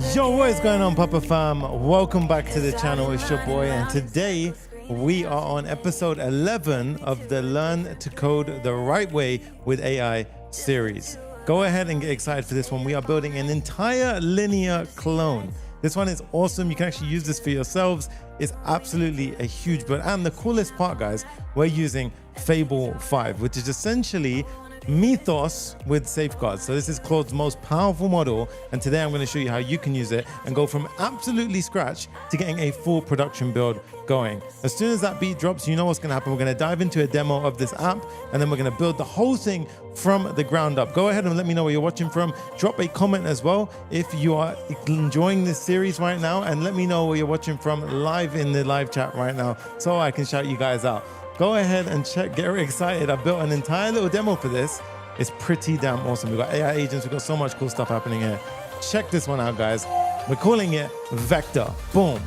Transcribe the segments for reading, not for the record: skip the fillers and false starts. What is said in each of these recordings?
Yo, what is going on, Papa Fam? Welcome back to the channel. It's your boy, and today we are on episode 11 of the Learn to Code the Right Way with AI series. Go ahead and get excited for this one. We are building an entire linear clone. This one is awesome. You can actually use this for yourselves. It's absolutely a huge build. And the coolest part, guys, we're using Fable 5, which is essentially Mythos with safeguards. So this is Claude's most powerful model, and today I'm going to show you how you can use it and go from absolutely scratch to getting a full production build going. As soon as that beat drops, you know what's going to happen. We're going to dive into a demo of this app, and then we're going to build the whole thing from the ground up. Go ahead and let me know where you're watching from. Drop a comment as well if you are enjoying this series right now, and let me know where you're watching from live in the live chat right now so I can shout you guys out. Go ahead and check, get excited. I built an entire little demo for this. It's pretty damn awesome. We've got AI agents, we've got so much cool stuff happening here. Check this one out, guys. We're calling it Vector. Boom.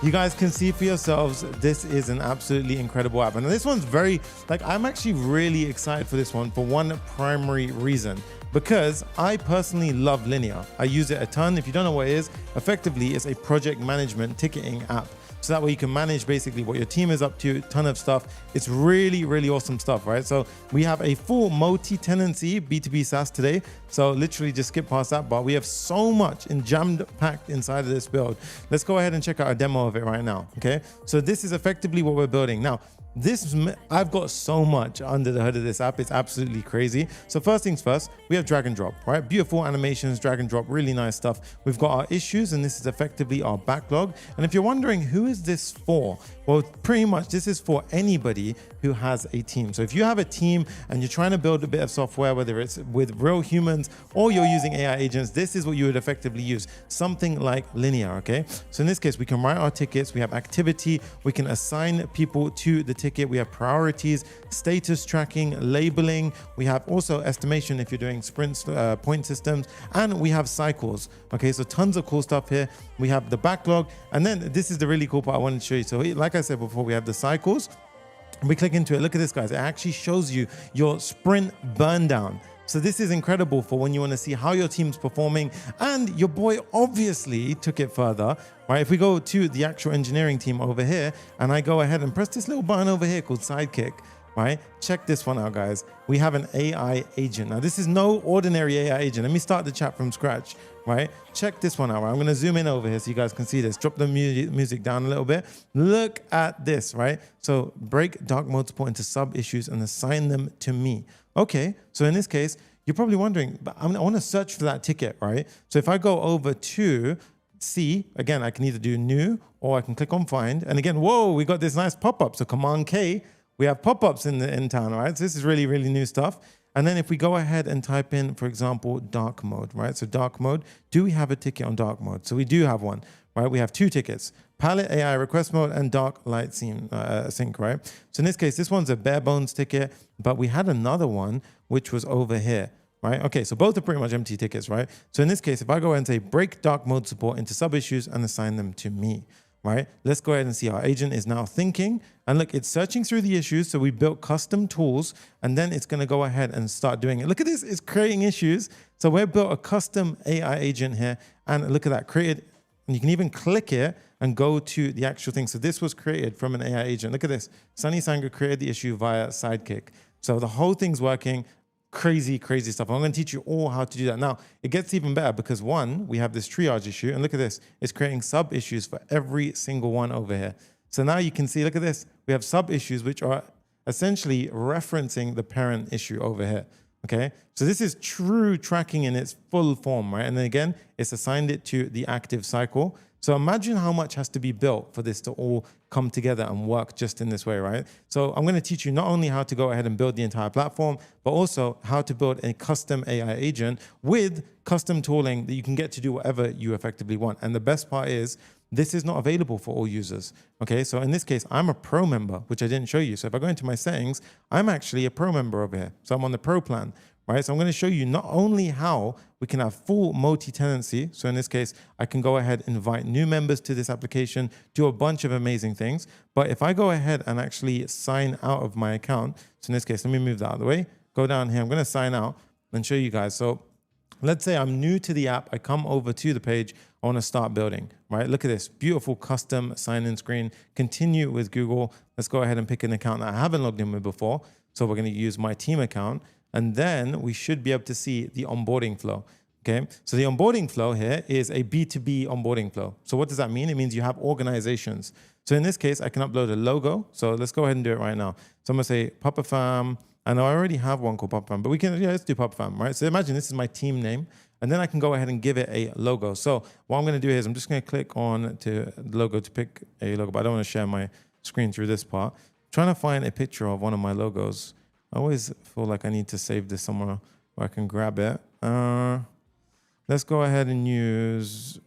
You guys can see for yourselves, this is an absolutely incredible app. And this one's I'm actually really excited for this one for one primary reason. Because I personally love Linear. I use it a ton. If you don't know what it is, effectively it's a project management ticketing app. So that way you can manage basically what your team is up to, a ton of stuff. It's really, really awesome stuff, right? So we have a full multi-tenancy B2B SaaS today. So literally just skip past that, but we have so much jammed packed inside of this build. Let's go ahead and check out a demo of it right now, okay? So this is effectively what we're building. Now, I've got so much under the hood of this app. It's absolutely crazy. So first things first, we have drag and drop, right? Beautiful animations, drag and drop, really nice stuff. We've got our issues, and this is effectively our backlog. And if you're wondering, who is this for? Well, pretty much this is for anybody who has a team. So if you have a team and you're trying to build a bit of software, whether it's with real humans or you're using AI agents, this is what you would effectively use. Something like Linear, okay? So in this case, we can write our tickets, we have activity, we can assign people to the ticket, we have priorities, status tracking, labeling, we have also estimation if you're doing sprints, point systems, and we have cycles. Okay, so tons of cool stuff here. We have the backlog, and then this is the really cool part I wanted to show you. So like I said before, we have the cycles. We click into it. Look at this, guys. It actually shows you your sprint burn down. So this is incredible for when you want to see how your team's performing. And your boy obviously took it further, right? If we go to the actual engineering team over here, and I go ahead and press this little button over here called Sidekick, right? Check this one out, guys. We have an AI agent. Now, this is no ordinary AI agent. Let me start the chat from scratch, right? Check this one out, right? I'm going to zoom in over here so you guys can see this. Drop the music down a little bit. Look at this, right? So break dark mode support into sub issues and assign them to me. Okay, so in this case, you're probably wondering, but I want to search for that ticket, right? So if I go over to C, again, I can either do new or I can click on find. And again, whoa, we got this nice pop-up. So Command K, we have pop-ups in town, right? So this is really, really new stuff. And then if we go ahead and type in, for example, dark mode, right? So dark mode, do we have a ticket on dark mode? So we do have one, right? We have two tickets, palette AI request mode and dark light sync, right? So in this case, this one's a bare bones ticket, but we had another one, which was over here, right? Okay, so both are pretty much empty tickets, right? So in this case, if I go ahead and say break dark mode support into sub issues and assign them to me, right? Let's go ahead and see our agent is now thinking, and look, it's searching through the issues. So we built custom tools, and then it's going to go ahead and start doing it. Look at this, it's creating issues. So we've built a custom AI agent here, and look at that, created, and you can even click it and go to the actual thing. So this was created from an AI agent. Look at this, Sunny Sanga created the issue via Sidekick. So the whole thing's working. Crazy, crazy stuff. I'm going to teach you all how to do that. Now, it gets even better because one, we have this triage issue, and look at this. It's creating sub issues for every single one over here. So now you can see, look at this. We have sub issues, which are essentially referencing the parent issue over here. Okay. So this is true tracking in its full form, right? And then again, it's assigned it to the active cycle. So imagine how much has to be built for this to all come together and work just in this way, right? So I'm going to teach you not only how to go ahead and build the entire platform, but also how to build a custom AI agent with custom tooling that you can get to do whatever you effectively want. And the best part is this is not available for all users. Okay, so in this case, I'm a pro member, which I didn't show you. So if I go into my settings, I'm actually a pro member over here. So I'm on the pro plan. Right, so I'm going to show you not only how we can have full multi-tenancy. So in this case, I can go ahead and invite new members to this application, do a bunch of amazing things. But if I go ahead and actually sign out of my account, so in this case, let me move that out of the way, go down here, I'm going to sign out and show you guys. So Let's say I'm new to the app. I come over to the page. I want to start building, right? Look at this beautiful custom sign-in screen. Continue with Google. Let's go ahead and pick an account that I haven't logged in with before. So we're going to use my team account. And then we should be able to see the onboarding flow. Okay, so the onboarding flow here is a B2B onboarding flow. So what does that mean? It means you have organizations. So in this case, I can upload a logo. So let's go ahead and do it right now. So I'm going to say Papa Fam. And I already have one called Papa Fam, but we can, let's do Papa Fam, right? So imagine this is my team name. And then I can go ahead and give it a logo. So what I'm going to do is I'm just going to click on to the logo to pick a logo, but I don't want to share my screen through this part. I'm trying to find a picture of one of my logos. I always feel like I need to save this somewhere where I can grab it. Let's go ahead and use,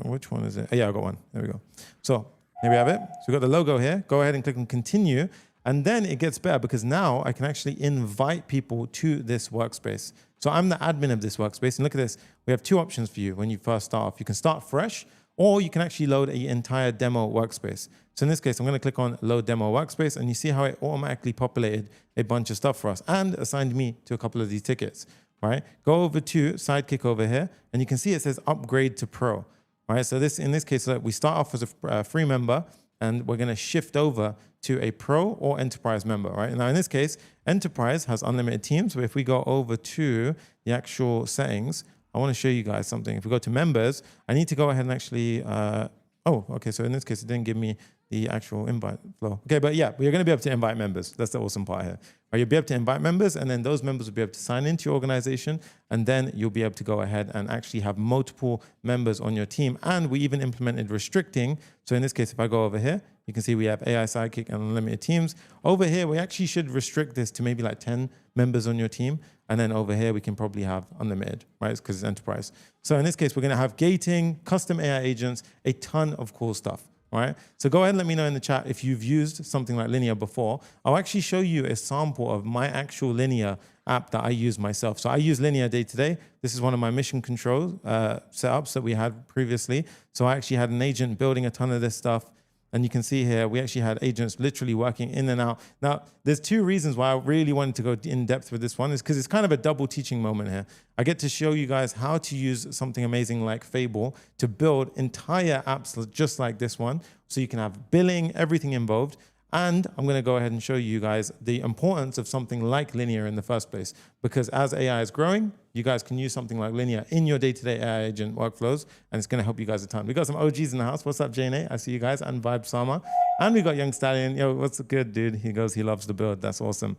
which one is it? Oh, yeah, I got one. There we go. So here we have it. So we've got the logo here. Go ahead and click on continue. And then it gets better because now I can actually invite people to this workspace. So I'm the admin of this workspace. And look at this. We have two options for you when you first start off. You can start fresh, or you can actually load an entire demo workspace. So in this case, I'm going to click on load demo workspace, and you see how it automatically populated a bunch of stuff for us and assigned me to a couple of these tickets, right? Go over to Sidekick over here, and you can see it says upgrade to pro, right? So this, in this case, we start off as a free member, and we're going to shift over to a pro or enterprise member, right? Now, in this case, enterprise has unlimited teams. But if we go over to the actual settings, I want to show you guys something. If we go to members, I need to go ahead and actually, okay. So in this case, it didn't give me the actual invite flow. Okay, but yeah, we're going to be able to invite members. That's the awesome part here. Right, you'll be able to invite members, and then those members will be able to sign into your organization, and then you'll be able to go ahead and actually have multiple members on your team. And we even implemented restricting. So in this case, if I go over here, you can see we have AI Sidekick and unlimited teams. Over here, we actually should restrict this to maybe like 10 members on your team. And then over here, we can probably have unlimited, right? Because it's enterprise. So in this case, we're going to have gating, custom AI agents, a ton of cool stuff, right? So go ahead and let me know in the chat if you've used something like Linear before. I'll actually show you a sample of my actual Linear app that I use myself. So I use Linear day to day. This is one of my mission control setups that we had previously. So I actually had an agent building a ton of this stuff. And you can see here, we actually had agents literally working in and out. Now, there's two reasons why I really wanted to go in depth with this one is because it's kind of a double teaching moment here. I get to show you guys how to use something amazing like Fable to build entire apps just like this one. So you can have billing, everything involved. And I'm going to go ahead and show you guys the importance of something like Linear in the first place. Because as AI is growing, you guys can use something like Linear in your day-to-day AI agent workflows, and it's going to help you guys a ton. We got some OGs in the house. What's up, Jane? I see you guys. And Vibe Sama. And we got Young Stallion. Yo, what's good, dude? He goes, he loves the build. That's awesome.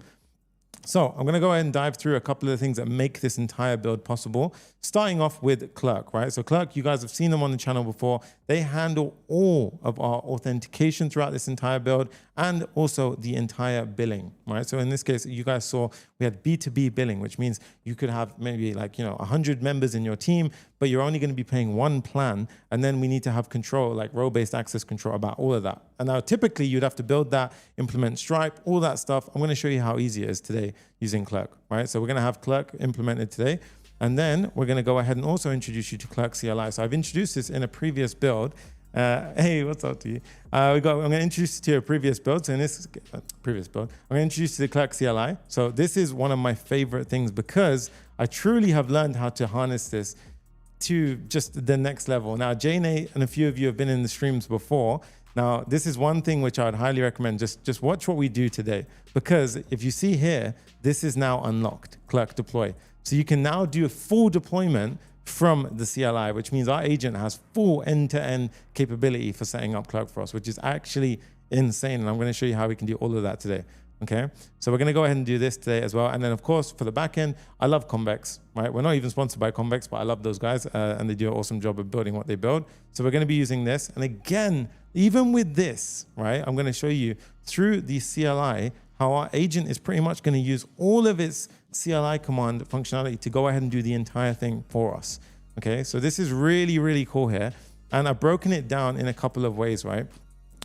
So I'm going to go ahead and dive through a couple of the things that make this entire build possible, starting off with Clerk, right? So Clerk, you guys have seen them on the channel before. They handle all of our authentication throughout this entire build and also the entire billing, right? So in this case, you guys saw we had B2B billing, which means you could have maybe like, 100 members in your team, but you're only going to be paying one plan. And then we need to have control, like role-based access control about all of that. And now typically you'd have to build that, implement Stripe, all that stuff. I'm going to show you how easy it is today using Clerk, right? So we're going to have Clerk implemented today. And then we're going to go ahead and also introduce you to Clerk CLI. So I've introduced this in a previous build. Hey, what's up to you? I'm going to introduce you to a previous build. So in this previous build, I'm going to introduce you to the Clerk CLI. So this is one of my favorite things because I truly have learned how to harness this to just the next level. Now, Jane and a few of you have been in the streams before. Now, this is one thing which I would highly recommend. Just watch what we do today. Because if you see here, this is now unlocked, Clerk Deploy. So you can now do a full deployment from the CLI, which means our agent has full end-to-end capability for setting up Clerk for us, which is actually insane. And I'm going to show you how we can do all of that today. Okay, so we're going to go ahead and do this today as well. And then, of course, for the back end, I love Convex, right? We're not even sponsored by Convex, but I love those guys and they do an awesome job of building what they build. So we're going to be using this. And again, even with this, right, I'm going to show you through the CLI how our agent is pretty much going to use all of its CLI command functionality to go ahead and do the entire thing for us. Okay, so this is really, really cool here. And I've broken it down in a couple of ways, right?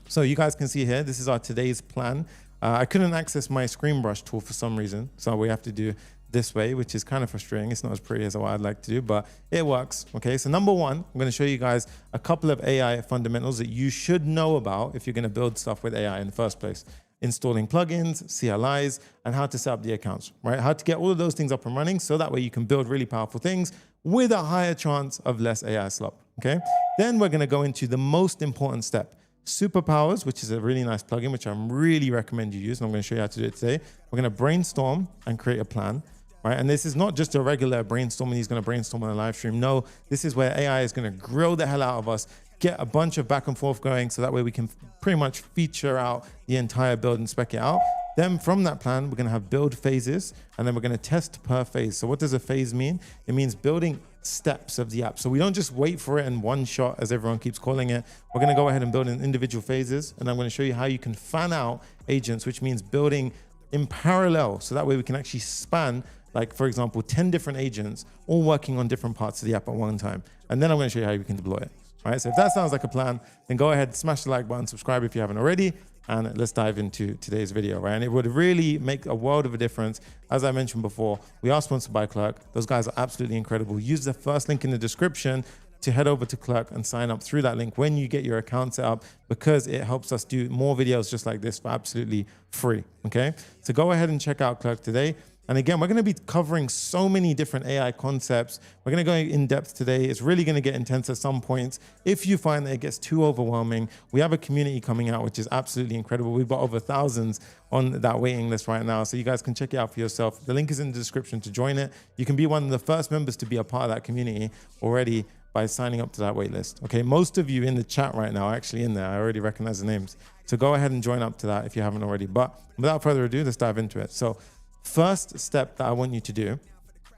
So you guys can see here, this is our today's plan. I couldn't access my screen brush tool for some reason, so we have to do this way, which is kind of frustrating. It's not as pretty as what I'd like to do, but it works. Okay, so number one, I'm going to show you guys a couple of AI fundamentals that you should know about if you're going to build stuff with AI in the first place. installing plugins, CLIs, and how to set up the accounts, right? How to get all of those things up and running so that way you can build really powerful things with a higher chance of less AI slop, okay? Then we're gonna go into the most important step, Superpowers, which is a really nice plugin, which I really recommend you use, and I'm gonna show you how to do it today. We're gonna brainstorm and create a plan, right? And this is not just a regular brainstorming, he's gonna brainstorm on a live stream. No, this is where AI is gonna grill the hell out of us, get a bunch of back and forth going so that way we can pretty much feature out the entire build and spec it out. Then from that plan, we're gonna have build phases, and then we're gonna test per phase. So what does a phase mean? It means building steps of the app. So we don't just wait for it in one shot, as everyone keeps calling it. We're gonna go ahead and build in individual phases, and I'm gonna show you how you can fan out agents, which means building in parallel. So that way we can actually span, like for example, 10 different agents, all working on different parts of the app at one time. And then I'm gonna show you how you can deploy it. All right, so if that sounds like a plan, then go ahead, smash the like button, subscribe if you haven't already, and let's dive into today's video, right? And it would really make a world of a difference. As I mentioned before, we are sponsored by Clerk. Those guys are absolutely incredible. Use the first link in the description to head over to Clerk and sign up through that link when you get your account set up, because it helps us do more videos just like this for absolutely free, okay? So go ahead and check out Clerk today. And again, we're going to be covering so many different AI concepts. We're going to go in depth today. It's really going to get intense at some points. If you find that it gets too overwhelming, we have a community coming out, which is absolutely incredible. We've got over thousands on that waiting list right now, so you guys can check it out for yourself. The link is in the description to join it. You can be one of the first members to be a part of that community already by signing up to that wait list. Okay, most of you in the chat right now are actually in there. I already recognize the names. So go ahead and join up to that if you haven't already. But without further ado, let's dive into it. So first step that I want you to do,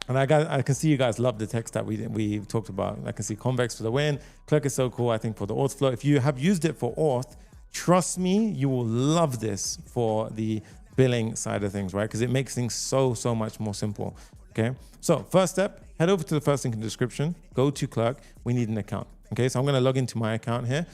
and I can see you guys love the text that we talked about. I can see Convex for the win. Clerk is so cool, I think, for the auth flow. If you have used it for auth, trust me, you will love this for the billing side of things, right? Because it makes things so much more simple, okay? So first step, head over to the first link in the description, go to Clerk, we need an account, okay? So I'm gonna log into my account here.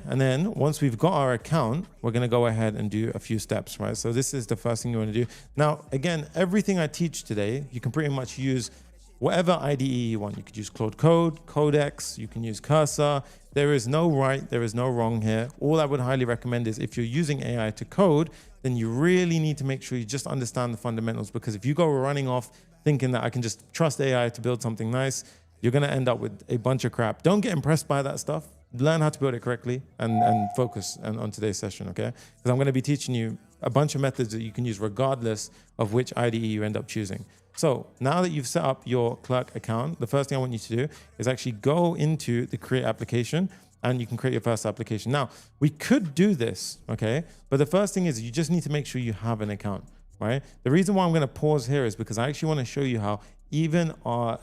And then once we've got our account, we're going to go ahead and do a few steps, right? So this is the first thing you want to do. Now, again, everything I teach today, you can pretty much use whatever IDE you want. You could use Claude Code, Codex, you can use Cursor. There is no right, there is no wrong here. All I would highly recommend is if you're using AI to code, then you really need to make sure you just understand the fundamentals, because if you go running off thinking that I can just trust AI to build something nice, you're going to end up with a bunch of crap. Don't get impressed by that stuff. Learn how to build it correctly and focus on today's session, okay? Because I'm going to be teaching you a bunch of methods that you can use regardless of which IDE you end up choosing. So now that you've set up your Clerk account, the first thing I want you to do is actually go into the create application, and you can create your first application. Now, we could do this, okay? But the first thing is you just need to make sure you have an account, right? The reason why I'm going to pause here is because I actually want to show you how even our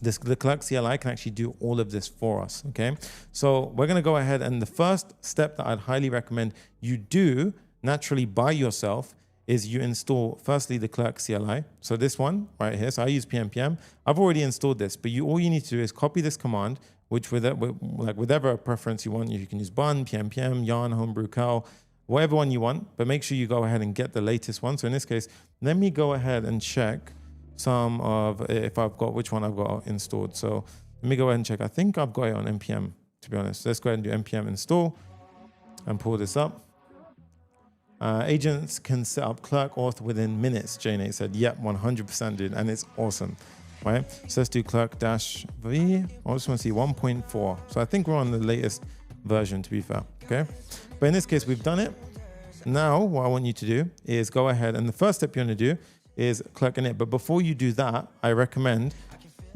the Clerk CLI can actually do all of this for us, okay? So we're gonna go ahead, and the first step that I'd highly recommend you do naturally by yourself is you install firstly the Clerk CLI. So this one right here, so I use PNPM. I've already installed this, but all you need to do is copy this command, which with whatever preference you want, you can use Bun, PNPM, Yarn, Homebrew, Curl, whatever one you want, but make sure you go ahead and get the latest one. So in this case, let me go ahead and check some of if I've got which one I've got installed. So let me go ahead and check. I think I've got it on npm, to be honest. Let's go ahead and do npm install and pull this up. Agents can set up clerk-auth within minutes, Jane said. Yep, 100% dude, and it's awesome, right? So let's do clerk-v. I just want to see 1.4. So I think we're on the latest version, to be fair, okay? But in this case, we've done it. Now, what I want you to do is go ahead, and the first step you're going to do is Clerk init. But before you do that, I recommend,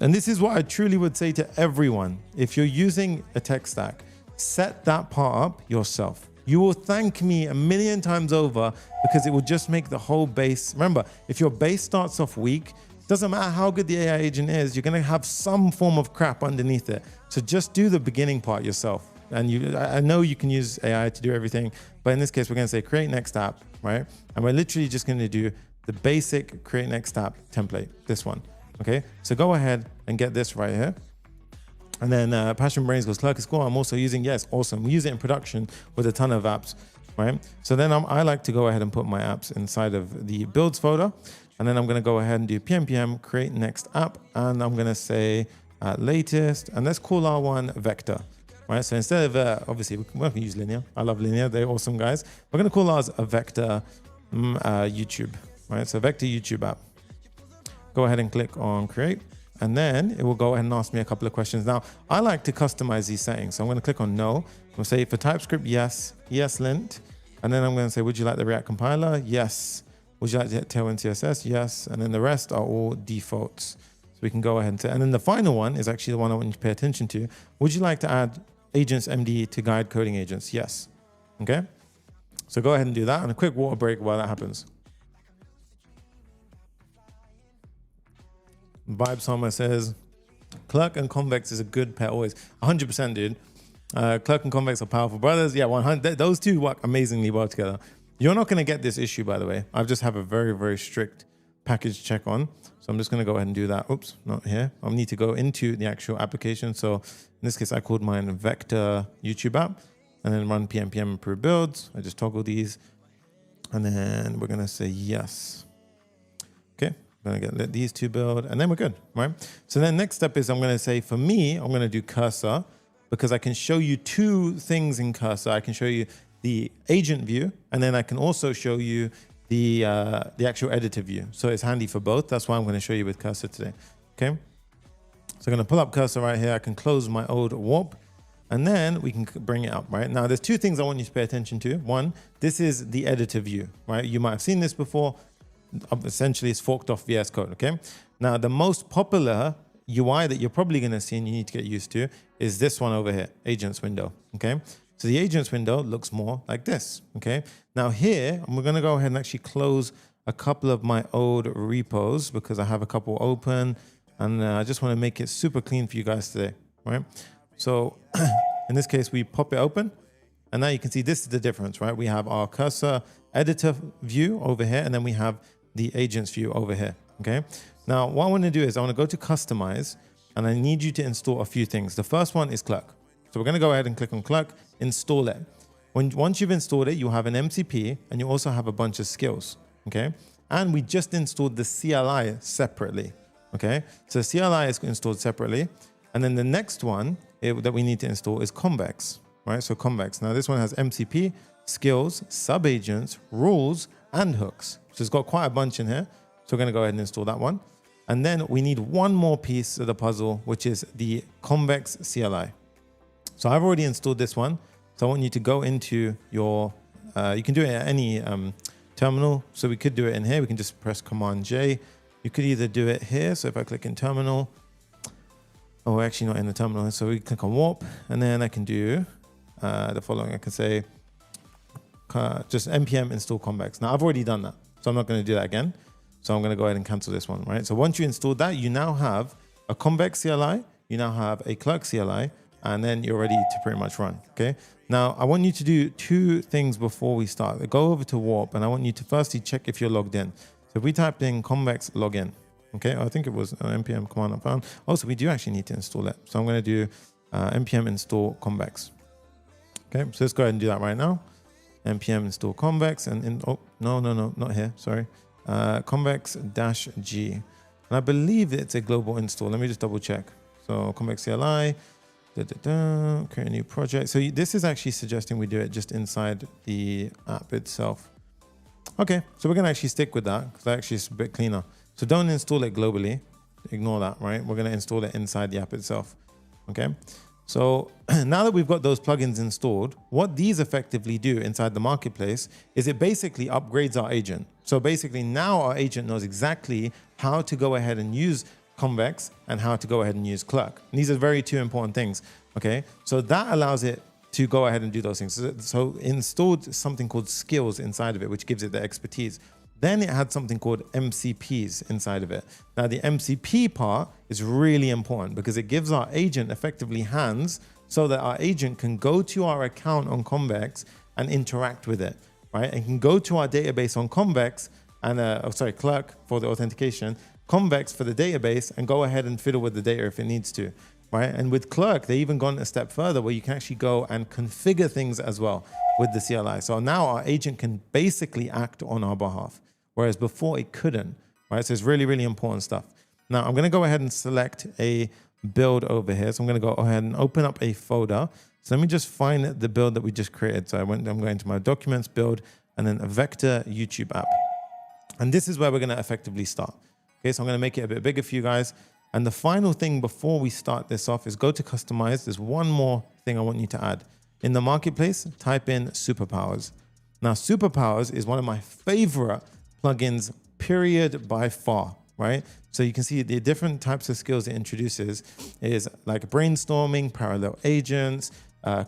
and this is what I truly would say to everyone, if you're using a tech stack, set that part up yourself. You will thank me a million times over, because it will just make the whole base. Remember, if your base starts off weak, doesn't matter how good the AI agent is, you're going to have some form of crap underneath it. So just do the beginning part yourself. And I know you can use AI to do everything, but in this case, we're going to say create next app, right? And we're literally just going to do the basic create next app template, this one, okay? So go ahead and get this right here. And then Passion Brains goes, Clerk is cool. I'm also using, yes, awesome. We use it in production with a ton of apps, right? So then I like to go ahead and put my apps inside of the builds folder. And then I'm going to go ahead and do PNPM create next app. And I'm going to say latest, and let's call our one vector, right? So instead of, obviously, we're not going to use linear. I love linear. They're awesome guys. We're going to call ours a vector YouTube, right? So vector YouTube app. Go ahead and click on create. And then it will go ahead and ask me a couple of questions. Now, I like to customize these settings. So I'm going to click on no. I'm going to say for TypeScript, yes, ESLint. And then I'm going to say, would you like the React compiler? Yes. Would you like the Tailwind CSS? Yes. And then the rest are all defaults. So we can go ahead and say, and then the final one is actually the one I want you to pay attention to. Would you like to add agents MD to guide coding agents? Yes. Okay. So go ahead and do that. And a quick water break while that happens. Vibe Summer says, Clerk and Convex is a good pair always. 100%, dude. Clerk and Convex are powerful brothers. Yeah, 100. Those two work amazingly well together. You're not going to get this issue, by the way. I just have a very, very strict package check on. So I'm just going to go ahead and do that. Oops, not here. I'll need to go into the actual application. So in this case, I called mine Vector YouTube app and then run pm improve builds. I just toggle these and then we're going to say yes. Okay. I'm going to let these two build and then we're good, right? So then next step is I'm going to say, for me, I'm going to do cursor because I can show you two things in cursor. I can show you the agent view and then I can also show you the actual editor view. So it's handy for both. That's why I'm going to show you with cursor today. Okay. So I'm going to pull up cursor right here. I can close my old warp and then we can bring it up, right? Now there's two things I want you to pay attention to. One, this is the editor view, right? You might have seen this before. Essentially, it's forked off VS Code, okay? Now, the most popular UI that you're probably going to see and you need to get used to is this one over here, agents window, okay? So the agents window looks more like this, okay? Now here, we're going to go ahead and actually close a couple of my old repos because I have a couple open and I just want to make it super clean for you guys today, right? So in this case, we pop it open and now you can see this is the difference, right? We have our cursor editor view over here and then we have the agents view over here, okay? Now, what I want to do is I want to go to customize and I need you to install a few things. The first one is Clerk. So we're going to go ahead and click on Clerk, install it. Once you've installed it, you'll have an MCP and you also have a bunch of skills, okay? And we just installed the CLI separately, okay? So CLI is installed separately. And then the next one that we need to install is Convex, right? So Convex. Now this one has MCP, skills, subagents, rules, and hooks. So it's got quite a bunch in here. So we're going to go ahead and install that one. And then we need one more piece of the puzzle, which is the Convex CLI. So I've already installed this one. So I want you to go into your, you can do it at any terminal. So we could do it in here. We can just press Command J. You could either do it here. So if I click in terminal, oh, we're actually not in the terminal. So we click on warp and then I can do the following. I can say, just npm install Convex. Now I've already done that, so I'm not going to do that again. So I'm going to go ahead and cancel this one, right? So once you install that, you now have a Convex CLI, you now have a Clerk CLI, and then you're ready to pretty much run, okay? Now I want you to do two things before we start. Go over to Warp, and I want you to firstly check if you're logged in. So if we typed in Convex login, okay? I think it was npm command not found. Also, we do actually need to install it. So I'm going to do npm install Convex. Okay, so let's go ahead and do that right now. npm install Convex and oh no not here, sorry, Convex-G, and I believe it's a global install. Let me just double check. So Convex CLI, create a new project. So this is actually suggesting we do it just inside the app itself. Okay, so we're gonna actually stick with that because that actually is a bit cleaner. So don't install it globally, ignore that, right? We're gonna install it inside the app itself. Okay. So now that we've got those plugins installed, what these effectively do inside the marketplace is it basically upgrades our agent. So basically now our agent knows exactly how to go ahead and use Convex and how to go ahead and use Clerk. And these are very two important things, okay? So that allows it to go ahead and do those things. So installed something called skills inside of it, which gives it the expertise. Then it had something called MCPs inside of it. Now the MCP part is really important because it gives our agent effectively hands so that our agent can go to our account on Convex and interact with it, right? And can go to our database on Convex and, Clerk for the authentication, Convex for the database, and go ahead and fiddle with the data if it needs to, right? And with Clerk, they even gone a step further where you can actually go and configure things as well with the CLI. So now our agent can basically act on our behalf, whereas before it couldn't, right? So it's really, really important stuff. Now I'm going to go ahead and select a build over here. So I'm going to go ahead and open up a folder. So let me just find the build that we just created. So I'm going to my documents, build, and then a vector YouTube app. And this is where we're going to effectively start. Okay, so I'm going to make it a bit bigger for you guys. And the final thing before we start this off is go to customize. There's one more thing I want you to add. In the marketplace, type in Superpowers. Now, Superpowers is one of my favorite plugins, period, by far, right? So you can see the different types of skills it introduces is like brainstorming, parallel agents,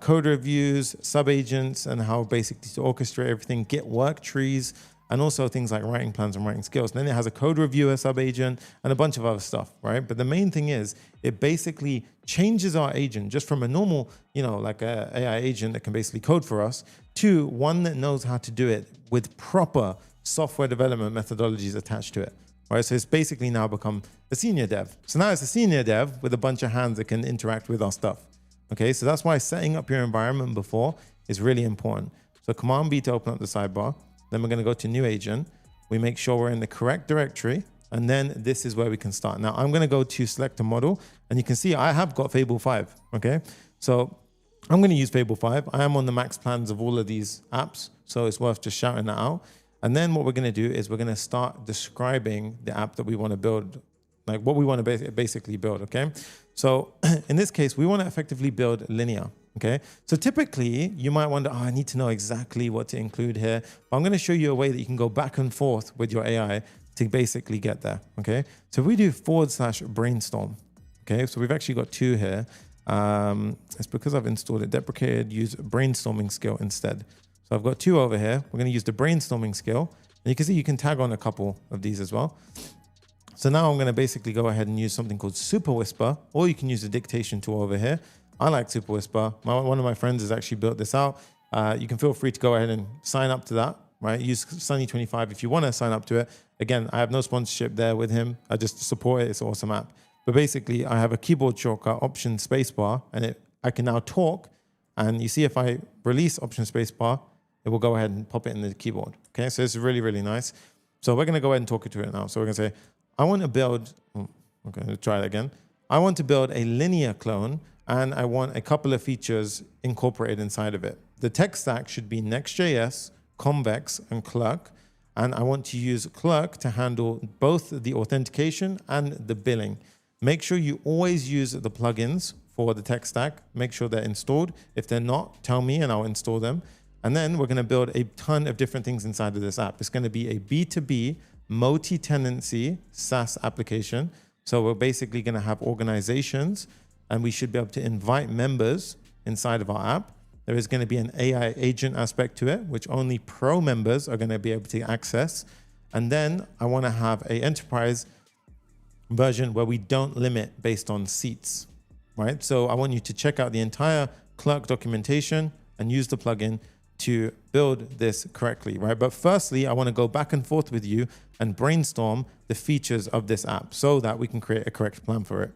code reviews, sub-agents, and how basically to orchestrate everything, get Worktrees, and also things like writing plans and writing skills. And then it has a code reviewer sub-agent and a bunch of other stuff, right? But the main thing is it basically changes our agent just from a normal, like a AI agent that can basically code for us to one that knows how to do it with proper software development methodologies attached to it, right? So it's basically now become a senior dev. So now it's a senior dev with a bunch of hands that can interact with our stuff. Okay, so that's why setting up your environment before is really important. So Command B to open up the sidebar. Then we're going to go to new agent. We make sure we're in the correct directory. And then this is where we can start. Now I'm going to go to select a model, and you can see I have got Fable 5. Okay, so I'm going to use Fable 5. I am on the max plans of all of these apps, so it's worth just shouting that out. And then what we're going to do is we're going to start describing the app that we want to build, like what we want to basically build. Okay, so in this case, we want to effectively build linear. Okay, so typically you might wonder, I need to know exactly what to include here, but I'm going to show you a way that you can go back and forth with your AI to basically get there. Okay, so if we do /brainstorm, okay, so we've actually got two here. It's because I've installed it, deprecated, use brainstorming skill instead. So I've got two over here. We're going to use the brainstorming skill, and you can see you can tag on a couple of these as well. So now I'm going to basically go ahead and use something called Super Whisper, or you can use the dictation tool over here. I like Super Whisper. One of my friends has actually built this out. You can feel free to go ahead and sign up to that, right? Use Sunny25 if you want to sign up to it. Again, I have no sponsorship there with him. I just support it. It's an awesome app. But basically, I have a keyboard shortcut, Option Spacebar, and I can now talk. And you see if I release Option Spacebar, it will go ahead and pop it in the keyboard. Okay, so it's really, really nice. So we're going to go ahead and talk to it now. So we're going to say, I want to build, okay, let's try it again. I want to build a linear clone, and I want a couple of features incorporated inside of it. The tech stack should be Next.js, Convex, and Clerk. And I want to use Clerk to handle both the authentication and the billing. Make sure you always use the plugins for the tech stack. Make sure they're installed. If they're not, tell me and I'll install them. And then we're going to build a ton of different things inside of this app. It's going to be a B2B multi-tenancy SaaS application. So we're basically going to have organizations, and we should be able to invite members inside of our app. There is going to be an AI agent aspect to it, which only pro members are going to be able to access. And then I want to have an enterprise version where we don't limit based on seats, right? So I want you to check out the entire Clerk documentation and use the plugin to build this correctly, right? But firstly, I want to go back and forth with you and brainstorm the features of this app so that we can create a correct plan for it.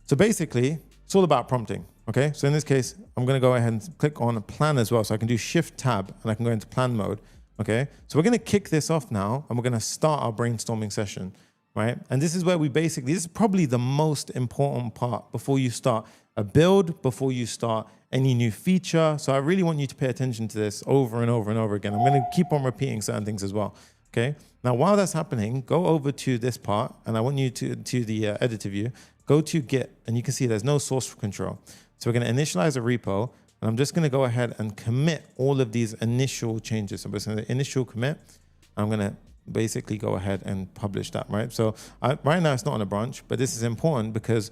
So basically, it's all about prompting, okay? So in this case, I'm going to go ahead and click on plan as well. So I can do Shift Tab and I can go into plan mode, okay? So we're going to kick this off now and we're going to start our brainstorming session, right? And this is where this is probably the most important part before you start a build, before you start any new feature. So I really want you to pay attention to this over and over and over again. I'm going to keep on repeating certain things as well, okay? Now, while that's happening, go over to this part and I want you to the editor view. Go to Git, and you can see there's no source control. So we're going to initialize a repo, and I'm just going to go ahead and commit all of these initial changes. So I'm just going to initial commit. I'm going to basically go ahead and publish that, right? So right now it's not on a branch, but this is important because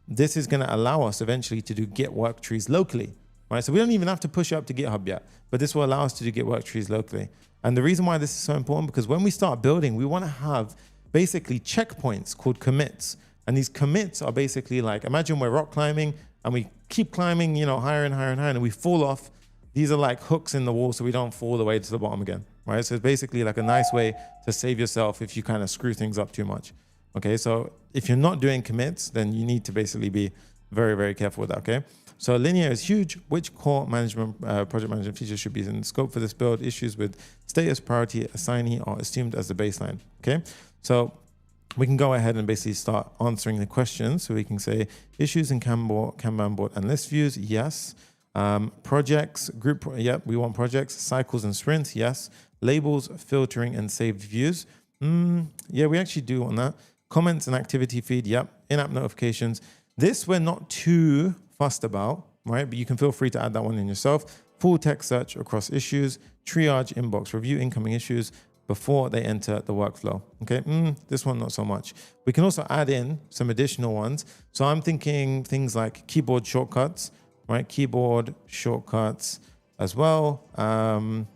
this is going to allow us eventually to do Git Worktrees locally, right? So we don't even have to push it up to GitHub yet, but this will allow us to do Git Worktrees locally. And the reason why this is so important, because when we start building, we want to have basically checkpoints called commits. And these commits are basically like, imagine we're rock climbing and we keep climbing, higher and higher and higher, and we fall off. These are like hooks in the wall so we don't fall all the way to the bottom again, right? So it's basically like a nice way to save yourself if you kind of screw things up too much. Okay, so if you're not doing commits, then you need to basically be very, very careful with that, okay? So linear is huge. Which core management, project management features should be in scope for this build? Issues with status, priority, assignee are assumed as the baseline, okay? So we can go ahead and basically start answering the questions. So we can say issues in Kanban board and list views, yes. Projects, yep, we want projects. Cycles and sprints, yes. Labels, filtering, and saved views. Yeah, we actually do want that. Comments and activity feed, yep. In-app notifications. This we're not too fussed about, right? But you can feel free to add that one in yourself. Full text search across issues, triage, inbox, review incoming issues before they enter the workflow. Okay, this one not so much. We can also add in some additional ones. So I'm thinking things like keyboard shortcuts, right? Keyboard shortcuts as well. And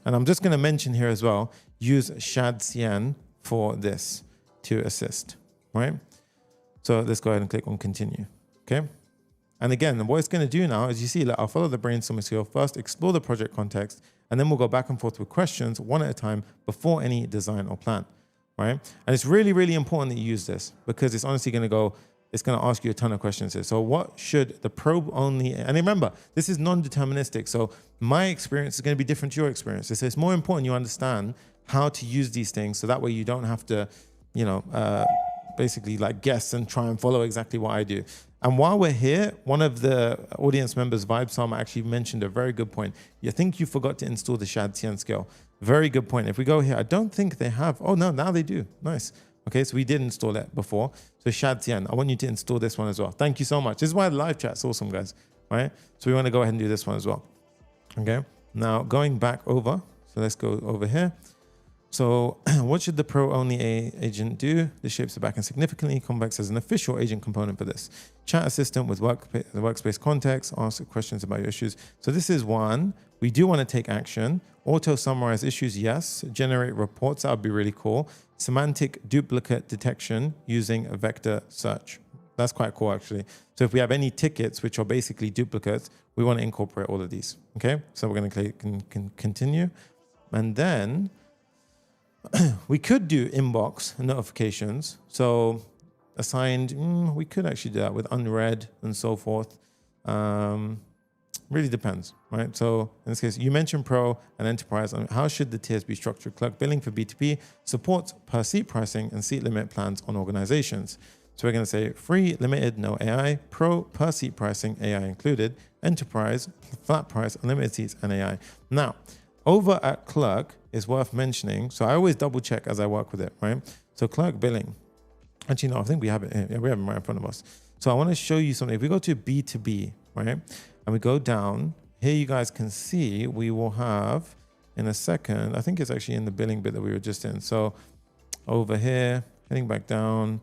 I'm just going to mention here as well, use ShadCN for this to assist, right? So let's go ahead and click on continue, okay? And again, what it's going to do now is you see, I'll follow the brainstorming skill first, explore the project context, and then we'll go back and forth with questions one at a time before any design or plan, right? And it's really, really important that you use this because it's honestly going to it's going to ask you a ton of questions here. So what should the probe only, and remember, this is non-deterministic. So my experience is going to be different to your experience. So it's more important you understand how to use these things so that way you don't have to, basically like guess and try and follow exactly what I do. And while we're here, one of the audience members, Vibe Sama, actually mentioned a very good point. You think you forgot to install the ShadCN skill. Very good point. If we go here, I don't think they have. Oh no, now they do. Nice. Okay, so we did install it before. So ShadCN, I want you to install this one as well. Thank you so much. This is why the live chat's awesome, guys. Right? So we want to go ahead and do this one as well. Okay. Now going back over. So let's go over here. So what should the pro-only agent do? This shapes the backend significantly. Convex has an official agent component for this. Chat assistant with workspace context, ask questions about your issues. So this is one. We do want to take action. Auto summarize issues, yes. Generate reports, that would be really cool. Semantic duplicate detection using a vector search. That's quite cool, actually. So if we have any tickets, which are basically duplicates, we want to incorporate all of these. Okay, so we're going to click continue. And then we could do inbox notifications. So assigned, we could actually do that with unread and so forth. Really depends, right? So in this case, you mentioned pro and enterprise. How should the tiers be structured? Clerk billing for B2B supports per seat pricing and seat limit plans on organizations. So we're going to say free, limited, no AI, pro, per seat pricing, AI included, enterprise, flat price, unlimited seats, and AI. Now, over at Clerk, it's worth mentioning. So I always double check as I work with it, right? So Clerk billing. Actually, no, I think we have it here. Yeah, we have it right in front of us. So I want to show you something. If we go to B2B, right? And we go down, here you guys can see we will have in a second, I think it's actually in the billing bit that we were just in. So over here, heading back down,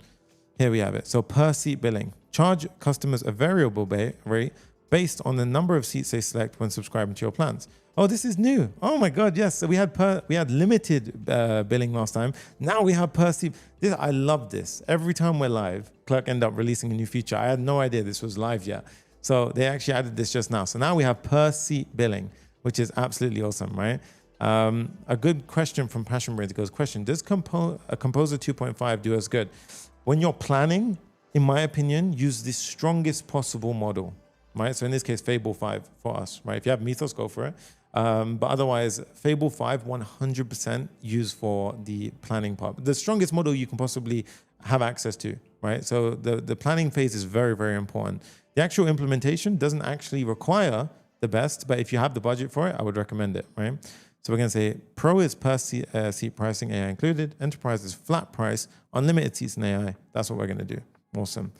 here we have it. So per seat billing, charge customers a variable rate based on the number of seats they select when subscribing to your plans. Oh, this is new. Oh my God, yes. So we had limited billing last time. Now we have per seat. I love this. Every time we're live, Clerk end up releasing a new feature. I had no idea this was live yet. So they actually added this just now. So now we have per seat billing, which is absolutely awesome, right? A good question from Passion Brains goes, does a Composer 2.5 do as good? When you're planning, in my opinion, use the strongest possible model, right? So in this case, Fable 5 for us, right? If you have Mythos, go for it. But otherwise, Fable 5, 100% used for the planning part. The strongest model you can possibly have access to, right? So the planning phase is very, very important. The actual implementation doesn't actually require the best, but if you have the budget for it, I would recommend it, right? So we're going to say Pro is per seat pricing, AI included. Enterprise is flat price, unlimited seats and AI. That's what we're going to do. Awesome.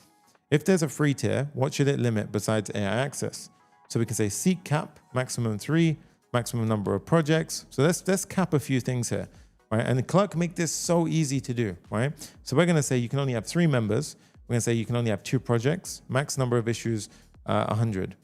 If there's a free tier, what should it limit besides AI access? So we can say seat cap, maximum 3, maximum number of projects. So let's cap a few things here, right? And the Clerk make this so easy to do, right? So we're going to say you can only have 3 members. We're going to say you can only have 2 projects, max number of issues, 100.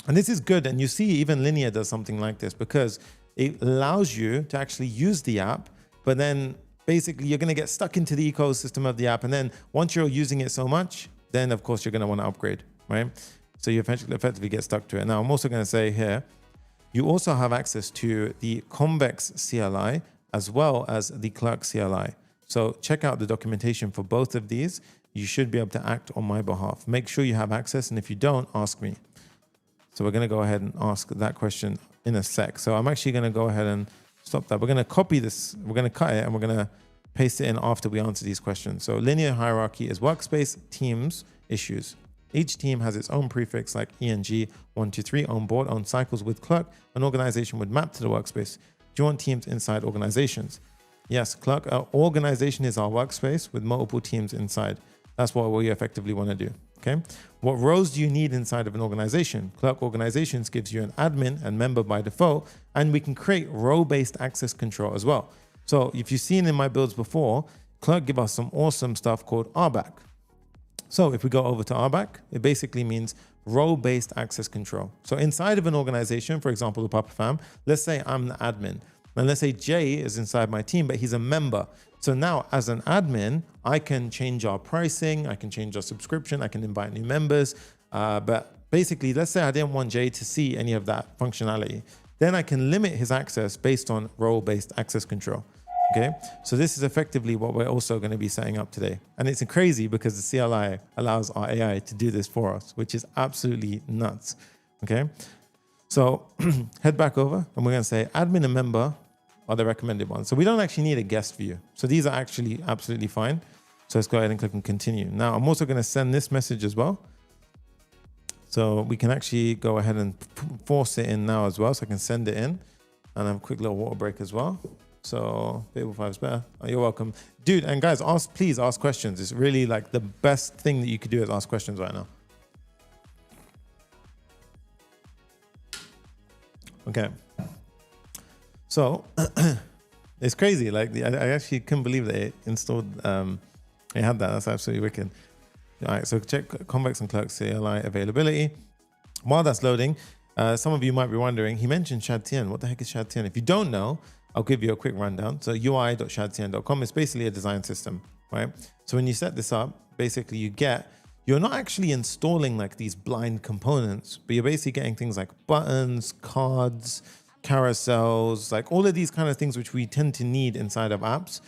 And this is good. And you see even Linear does something like this because it allows you to actually use the app, but then basically you're going to get stuck into the ecosystem of the app. And then once you're using it so much, then of course you're going to want to upgrade, right? So you effectively get stuck to it. Now I'm also going to say here, you also have access to the Convex CLI as well as the Clerk CLI. So check out the documentation for both of these. You should be able to act on my behalf. Make sure you have access. And if you don't, ask me. So we're going to go ahead and ask that question in a sec. So I'm actually going to go ahead and stop that. We're going to copy this. We're going to cut it and we're going to paste it in after we answer these questions. So linear hierarchy is workspace, teams, issues. Each team has its own prefix like ENG, 1, 2, 3, on board, on cycles with clerk. An organization would map to the workspace. Do you want teams inside organizations? Yes, clerk organization is our workspace with multiple teams inside. That's what we effectively want to do. Okay. What roles do you need inside of an organization? Clerk organizations gives you an admin and member by default, and we can create role-based access control as well. So if you've seen in my builds before, Clerk give us some awesome stuff called RBAC. So if we go over to RBAC, it basically means role-based access control. So inside of an organization, for example, the Papa Fam, let's say I'm the admin. And let's say Jay is inside my team, but he's a member. So now as an admin, I can change our pricing, I can change our subscription, I can invite new members. But basically, let's say I didn't want Jay to see any of that functionality. Then I can limit his access based on role-based access control. Okay, so this is effectively what we're also going to be setting up today. And it's crazy because the CLI allows our AI to do this for us, which is absolutely nuts. Okay, so head back over and we're going to say admin and member are the recommended ones. So we don't actually need a guest view. So these are actually absolutely fine. So let's go ahead and click on continue. Now I'm also going to send this message as well. So we can actually go ahead and force it in now as well. So I can send it in and have a quick little water break as well. So Fable 5 is better. Oh, you're welcome. Dude, and guys, please ask questions. It's really like the best thing that you could do is ask questions right now. Okay. So it's crazy. Like I actually couldn't believe that it installed, it had that. That's absolutely wicked. All right, so check Convex and Clerk CLI availability. While that's loading, some of you might be wondering, he mentioned ShadTN. What the heck is ShadTN? If you don't know, I'll give you a quick rundown. So ui.shadtn.com is basically a design system, right? So when you set this up, basically you're not actually installing like these blind components, but you're basically getting things like buttons, cards, carousels, like all of these kind of things which we tend to need inside of apps.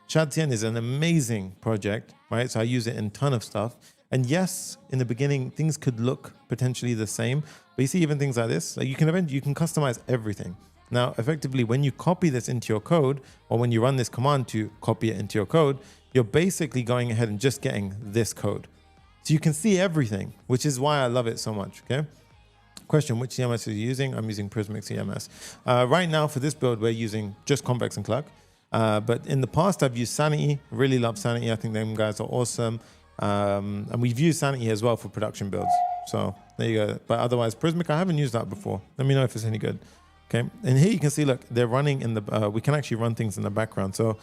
ShadTN is an amazing project, right? So I use it in a ton of stuff. And yes, in the beginning, things could look potentially the same, but you see even things like this, like you can customize everything. Now, effectively, when you copy this into your code, or when you run this command to copy it into your code, you're basically going ahead and just getting this code. So you can see everything, which is why I love it so much, okay? Question, which CMS are you using? I'm using Prismic CMS. Right now, for this build, we're using just Convex and Clerk. But in the past, I've used Sanity. Really love Sanity. I think them guys are awesome. And we've used Sanity as well for production builds. So there you go. But otherwise, Prismic, I haven't used that before. Let me know if it's any good. Okay, and here you can see, look, they're running in the, we can actually run things in the background. So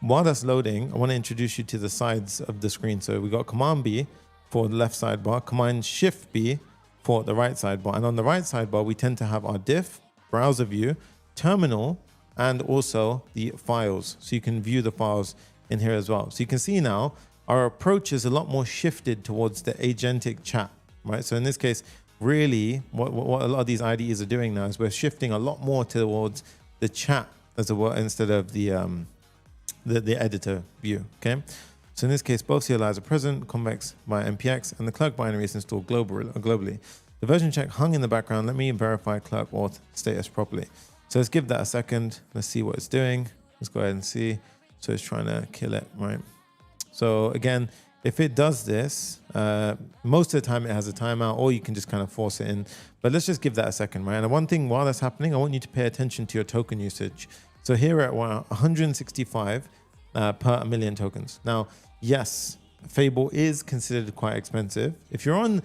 while that's loading, I want to introduce you to the sides of the screen. So we got Command B for the left sidebar, Command Shift B for the right sidebar. And on the right sidebar, we tend to have our diff, browser view, terminal, and also the files. So you can view the files in here as well. So you can see now our approach is a lot more shifted towards the agentic chat, right? So in this case, really, what a lot of these IDEs are doing now is we're shifting a lot more towards the chat as it were, instead of the editor view. Okay, so in this case, both CLIs are present, Convex by NPX, and the Clerk binary is installed globally. The version check hung in the background. Let me verify clerk-auth status properly. So let's give that a second. Let's see what it's doing. Let's go ahead and see. So it's trying to kill it, right? So again, if it does this, most of the time it has a timeout, or you can just kind of force it in. But let's just give that a second, right? And one thing while that's happening, I want you to pay attention to your token usage. So here we're at 165 per million tokens. Now, yes, Fable is considered quite expensive. If you're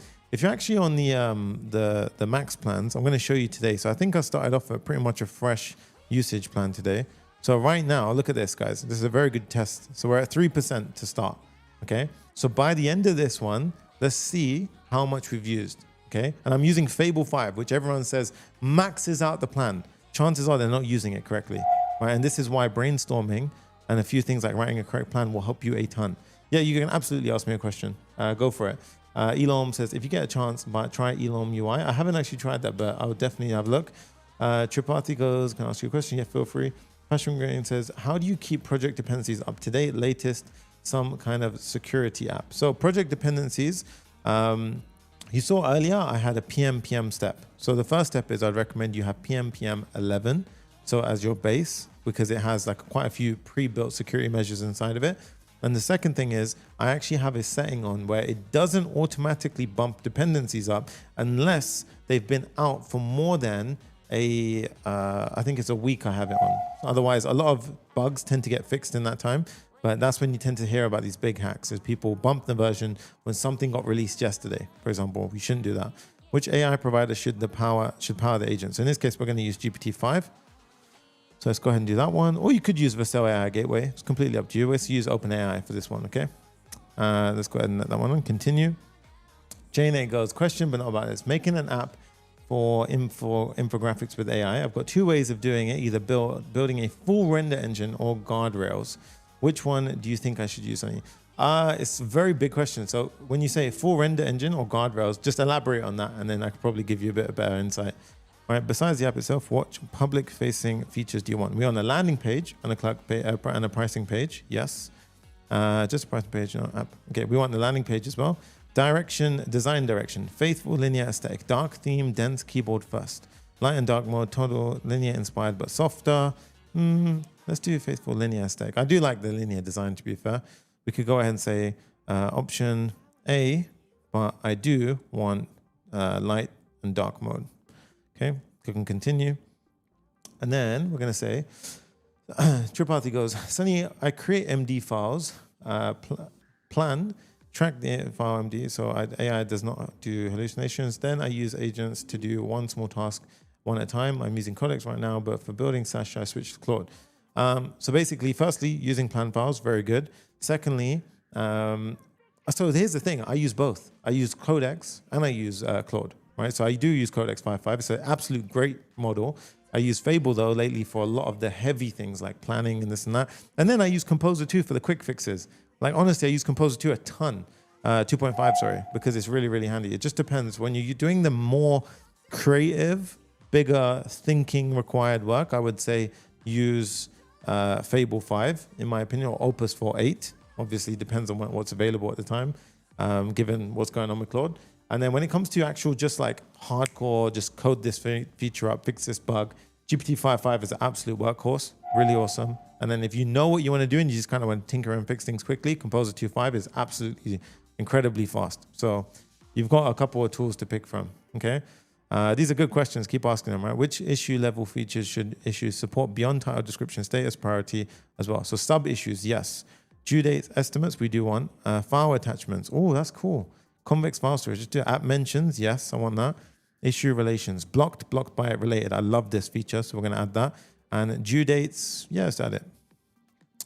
actually on the max plans, I'm going to show you today. So I think I started off at pretty much a fresh usage plan today. So right now, look at this, guys. This is a very good test. So we're at 3% to start. Okay. So by the end of this one, let's see how much we've used. Okay. And I'm using Fable 5, which everyone says maxes out the plan. Chances are they're not using it correctly. Right. And this is why brainstorming and a few things like writing a correct plan will help you a ton. Yeah, you can absolutely ask me a question. Go for it. Elom says, if you get a chance, try Elom UI. I haven't actually tried that, but I would definitely have a look. Triparty goes, can I ask you a question? Yeah, feel free. Passion Grain says, how do you keep project dependencies up to date, latest, some kind of security app? So project dependencies, you saw earlier, I had a PM step. So the first step is I'd recommend you have PM 11. So as your base, because it has like quite a few pre-built security measures inside of it. And the second thing is I actually have a setting on where it doesn't automatically bump dependencies up unless they've been out for more than I think it's a week I have it on. Otherwise, a lot of bugs tend to get fixed in that time. But that's when you tend to hear about these big hacks, is people bump the version when something got released yesterday, for example. We shouldn't do that. Which AI provider should power the agent? So in this case, we're going to use GPT-5. So let's go ahead and do that one. Or you could use Vercel AI Gateway. It's completely up to you. Let's use OpenAI for this one, okay? Let's go ahead and let that one on. Continue. Jane A goes, question, but not about this. Making an app for infographics with AI. I've got two ways of doing it, either building a full render engine or guardrails. Which one do you think I should use, Sonny? It's a very big question. So when you say full render engine or guardrails, just elaborate on that, and then I could probably give you a bit of better insight. All right, besides the app itself, what public-facing features do you want? We want a landing page and a clerk and a pricing page. Yes. Just a pricing page, no app. Okay, we want the landing page as well. Design direction, faithful linear aesthetic, dark theme, dense keyboard first. Light and dark mode, total linear inspired but softer. Let's do faithful linear aesthetic. I do like the linear design, to be fair. We could go ahead and say option A, but I do want light and dark mode. Okay, click and continue. And then we're going to say, Triparthy goes, Sunny, I create MD files, plan, track the file MD, so AI does not do hallucinations. Then I use agents to do one small task, one at a time. I'm using Codex right now, but for building SaaS, I switch to Claude. So basically, firstly, using plan files, very good. Secondly, so here's the thing, I use both. I use Codex and I use Claude, right? So I do use Codex 5.5. It's an absolute great model. I use Fable though lately for a lot of the heavy things like planning and this and that. And then I use Composer 2 for the quick fixes. Like honestly, I use Composer 2 a ton, 2.5, sorry, because it's really, really handy. It just depends. When you're doing the more creative, bigger thinking required work, I would say use Fable 5, in my opinion, or Opus 4.8. Obviously, depends on what's available at the time, given what's going on with Claude. And then when it comes to actual just like hardcore, just code this feature up, fix this bug, GPT 5.5 is an absolute workhorse, really awesome. And then if you know what you want to do and you just kind of want to tinker and fix things quickly, Composer 2.5 is absolutely incredibly fast. So you've got a couple of tools to pick from, okay? These are good questions. Keep asking them, right? Which issue level features should issues support beyond title description, status, priority as well? So sub issues, yes. Due dates, estimates, we do want. File attachments. Oh, that's cool. Convex file storage. Just do app mentions. Yes, I want that. Issue relations. Blocked by it related. I love this feature, so we're going to add that. And due dates, yeah, let's add it.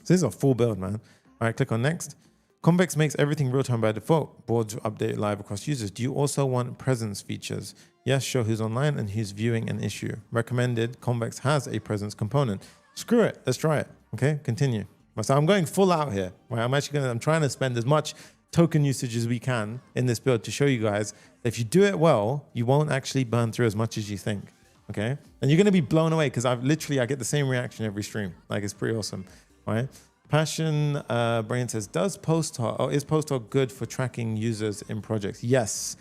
So this is a full build, man. All right, click on next. Convex makes everything real-time by default. Boards update live across users. Do you also want presence features? Yes, show who's online and who's viewing an issue. Recommended. Convex has a presence component. Screw it. Let's try it. Okay, continue. So I'm going full out here. Right? I'm trying to spend as much token usage as we can in this build to show you guys that if you do it well, you won't actually burn through as much as you think. Okay, and you're going to be blown away because I get the same reaction every stream. Like it's pretty awesome, right? Passion Brain says, is Post-Hoc good for tracking users in projects? Yes,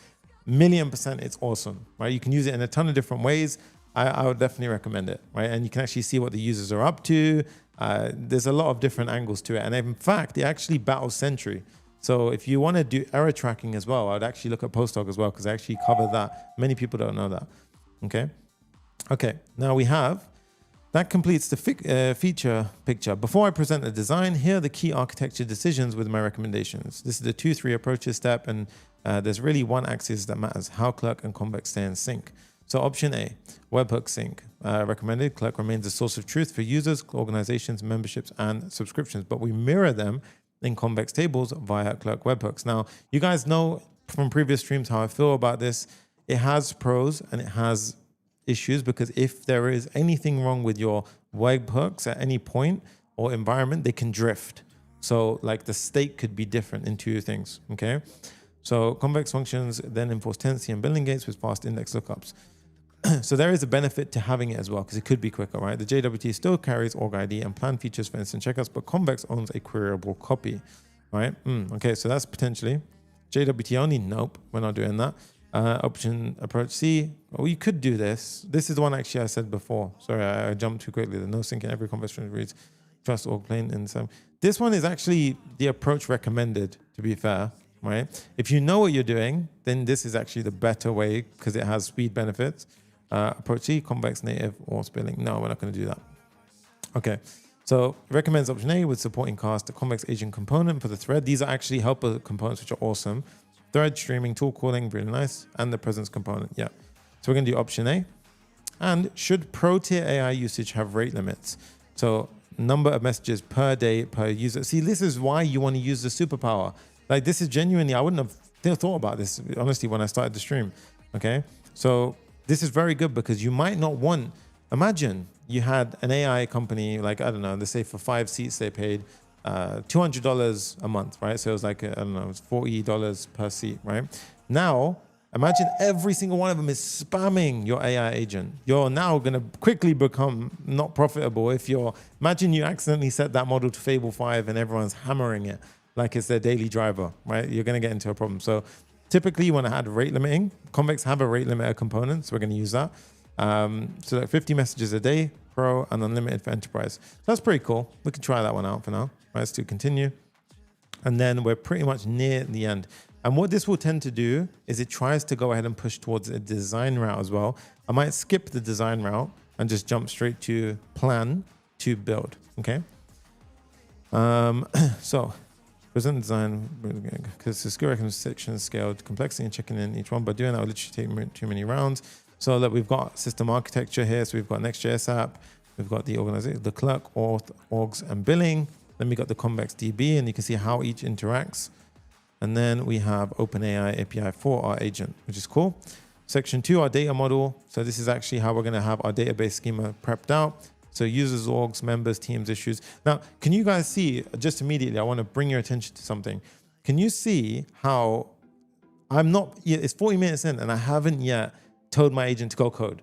1,000,000% it's awesome, right? You can use it in a ton of different ways. I would definitely recommend it, right? And you can actually see what the users are up to. There's a lot of different angles to it. And in fact, it actually battles Sentry. So if you want to do error tracking as well, I would actually look at Post-Hoc as well because I actually cover that. Many people don't know that, okay? Okay, now that completes the feature picture. Before I present the design, here are the key architecture decisions with my recommendations. This is the 2-3 approaches step, and there's really one axis that matters, how Clerk and Convex stay in sync. So option A, webhook sync. Recommended, Clerk remains a source of truth for users, organizations, memberships, and subscriptions, but we mirror them in Convex tables via Clerk webhooks. Now, you guys know from previous streams how I feel about this. It has pros and it has issues, because if there is anything wrong with your webhooks at any point or environment, they can drift. So like the state could be different in two things, okay? So Convex functions then enforce tenancy and building gates with fast index lookups. So there is a benefit to having it as well, because it could be quicker, right? The JWT still carries org ID and plan features for instant checkouts, but Convex owns a queryable copy, right? Okay, so that's potentially. JWT only, nope, we're not doing that. Option approach C. Well, you could do this. This is the one actually I said before. Sorry, I jumped too quickly. The no sync in every Convex reads trust org plane in some. This one is actually the approach recommended, to be fair, right? If you know what you're doing, then this is actually the better way because it has speed benefits. Approach C, Convex native or spilling. No, we're not going to do that. Okay. So it recommends option A with supporting cast, the Convex agent component for the thread. These are actually helper components, which are awesome. Thread streaming, tool calling, really nice. And the presence component, yeah. So we're gonna do option A. And should pro tier AI usage have rate limits? So number of messages per day per user. See, this is why you want to use the superpower. Like this is genuinely, I wouldn't have thought about this, honestly, when I started the stream, okay? So this is very good because you might not want, imagine you had an AI company, like, I don't know, let's say for 5 seats, they paid $200 a month, right? So it was like, I don't know, it was $40 per seat, right? Now, imagine every single one of them is spamming your AI agent. You're now going to quickly become not profitable if imagine you accidentally set that model to Fable 5 and everyone's hammering it like it's their daily driver, right? You're going to get into a problem. So typically you want to add rate limiting. Convex have a rate limiter component, so we're going to use that. So like 50 messages a day, pro, and unlimited for enterprise. So that's pretty cool. We can try that one out for now. Let's do continue. And then we're pretty much near the end. And what this will tend to do is it tries to go ahead and push towards a design route as well. I might skip the design route and just jump straight to plan to build, okay? So present design, because the skill recognition section scaled complexity and checking in each one. By doing that, will literally take too many rounds. So that we've got system architecture here. So we've got Next.js App. We've got the organization, the clerk, auth, orgs, and billing. Then we got the Convex DB, and you can see how each interacts. And then we have OpenAI API for our agent, which is cool. Section 2, our data model. So this is actually how we're going to have our database schema prepped out. So users, orgs, members, teams, issues. Now, can you guys see, just immediately, I want to bring your attention to something. Can you see how it's 40 minutes in and I haven't yet told my agent to go code,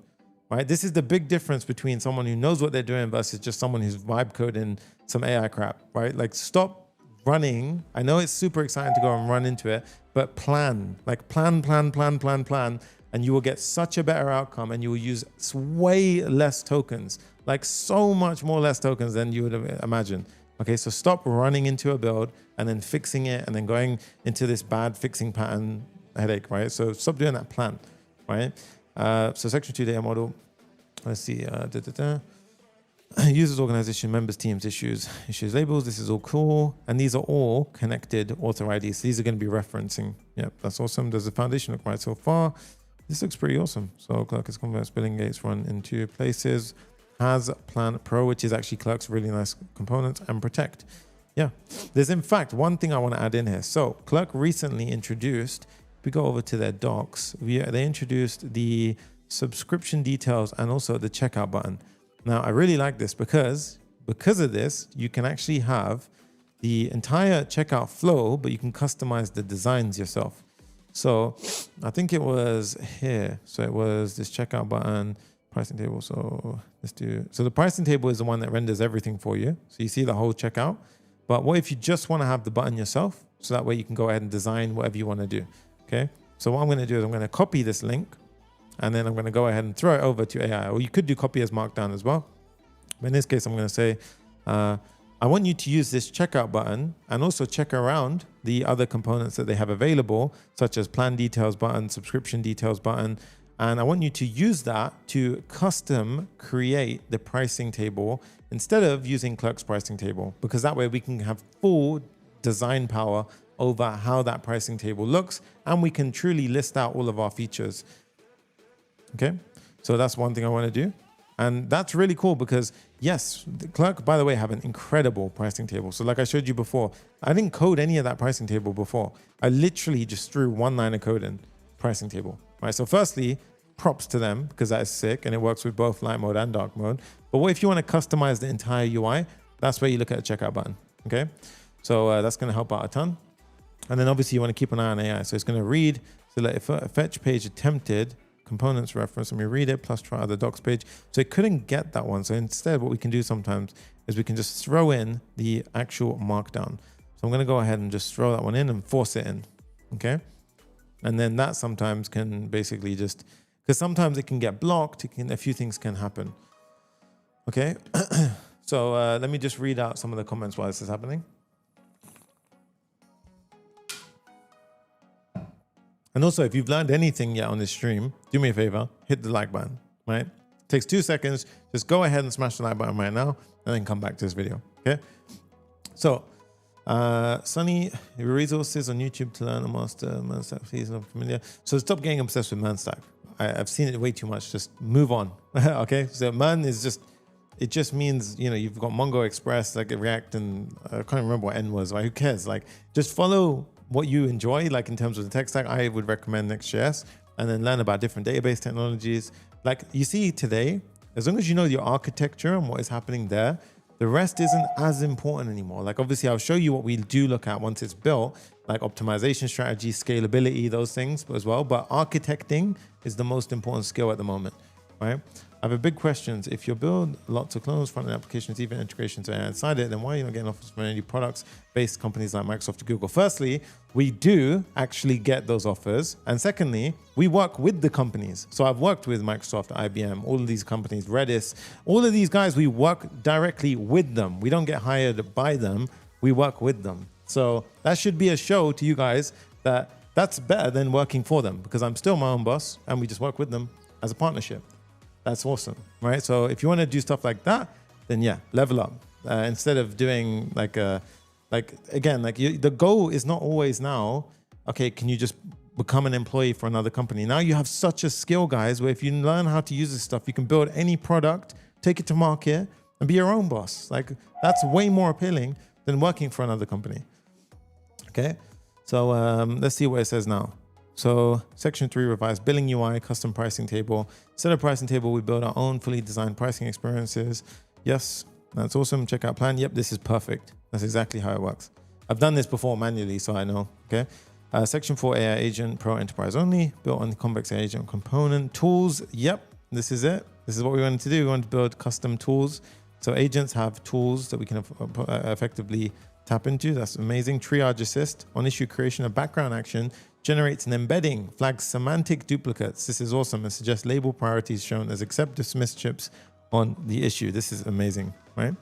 right? This is the big difference between someone who knows what they're doing versus just someone who's vibe coding some AI crap, right? Like stop running. I know it's super exciting to go and run into it, but plan, and you will get such a better outcome and you will use way less tokens, like so much more less tokens than you would imagine. Okay, so stop running into a build and then fixing it and then going into this bad fixing pattern headache, right? So stop doing that, plan, right? So section 2 data model, let's see, users, organization, members, teams, issues, labels. This is all cool. And these are all connected author IDs. So these are going to be referencing. Yep, that's awesome. Does the foundation look right so far? This looks pretty awesome. So Clerk is Convex, billing gates run in 2 places. Has Plan Pro, which is actually Clerk's really nice component, and Protect. Yeah, there's in fact one thing I want to add in here. So Clerk recently introduced, if we go over to their docs, they introduced the subscription details and also the checkout button. Now, I really like this because of this, you can actually have the entire checkout flow, but you can customize the designs yourself. So I think it was here. So it was this checkout button, pricing table. So the pricing table is the one that renders everything for you. So you see the whole checkout. But what if you just want to have the button yourself? So that way you can go ahead and design whatever you want to do. Okay. So what I'm going to do is I'm going to copy this link and then I'm going to go ahead and throw it over to AI. Or you could do copy as markdown as well. But in this case, I'm going to say, I want you to use this checkout button and also check around the other components that they have available, such as plan details button, subscription details button. And I want you to use that to custom create the pricing table instead of using Clerk's pricing table, because that way we can have full design power over how that pricing table looks. And we can truly list out all of our features. Okay. So that's one thing I want to do. And that's really cool because yes, the Clerk, by the way, have an incredible pricing table. So like I showed you before, I didn't code any of that pricing table before. I literally just threw one line of code in pricing table, right? So firstly, props to them because that is sick and it works with both light mode and dark mode. But what if you want to customize the entire UI? That's where you look at the checkout button, okay? So that's going to help out a ton. And then obviously you want to keep an eye on AI. So it's going to read, so like if a fetch page attempted, components reference, let me read it, plus try other docs page. So it couldn't get that one. So instead, what we can do sometimes is we can just throw in the actual markdown. So I'm going to go ahead and just throw that one in and force it in. Okay. And then that sometimes can basically just, because sometimes it can get blocked, a few things can happen. Okay, so let me just read out some of the comments while this is happening. And also, if you've learned anything yet on this stream, do me a favor, hit the like button, right? It takes 2 seconds. Just go ahead and smash the like button right now and then come back to this video, okay? So, Sunny, resources on YouTube to learn a master ManStack, please, not familiar. So stop getting obsessed with ManStack. I've seen it way too much. Just move on, okay? So Man is just, it just means, you know, you've got Mongo Express, like React, and I can't remember what N was, right? Who cares? Like, just follow what you enjoy, like in terms of the tech stack. I would recommend Next.js, and then learn about different database technologies. Like you see today, as long as you know your architecture and what is happening there, the rest isn't as important anymore. Like obviously I'll show you what we do look at once it's built, like optimization strategy, scalability, those things as well. But architecting is the most important skill at the moment, right? I have a big question. If you build lots of clones, front-end applications, even integrations inside it, then why are you not getting offers from any products-based companies like Microsoft or Google? Firstly, we do actually get those offers. And secondly, we work with the companies. So I've worked with Microsoft, IBM, all of these companies, Redis, all of these guys, we work directly with them. We don't get hired by them, we work with them. So that should be a show to you guys that that's better than working for them, because I'm still my own boss and we just work with them as a partnership. That's awesome, right? So if you want to do stuff like that, then yeah, level up. Instead of doing the goal is not always now, okay, can you just become an employee for another company? Now you have such a skill, guys, where if you learn how to use this stuff, you can build any product, take it to market, and be your own boss. Like that's way more appealing than working for another company. Okay, so let's see what it says now. So section 3, revised billing UI, custom pricing table. Instead of pricing table, we build our own fully designed pricing experiences. Yes, that's awesome. Checkout plan. Yep, this is perfect. That's exactly how it works. I've done this before manually, so I know. Okay. Section 4, AI agent, pro enterprise only, built on the Convex AI agent component. Tools. Yep, this is it. This is what we wanted to do. We wanted to build custom tools. So agents have tools that we can effectively tap into. That's amazing. Triage assist on issue creation, a background action generates an embedding, flags semantic duplicates. This is awesome. It suggests label priorities shown as accept dismiss chips on the issue. This is amazing, right?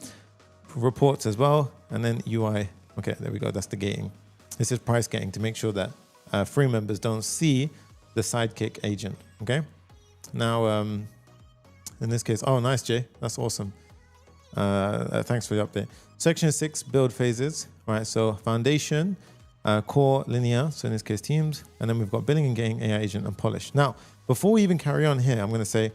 Reports as well. And then UI. Okay, there we go. That's the gating. This is price gating to make sure that free members don't see the sidekick agent. Okay. Now, in this case, oh, nice, Jay. That's awesome. Thanks for the update. Section 6, build phases. Right. So foundation, core, linear, so in this case teams, and then we've got billing and gain, AI agent, and polish. Now, before we even carry on here, I'm going to say,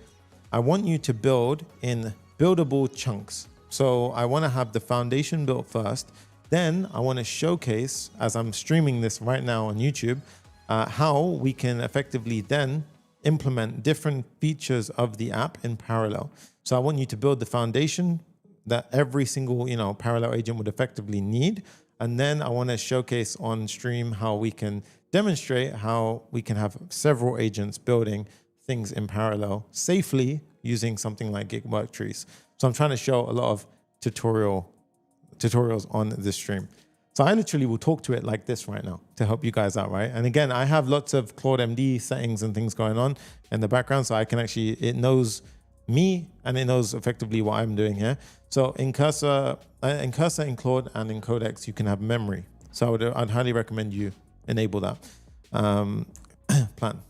I want you to build in buildable chunks. So I want to have the foundation built first. Then I want to showcase, as I'm streaming this right now on YouTube, how we can effectively then implement different features of the app in parallel. So I want you to build the foundation that every single, parallel agent would effectively need. And then I want to showcase on stream how we can demonstrate how we can have several agents building things in parallel safely using something like Git Worktrees. So I'm trying to show a lot of tutorials on this stream. So I literally will talk to it like this right now to help you guys out, right? And again, I have lots of Claude MD settings and things going on in the background, so I can actually, it knows me and it knows effectively what I'm doing here. So in Cursor, in Claude, and in Codex, you can have memory. So I'd highly recommend you enable that plan.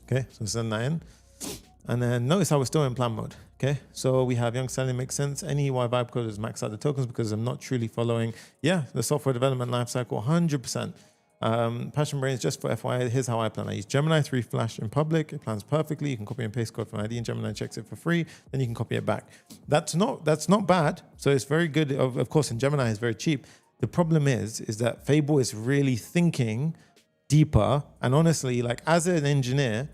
Okay, so send that in. And then notice how we're still in plan mode. Okay, so we have young selling makes sense. Any UI vibe coders max out the tokens because I'm not truly following, the software development lifecycle 100%. Passion Brains, just for FYI, here's how I plan. I use Gemini 3 Flash in public. It plans perfectly. You can copy and paste code from ID and Gemini checks it for free. Then you can copy it back. That's not bad. So it's very good. Of course, in Gemini it's very cheap. The problem is that Fable is really thinking deeper. And honestly, like as an engineer,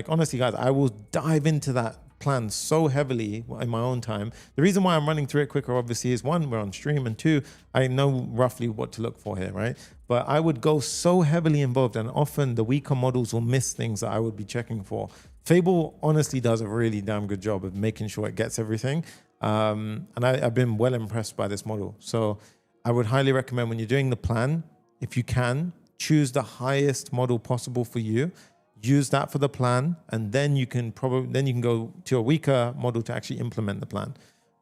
honestly, guys, I will dive into that plan so heavily in my own time. The reason why I'm running through it quicker, obviously, is one, we're on stream, and two, I know roughly what to look for here, right? But I would go so heavily involved, and often the weaker models will miss things that I would be checking for. Fable honestly does a really damn good job of making sure it gets everything. And I've been well impressed by this model. So I would highly recommend when you're doing the plan, if you can, choose the highest model possible for you, use that for the plan, and then you can go to a weaker model to actually implement the plan,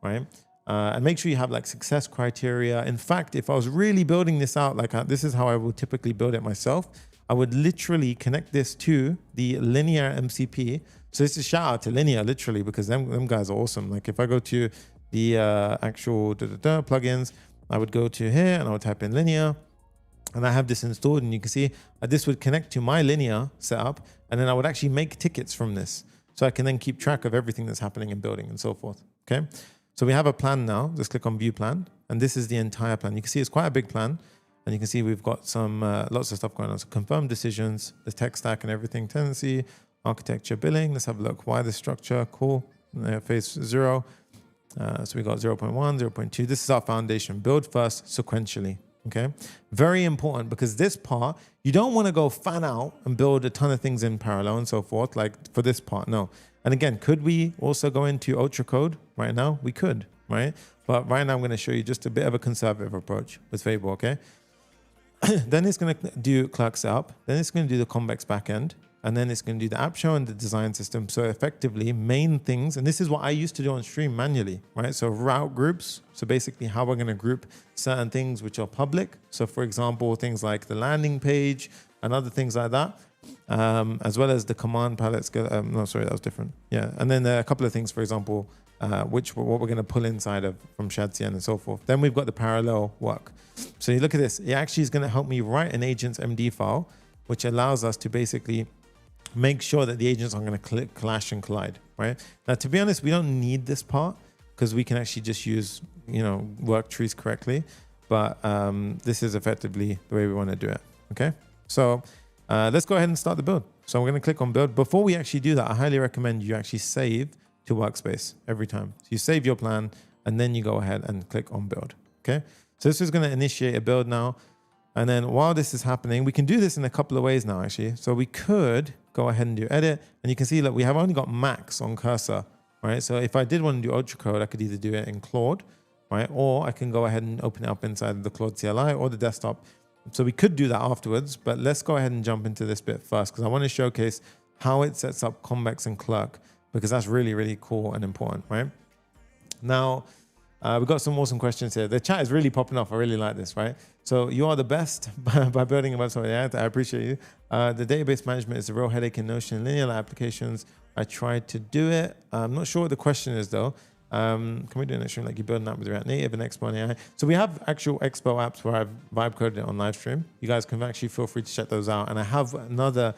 right? And make sure you have like success criteria. In fact, if I was really building this out, like this is how I would typically build it myself. I would literally connect this to the linear MCP. So this is shout out to linear literally, because them guys are awesome. Like if I go to the actual plugins, I would go to here and I would type in linear, and I have this installed, and you can see this would connect to my linear setup, and then I would actually make tickets from this. So I can then keep track of everything that's happening in building and so forth, okay? So we have a plan now. Just click on view plan, and this is the entire plan. You can see it's quite a big plan, and you can see we've got some lots of stuff going on. So confirm decisions, the tech stack and everything, tenancy, architecture, billing. Let's have a look. Why the structure? Cool. Phase 0. So we got 0.1, 0.2. This is our foundation. Build first sequentially. Okay. Very important, because this part, you don't want to go fan out and build a ton of things in parallel and so forth. Like for this part, no. And again, could we also go into ultra code right now? We could, right? But right now I'm going to show you just a bit of a conservative approach with Fable, okay? Then it's going to do Clerk Setup. Then it's going to do the Convex backend. And then it's going to do the app show and the design system. So effectively, main things, and this is what I used to do on stream manually, right? So route groups. So basically how we're going to group certain things which are public. So for example, things like the landing page and other things like that. As well as the command palette. No, sorry, that was different. Yeah. And then a couple of things, for example, what we're going to pull inside of from Shadcn and so forth. Then we've got the parallel work. So you look at this, it actually is going to help me write an agent's MD file, which allows us to basically make sure that the agents aren't going to clash and collide, right? Now, to be honest, we don't need this part because we can actually just use, Worktrees correctly. But this is effectively the way we want to do it, okay? So let's go ahead and start the build. So we're going to click on build. Before we actually do that, I highly recommend you actually save to Workspace every time. So you save your plan and then you go ahead and click on build, okay? So this is going to initiate a build now. And then while this is happening, we can do this in a couple of ways now, actually. So we could go ahead and do edit. And you can see that we have only got max on cursor, right? So if I did want to do ultra code, I could either do it in Claude, right? Or I can go ahead and open it up inside the Claude CLI or the desktop. So we could do that afterwards, but let's go ahead and jump into this bit first, because I want to showcase how it sets up Convex and Clerk, because that's really, really cool and important, right? Now, we've got some awesome questions here. The chat is really popping off. I really like this, right? So you are the best by building a website. Yeah, I appreciate you. The database management is a real headache in Notion and linear applications. I tried to do it. I'm not sure what the question is though. Can we do an extreme like you build an app with React Native and Expo and AI? So we have actual Expo apps where I've vibe coded it on live stream. You guys can actually feel free to check those out. And I have another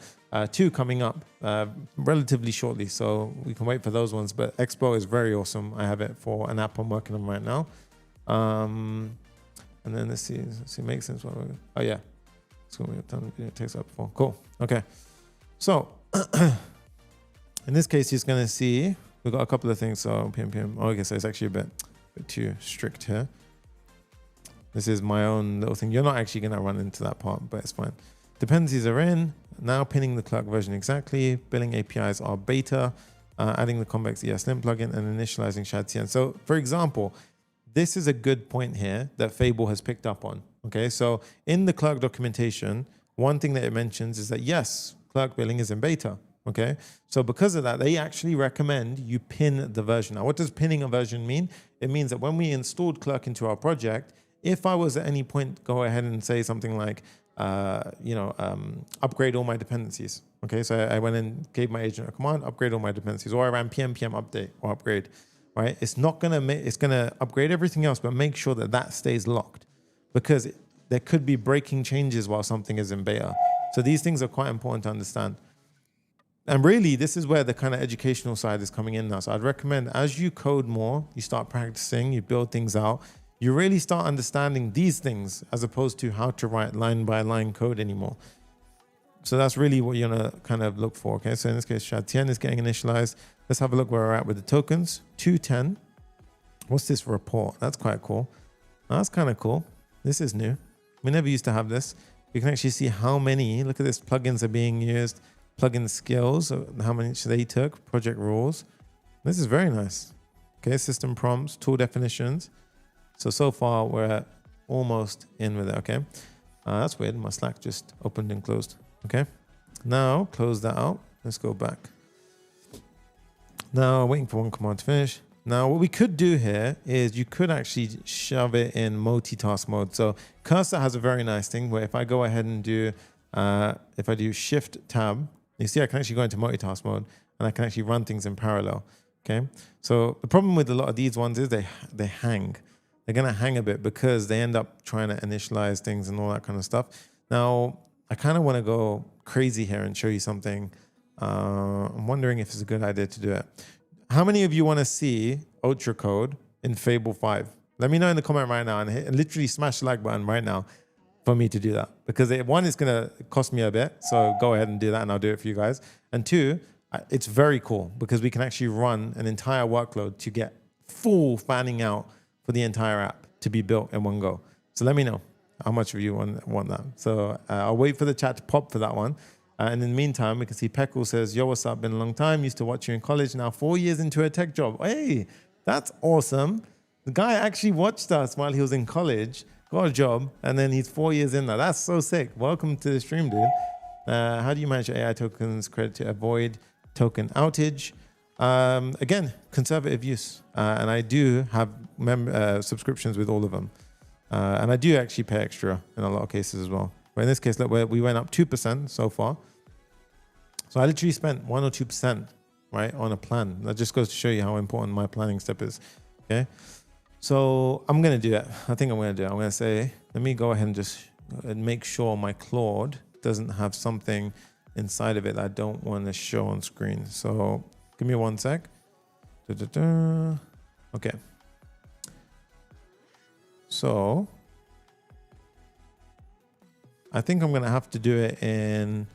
2 coming up relatively shortly. So we can wait for those ones. But Expo is very awesome. I have it for an app I'm working on right now. And then let's see, make sense. Oh yeah. So we've done video takes up before. Cool. Okay. So in this case, he's going to see, we've got a couple of things. So PM. Oh, okay. So it's actually a bit too strict here. This is my own little thing. You're not actually going to run into that part, but it's fine. Dependencies are in. Now pinning the Clerk version exactly. Billing APIs are beta. Adding the Convex ESLint plugin and initializing Shadcn. So for example, this is a good point here that Fable has picked up on. Okay, so in the Clerk documentation, one thing that it mentions is that yes, Clerk billing is in beta. Okay, so because of that, they actually recommend you pin the version. Now, what does pinning a version mean? It means that when we installed Clerk into our project, if I was at any point go ahead and say something like, upgrade all my dependencies. Okay, so I went and gave my agent a command, upgrade all my dependencies, or I ran pm update or upgrade. Right? It's not gonna it's gonna upgrade everything else, but make sure that that stays locked, because there could be breaking changes while something is in beta. So these things are quite important to understand. And really, this is where the kind of educational side is coming in now. So I'd recommend as you code more, you start practicing, you build things out, you really start understanding these things as opposed to how to write line by line code anymore. So that's really what you're gonna kind of look for. Okay, so in this case, Shadcn is getting initialized. Let's have a look where we're at with the tokens. 210. What's this report? That's quite cool. That's kind of cool. This is new. We never used to have this. You can actually see how many, look at this, plugins are being used, plugin skills, how many they took, project rules. This is very nice. Okay, system prompts, tool definitions. So far we're almost in with it, okay? That's weird. My Slack just opened and closed. Okay. Now close that out. Let's go back. Now waiting for one command to finish. Now what we could do here is you could actually shove it in multitask mode. So Cursor has a very nice thing where if I go ahead and do, if I do Shift Tab, you see I can actually go into multitask mode and I can actually run things in parallel. Okay. So the problem with a lot of these ones is they hang. They're going to hang a bit because they end up trying to initialize things and all that kind of stuff. Now, I kind of want to go crazy here and show you something. I'm wondering if it's a good idea to do it. How many of you want to see Ultra Code in Fable 5? Let me know in the comment right now and literally smash the like button right now for me to do that. Because one, it's going to cost me a bit. So go ahead and do that and I'll do it for you guys. And two, it's very cool because we can actually run an entire workload to get full fanning out for the entire app to be built in one go. So let me know how much of you want that. So I'll wait for the chat to pop for that one. And in the meantime, we can see Peckle says, yo, what's up? Been a long time. Used to watch you in college. Now 4 years into a tech job. Hey, that's awesome. The guy actually watched us while he was in college, got a job, and then he's 4 years in now. That's so sick. Welcome to the stream, dude. How do you manage your AI tokens credit to avoid token outage? Again, conservative use. And I do have subscriptions with all of them. And I do actually pay extra in a lot of cases as well. But in this case, look, we went up 2% so far. So I literally spent 1 or 2%, right, on a plan. That just goes to show you how important my planning step is. Okay. So I'm going to do it. I think I'm going to do it. I'm going to say, let me go ahead and just make sure my Claude doesn't have something inside of it that I don't want to show on screen. So give me 1 sec. Okay. So I think I'm going to have to do it in,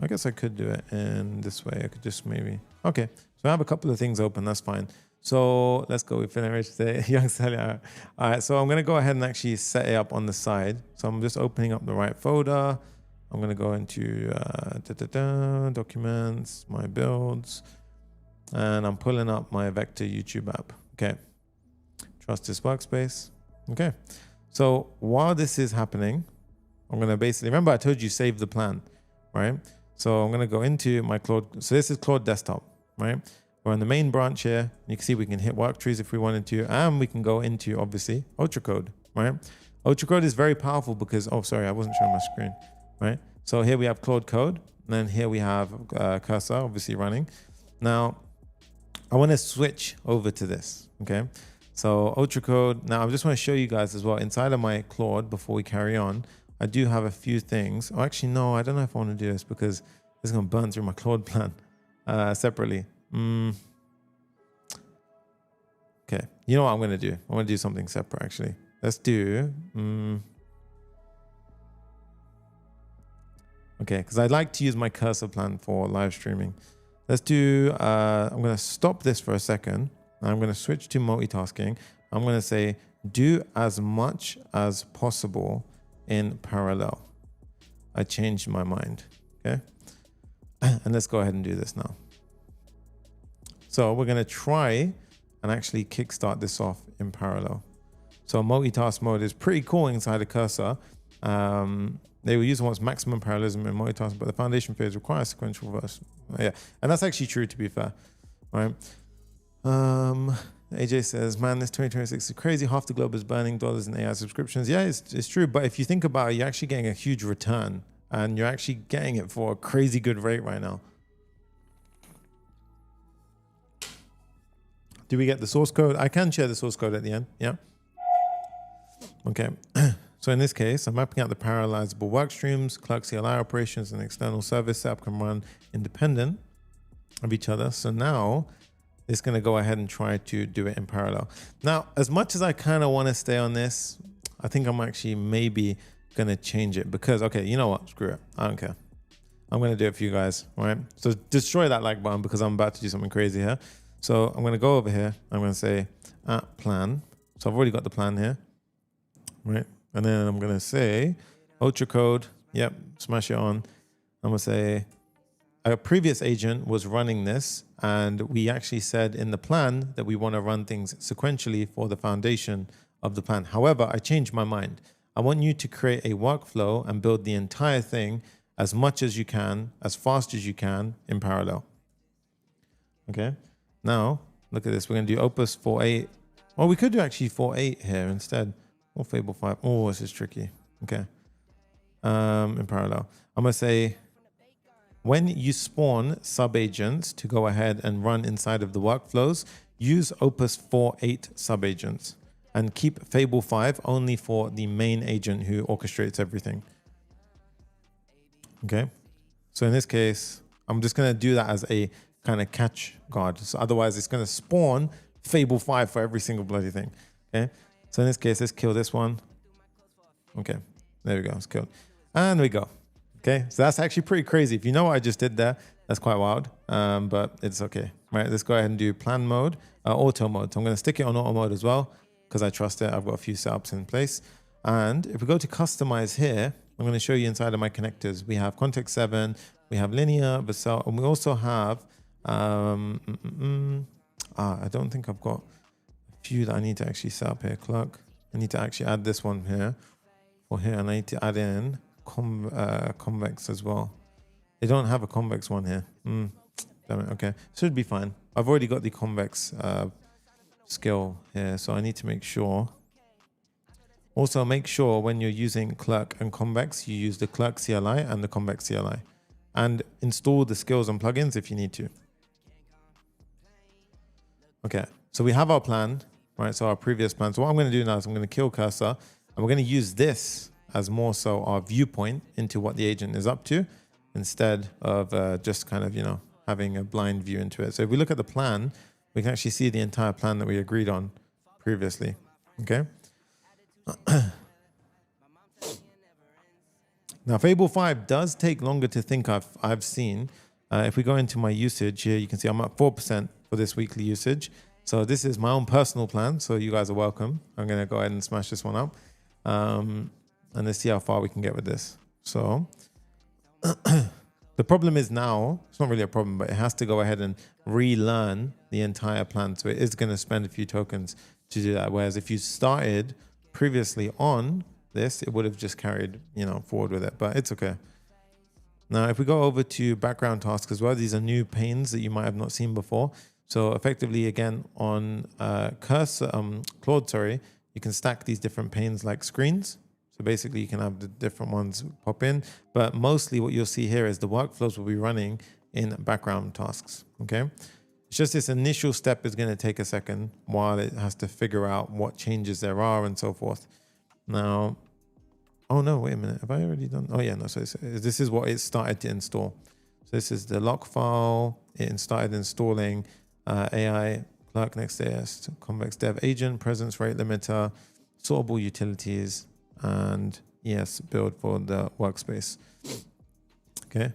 I guess I could do it in this way. I could just maybe, okay. So I have a couple of things open. That's fine. So let's go. We finished the young seller. All right. So I'm going to go ahead and actually set it up on the side. So I'm just opening up the right folder. I'm going to go into documents, my builds, and I'm pulling up my vector YouTube app. Okay. Trust this workspace. Okay. So while this is happening, I'm going to basically, remember I told you save the plan, right? So I'm going to go into my Claude. So this is Claude desktop, right? We're on the main branch here. You can see we can hit Worktrees if we wanted to, and we can go into, obviously, Ultra Code, right? Ultra Code is very powerful because, oh, sorry, I wasn't showing my screen, right? So here we have Claude Code, and then here we have Cursor, obviously running. Now, I want to switch over to this, okay? So Ultra Code, now I just want to show you guys as well, inside of my Claude, before we carry on, I do have a few things. Oh, actually, no, I don't know if I want to do this because this is going to burn through my Claude plan separately. Okay, you know what I'm going to do? I'm going to do something separate, actually. Let's do, okay, because I'd like to use my Cursor plan for live streaming. Let's do, I'm going to stop this for a second. I'm going to switch to multitasking. I'm going to say, do as much as possible in parallel. I changed my mind, okay? And let's go ahead and do this now. So we're going to try and actually kickstart this off in parallel. So multitask mode is pretty cool inside a Cursor. They will use what's maximum parallelism in multitasking, but the foundation phase requires sequential version. Yeah, and that's actually true, to be fair, right? AJ says, man, this 2026 is crazy. Half the globe is burning dollars in AI subscriptions. Yeah, it's true. But if you think about it, you're actually getting a huge return and you're actually getting it for a crazy good rate right now. Do we get the source code? I can share the source code at the end. Yeah. Okay. So in this case, I'm mapping out the parallelizable work streams. Clerk CLI operations and external service app can run independent of each other. So now it's going to go ahead and try to do it in parallel. Now, as much as I kind of want to stay on this, I think I'm actually maybe going to change it because, okay, you know what? Screw it. I don't care. I'm going to do it for you guys, all right? So destroy that like button because I'm about to do something crazy here. So I'm going to go over here. I'm going to say plan. So I've already got the plan here, right? And then I'm going to say Ultra Code. Yep, smash it on. I'm going to say a previous agent was running this, and we actually said in the plan that we want to run things sequentially for the foundation of the plan. However, I changed my mind. I want you to create a workflow and build the entire thing as much as you can, as fast as you can in parallel. Okay. Now, look at this. We're going to do Opus 4.8. Well, we could do actually 4.8 here instead. Or Fable 5. Oh, this is tricky. Okay. In parallel. I'm going to say, when you spawn sub-agents to go ahead and run inside of the workflows, use Opus 4.8 sub-agents and keep Fable 5 only for the main agent who orchestrates everything. Okay. So in this case, I'm just going to do that as a kind of catch guard. So otherwise it's going to spawn Fable 5 for every single bloody thing. Okay. So in this case, let's kill this one. Okay. There we go. It's killed. And we go. Okay. So that's actually pretty crazy. If you know what I just did there, that's quite wild. But it's okay. Right. Let's go ahead and do plan mode, auto mode. So I'm going to stick it on auto mode as well because I trust it. I've got a few setups in place. And if we go to customize here, I'm going to show you inside of my connectors. We have context 7, we have linear, Vercel, and we also have, I don't think I've got a few that I need to actually set up here. Clerk, I need to actually add this one here, or here, and I need to add in Convex as well. They don't have a Convex one here. Damn it, okay. Should be fine. I've already got the Convex skill here, so I need to make sure. Also, make sure when you're using Clerk and Convex, you use the Clerk CLI and the Convex CLI. And install the skills and plugins if you need to. Okay, so we have our plan, right? So our previous plan. So what I'm going to do now is I'm going to kill cursor, and we're going to use this as more so our viewpoint into what the agent is up to, instead of just kind of, you know, having a blind view into it. So if we look at the plan, we can actually see the entire plan that we agreed on previously. Okay. Now, Fable 5 does take longer to think I've seen. If we go into my usage here, you can see I'm at 4% for this weekly usage. So this is my own personal plan. So you guys are welcome. I'm going to go ahead and smash this one up. And let's see how far we can get with this. So the problem is now, it's not really a problem, but it has to go ahead and relearn the entire plan. So it is going to spend a few tokens to do that. Whereas if you started previously on this, it would have just carried, you know, forward with it, but it's okay. Now, if we go over to background tasks as well, these are new panes that you might have not seen before. So effectively, again, on Claude, you can stack these different panes like screens. So basically, you can have the different ones pop in, but mostly what you'll see here is the workflows will be running in background tasks, okay? It's just this initial step is going to take a second while it has to figure out what changes there are and so forth. Now, oh no, wait a minute. Have I already done? Oh yeah, no. So this is what it started to install. So this is the lock file. It started installing AI, Clerk, Next.js, Convex Dev Agent, Presence Rate Limiter, sortable utilities, and ES build for the workspace. Okay.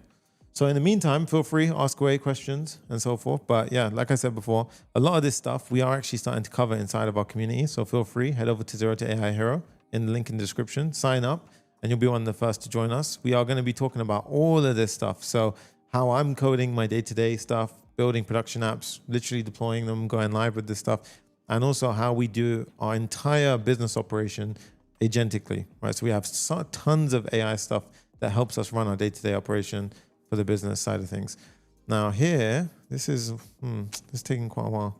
So in the meantime, feel free, ask away questions and so forth. But yeah, like I said before, a lot of this stuff we are actually starting to cover inside of our community. So feel free, head over to 0 to AI Hero in the link in the description, sign up, and you'll be one of the first to join us. We are going to be talking about all of this stuff. So how I'm coding my day-to-day stuff, building production apps, literally deploying them, going live with this stuff, and also how we do our entire business operation agentically, right? So we have tons of AI stuff that helps us run our day-to-day operation for the business side of things. Now here, this is taking quite a while.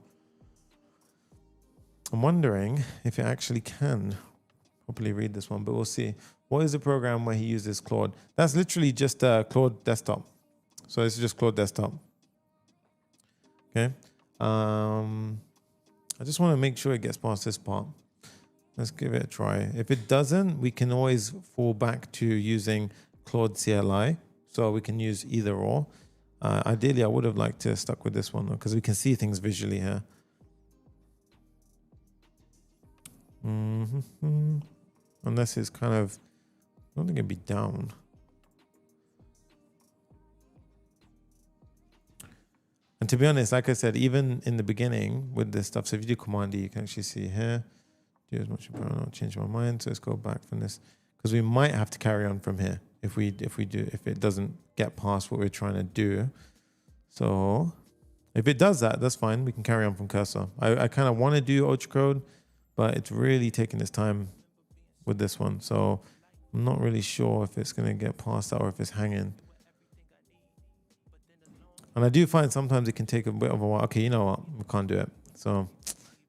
I'm wondering if it actually can properly read this one, but we'll see. What is the program where he uses Claude? That's literally just Claude Desktop. So this is just Claude Desktop. Okay. I just want to make sure it gets past this part. Let's give it a try. If it doesn't, we can always fall back to using Claude CLI. So we can use either or. Ideally, I would have liked to stuck with this one because we can see things visually here. Unless it's kind of, I don't think it'd be down. And to be honest, like I said, even in the beginning with this stuff, so if you do Command D, you can actually see here, do as much as I'll change my mind. So let's go back from this because we might have to carry on from here if it doesn't get past what we're trying to do. So if it does that, that's fine. We can carry on from cursor. I kind of want to do ultra code, but it's really taking this time with this one. So I'm not really sure if it's going to get past that or if it's hanging. And I do find sometimes it can take a bit of a while. Okay, you know what? We can't do it. So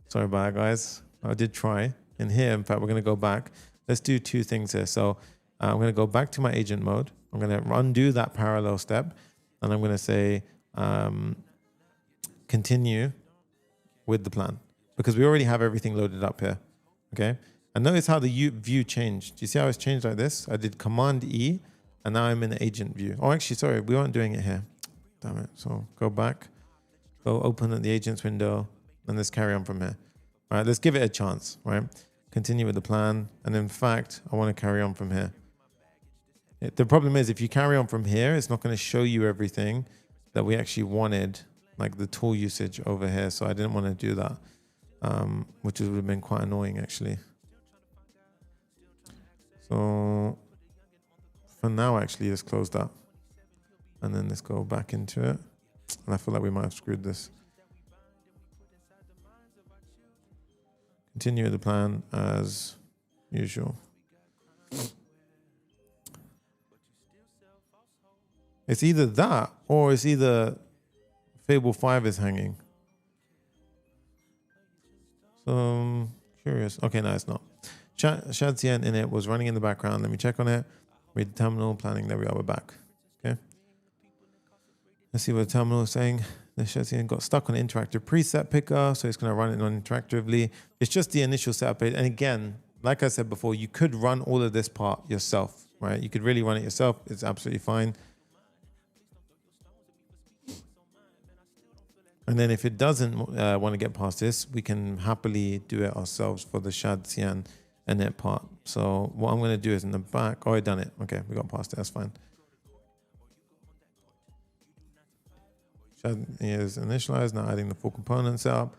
sorry about that, guys. I did try. In here, in fact, we're going to go back. Let's do two things here. So I'm going to go back to my agent mode. I'm going to undo that parallel step. And I'm going to say continue with the plan. Because we already have everything loaded up here. Okay. And notice how the view changed. Do you see how it's changed like this? I did Command E, and now I'm in the agent view. Oh, actually, sorry, we weren't doing it here. Damn it. So go back, go open the agents window, and let's carry on from here. All right, let's give it a chance, right? Continue with the plan. And in fact, I want to carry on from here. The problem is if you carry on from here, it's not going to show you everything that we actually wanted, like the tool usage over here. So I didn't want to do that, which would have been quite annoying actually. So for now, actually, let's close that. And then let's go back into it. And I feel like we might have screwed this. Continue the plan as usual. It's either that or it's either Fable 5 is hanging. So I'm curious. Okay, no, it's not. ShadCN in it was running in the background. Let me check on it. Read the terminal planning. There we are. We're back. Okay. Let's see what the terminal is saying. The ShadCN got stuck on interactive preset picker, so it's going to run it non-interactively. It's just the initial setup page. And again, like I said before, you could run all of this part yourself, right? You could really run it yourself. It's absolutely fine. And then if it doesn't want to get past this, we can happily do it ourselves for the ShadCN init part. So what I'm going to do is in the back. Oh, I done it. Okay, we got past it. That's fine. Shad is initialized. Now adding the full component setup.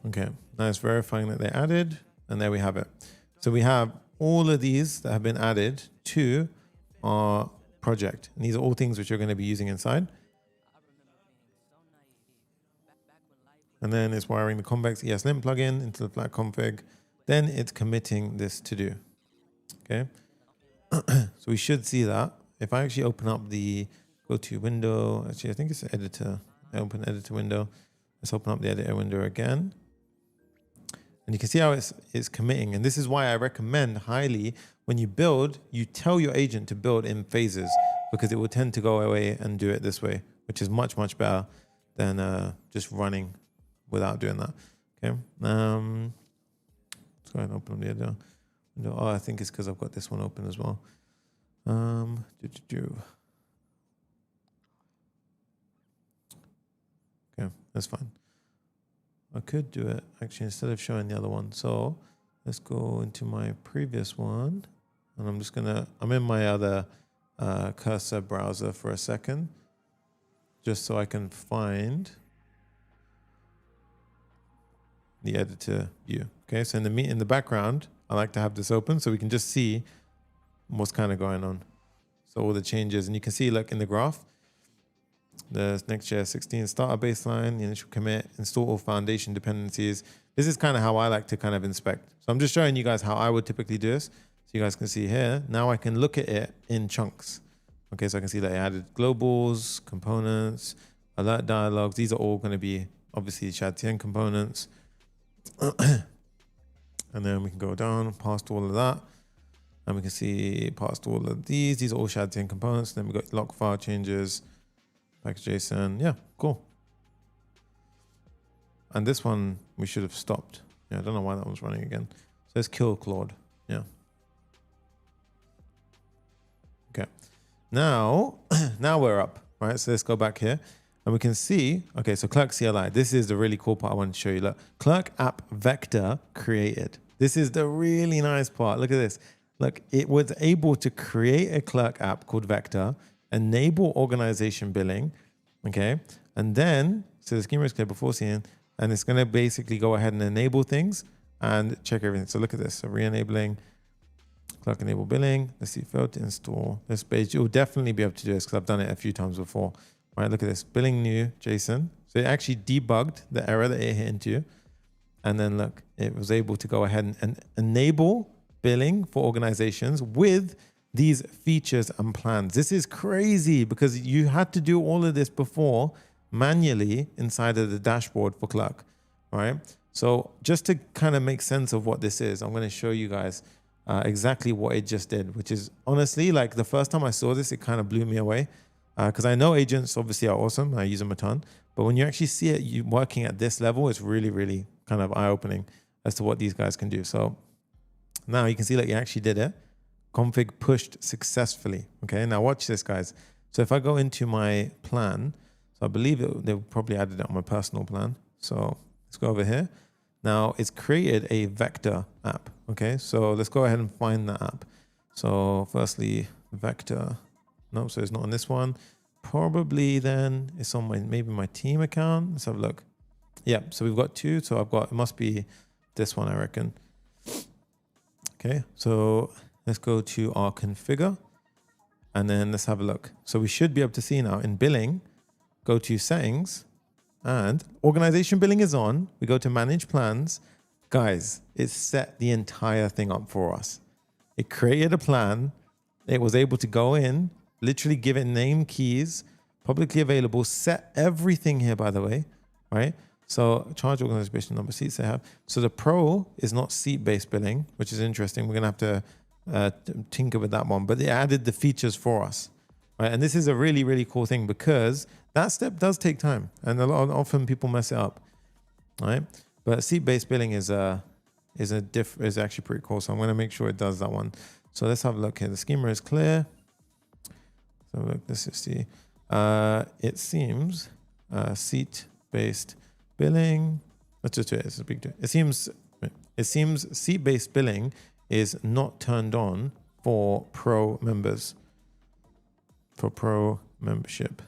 Okay, now it's verifying that they added, and there we have it. So we have all of these that have been added to our project. And these are all things which you're going to be using inside. And then it's wiring the Convex ESLint plugin into the flat config. Then it's committing this to do. Okay. So we should see that. If I actually open up the go to window, actually, I think it's the editor. I open editor window. Let's open up the editor window again. And you can see how it's committing. And this is why I recommend highly when you build, you tell your agent to build in phases because it will tend to go away and do it this way, which is much, much better than just running without doing that. Okay. Let's go ahead and open the editor window. Oh, I think it's because I've got this one open as well. Okay, that's fine. I could do it actually instead of showing the other one. So let's go into my previous one. And I'm just I'm in my other cursor browser for a second, just so I can find the editor view. Okay, so in the background, I like to have this open so we can just see what's kind of going on. So all the changes, and you can see like in the graph, the Next.js 16 starter baseline, the initial commit, install all foundation dependencies. This is kind of how I like to kind of inspect. So I'm just showing you guys how I would typically do this. So you guys can see here, now I can look at it in chunks. Okay, so I can see that I added globals, components, alert dialogues. These are all going to be obviously ShadCN components. And then we can go down past all of that. And we can see past all of these. These are all ShadCN components. Then we've got log file changes, package.json. Yeah, cool. And this one we should have stopped. Yeah, I don't know why that one's running again. So let's kill Claude. Yeah. Okay. Now we're up, right? So let's go back here. And we can see, okay, so Clerk CLI. This is the really cool part I want to show you. Look, Clerk App Vector created. This is the really nice part. Look at this. Look, it was able to create a Clerk app called Vector, enable organization billing, okay? And then, so the schema is clear before seeing, and it's going to basically go ahead and enable things and check everything. So look at this, so re-enabling, Clerk enable billing. Let's see, failed to install this page. You'll definitely be able to do this because I've done it a few times before. All right, look at this, billing new JSON. So it actually debugged the error that it hit into. And then look, it was able to go ahead and enable billing for organizations with these features and plans. This is crazy because you had to do all of this before manually inside of the dashboard for Clerk, right? So just to kind of make sense of what this is, I'm going to show you guys exactly what it just did, which is honestly, like the first time I saw this, it kind of blew me away because I know agents obviously are awesome. I use them a ton, but when you actually see it working at this level, it's really, really kind of eye-opening as to what these guys can do. So now you can see that you actually did it. Config pushed successfully. Okay, now watch this, guys. So if I go into my plan, so I believe they probably added it on my personal plan. So let's go over here. Now it's created a vector app. Okay, so let's go ahead and find that app. So firstly, vector. No, so it's not on this one. Probably then it's on maybe my team account. Let's have a look. Yeah, so we've got two. So it must be this one, I reckon. Okay, so let's go to our configure and then let's have a look. So we should be able to see now in billing, go to settings and organization billing is on. We go to manage plans. Guys, it set the entire thing up for us. It created a plan. It was able to go in, literally give it name, keys, publicly available, set everything here, by the way, right? So charge organization number seats they have. So the pro is not seat-based billing, which is interesting. We're going to have to tinker with that one, but they added the features for us, right? And this is a really, really cool thing because that step does take time and often people mess it up, right? But seat-based billing is actually pretty cool. So I'm going to make sure it does that one. So let's have a look here. The schema is clear. So look, this is it seems seat-based billing. Let's just do it. It's a big deal. It seems seat-based billing is not turned on for pro members. For pro membership.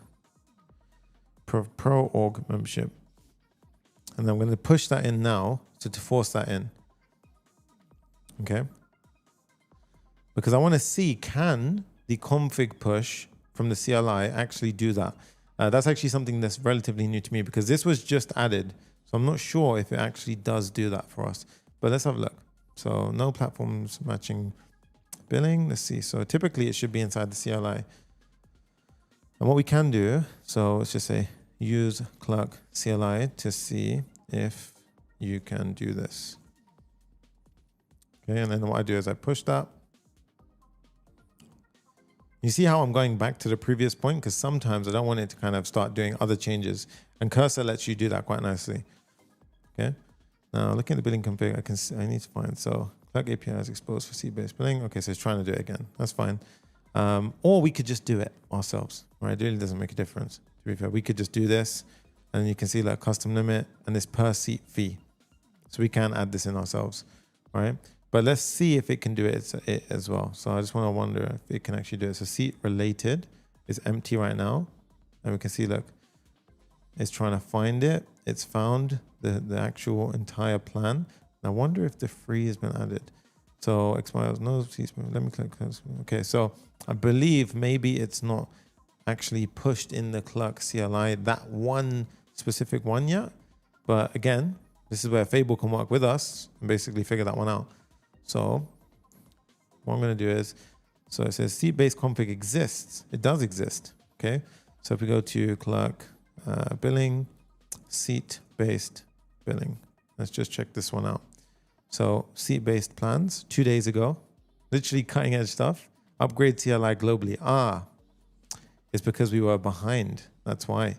Pro org membership. And I'm going to push that in now to force that in. Okay. Because I want to see, can the config push from the CLI actually do that? That's actually something that's relatively new to me because this was just added. So I'm not sure if it actually does do that for us. But let's have a look. So no platforms matching billing. Let's see. So typically it should be inside the CLI. And what we can do, so let's just say use Clerk CLI to see if you can do this. Okay, and then what I do is I push that. You see how I'm going back to the previous point? Because sometimes I don't want it to kind of start doing other changes. And Cursor lets you do that quite nicely. Okay. Now looking at the billing config, I need to find, so Clerk API is exposed for seat-based billing. Okay, so it's trying to do it again. That's fine. Or we could just do it ourselves, right? It really doesn't make a difference. To be fair, we could just do this and you can see like custom limit and this per seat fee. So we can add this in ourselves, right? But let's see if it can do it as well. So I just want to wonder if it can actually do it. So seat related is empty right now. And we can see, look, it's trying to find it. It's found the actual entire plan. I wonder if the free has been added. So expires, no seats. Let me click. Okay, so I believe maybe it's not actually pushed in the Clerk CLI, that one specific one yet. But again, this is where Fable can work with us and basically figure that one out. So what I'm going to do is, so it says seat-based config exists. It does exist. Okay. So if we go to Clerk billing, seat-based billing, let's just check this one out. So seat-based plans 2 days ago, literally cutting edge stuff, upgrade CLI globally. It's because we were behind. That's why.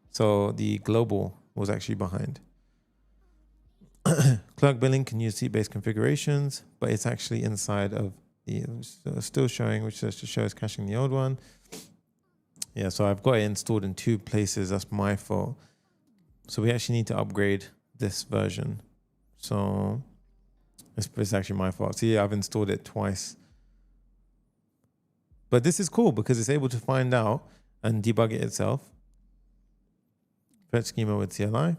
So the global was actually behind. Clerk billing can use seat-based configurations, but it's actually inside of the still showing, which says to show is caching the old one. Yeah, so I've got it installed in 2 places. That's my fault. So we actually need to upgrade this version. So it's actually my fault. See, I've installed it twice. But this is cool because it's able to find out and debug it itself. Fetch schema with CLI.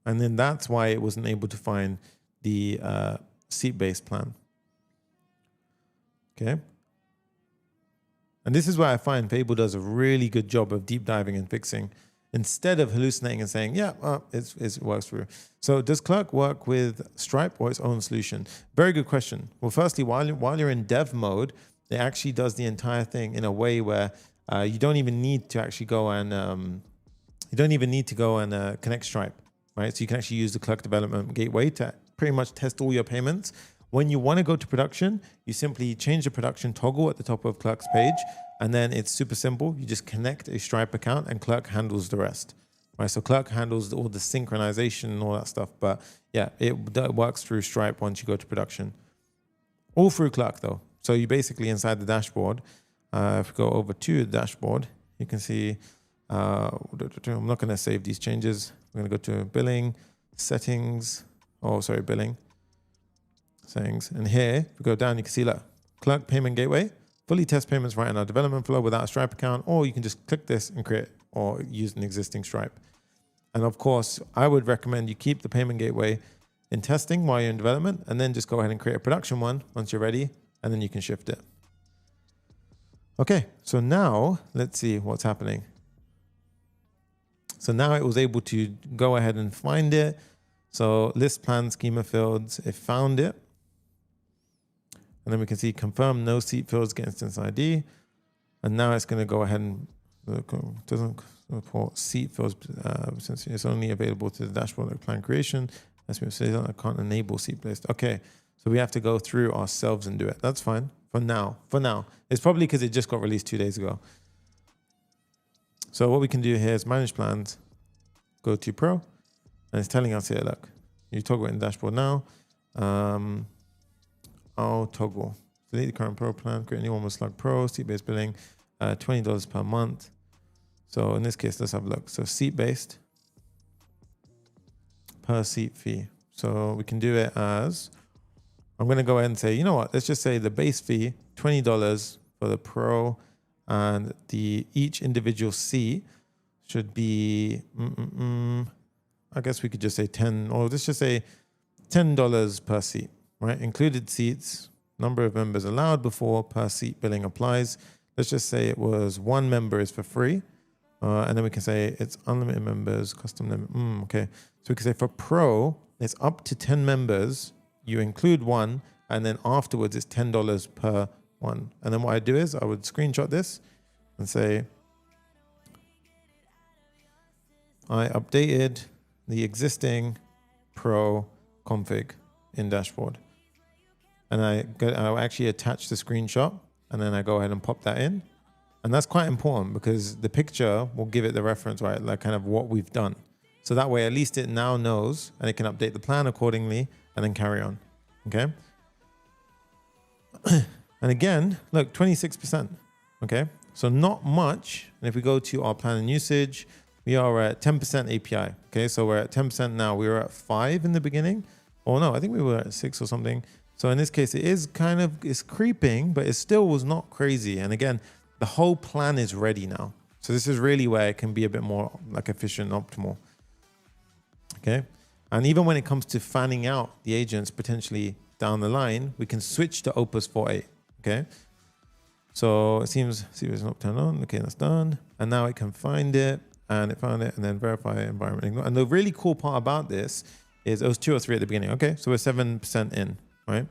And then that's why it wasn't able to find the seat-based plan. Okay. And this is where I find Fable does a really good job of deep diving and fixing instead of hallucinating and saying, yeah, it works for you. So does Clerk work with Stripe or its own solution? Very good question. Well, firstly, while you're in dev mode, it actually does the entire thing in a way where you don't even need to actually go and connect Stripe, right? So you can actually use the Clerk development gateway to pretty much test all your payments. When you want to go to production, you simply change the production toggle at the top of Clerk's page, and then it's super simple. You just connect a Stripe account and Clerk handles the rest, right? So Clerk handles all the synchronization and all that stuff, but yeah, it works through Stripe once you go to production. All through Clerk though. So you basically inside the dashboard, if we go over to the dashboard, you can see, I'm not going to save these changes. We're going to go to billing, settings, billing. Settings. And here, if we go down, you can see, look, Clerk Payment Gateway, fully test payments right in our development flow without a Stripe account, or you can just click this and create or use an existing Stripe. And of course, I would recommend you keep the payment gateway in testing while you're in development, and then just go ahead and create a production one once you're ready, and then you can shift it. Okay, so now let's see what's happening. So now it was able to go ahead and find it. So list plan schema fields, it found it. And then we can see confirm no seat fields get instance ID. And now it's going to go ahead and doesn't report seat fields since it's only available to the dashboard like plan creation. That's what it says. I can't enable seat based. Okay, so we have to go through ourselves and do it. That's fine for now. For now, it's probably because it just got released 2 days ago. So what we can do here is manage plans, go to Pro, and it's telling us here, look, you toggle it in the dashboard now. I'll toggle. Delete the current Pro plan, create a new one with Slug Pro, seat-based billing, $20 per month. So in this case, let's have a look. So seat-based per seat fee. So we can do it as, I'm going to go ahead and say, you know what, let's just say the base fee, $20 for the Pro, and each individual seat should be, I guess we could just say 10, or let's just say $10 per seat, right? Included seats, number of members allowed before per seat billing applies. Let's just say it was 1 member is for free. And then we can say it's unlimited members, custom limit. Okay. So we can say for Pro, it's up to 10 members. You include 1, and then afterwards it's $10 per one. And then what I do is I would screenshot this and say, I updated the existing Pro config in dashboard. And I'll actually attach the screenshot, and then I go ahead and pop that in. And that's quite important because the picture will give it the reference, right? Like kind of what we've done. So that way, at least it now knows, and it can update the plan accordingly and then carry on. Okay. And again, look, 26%. Okay. So not much. And if we go to our plan and usage, we are at 10% API. Okay. So we're at 10% now. We were at 5 in the beginning. Or no, I think we were at 6 or something. So in this case, it is kind of, it's creeping, but it still was not crazy. And again, the whole plan is ready now. So this is really where it can be a bit more like efficient and optimal. Okay. And even when it comes to fanning out the agents potentially down the line, we can switch to Opus 4.8. Okay. So it seems, see if it's not turned on. Okay, that's done. And now it can find it, and it found it, and then verify environment. And the really cool part about this is it was 2 or 3 at the beginning. Okay. So we're 7% in, right?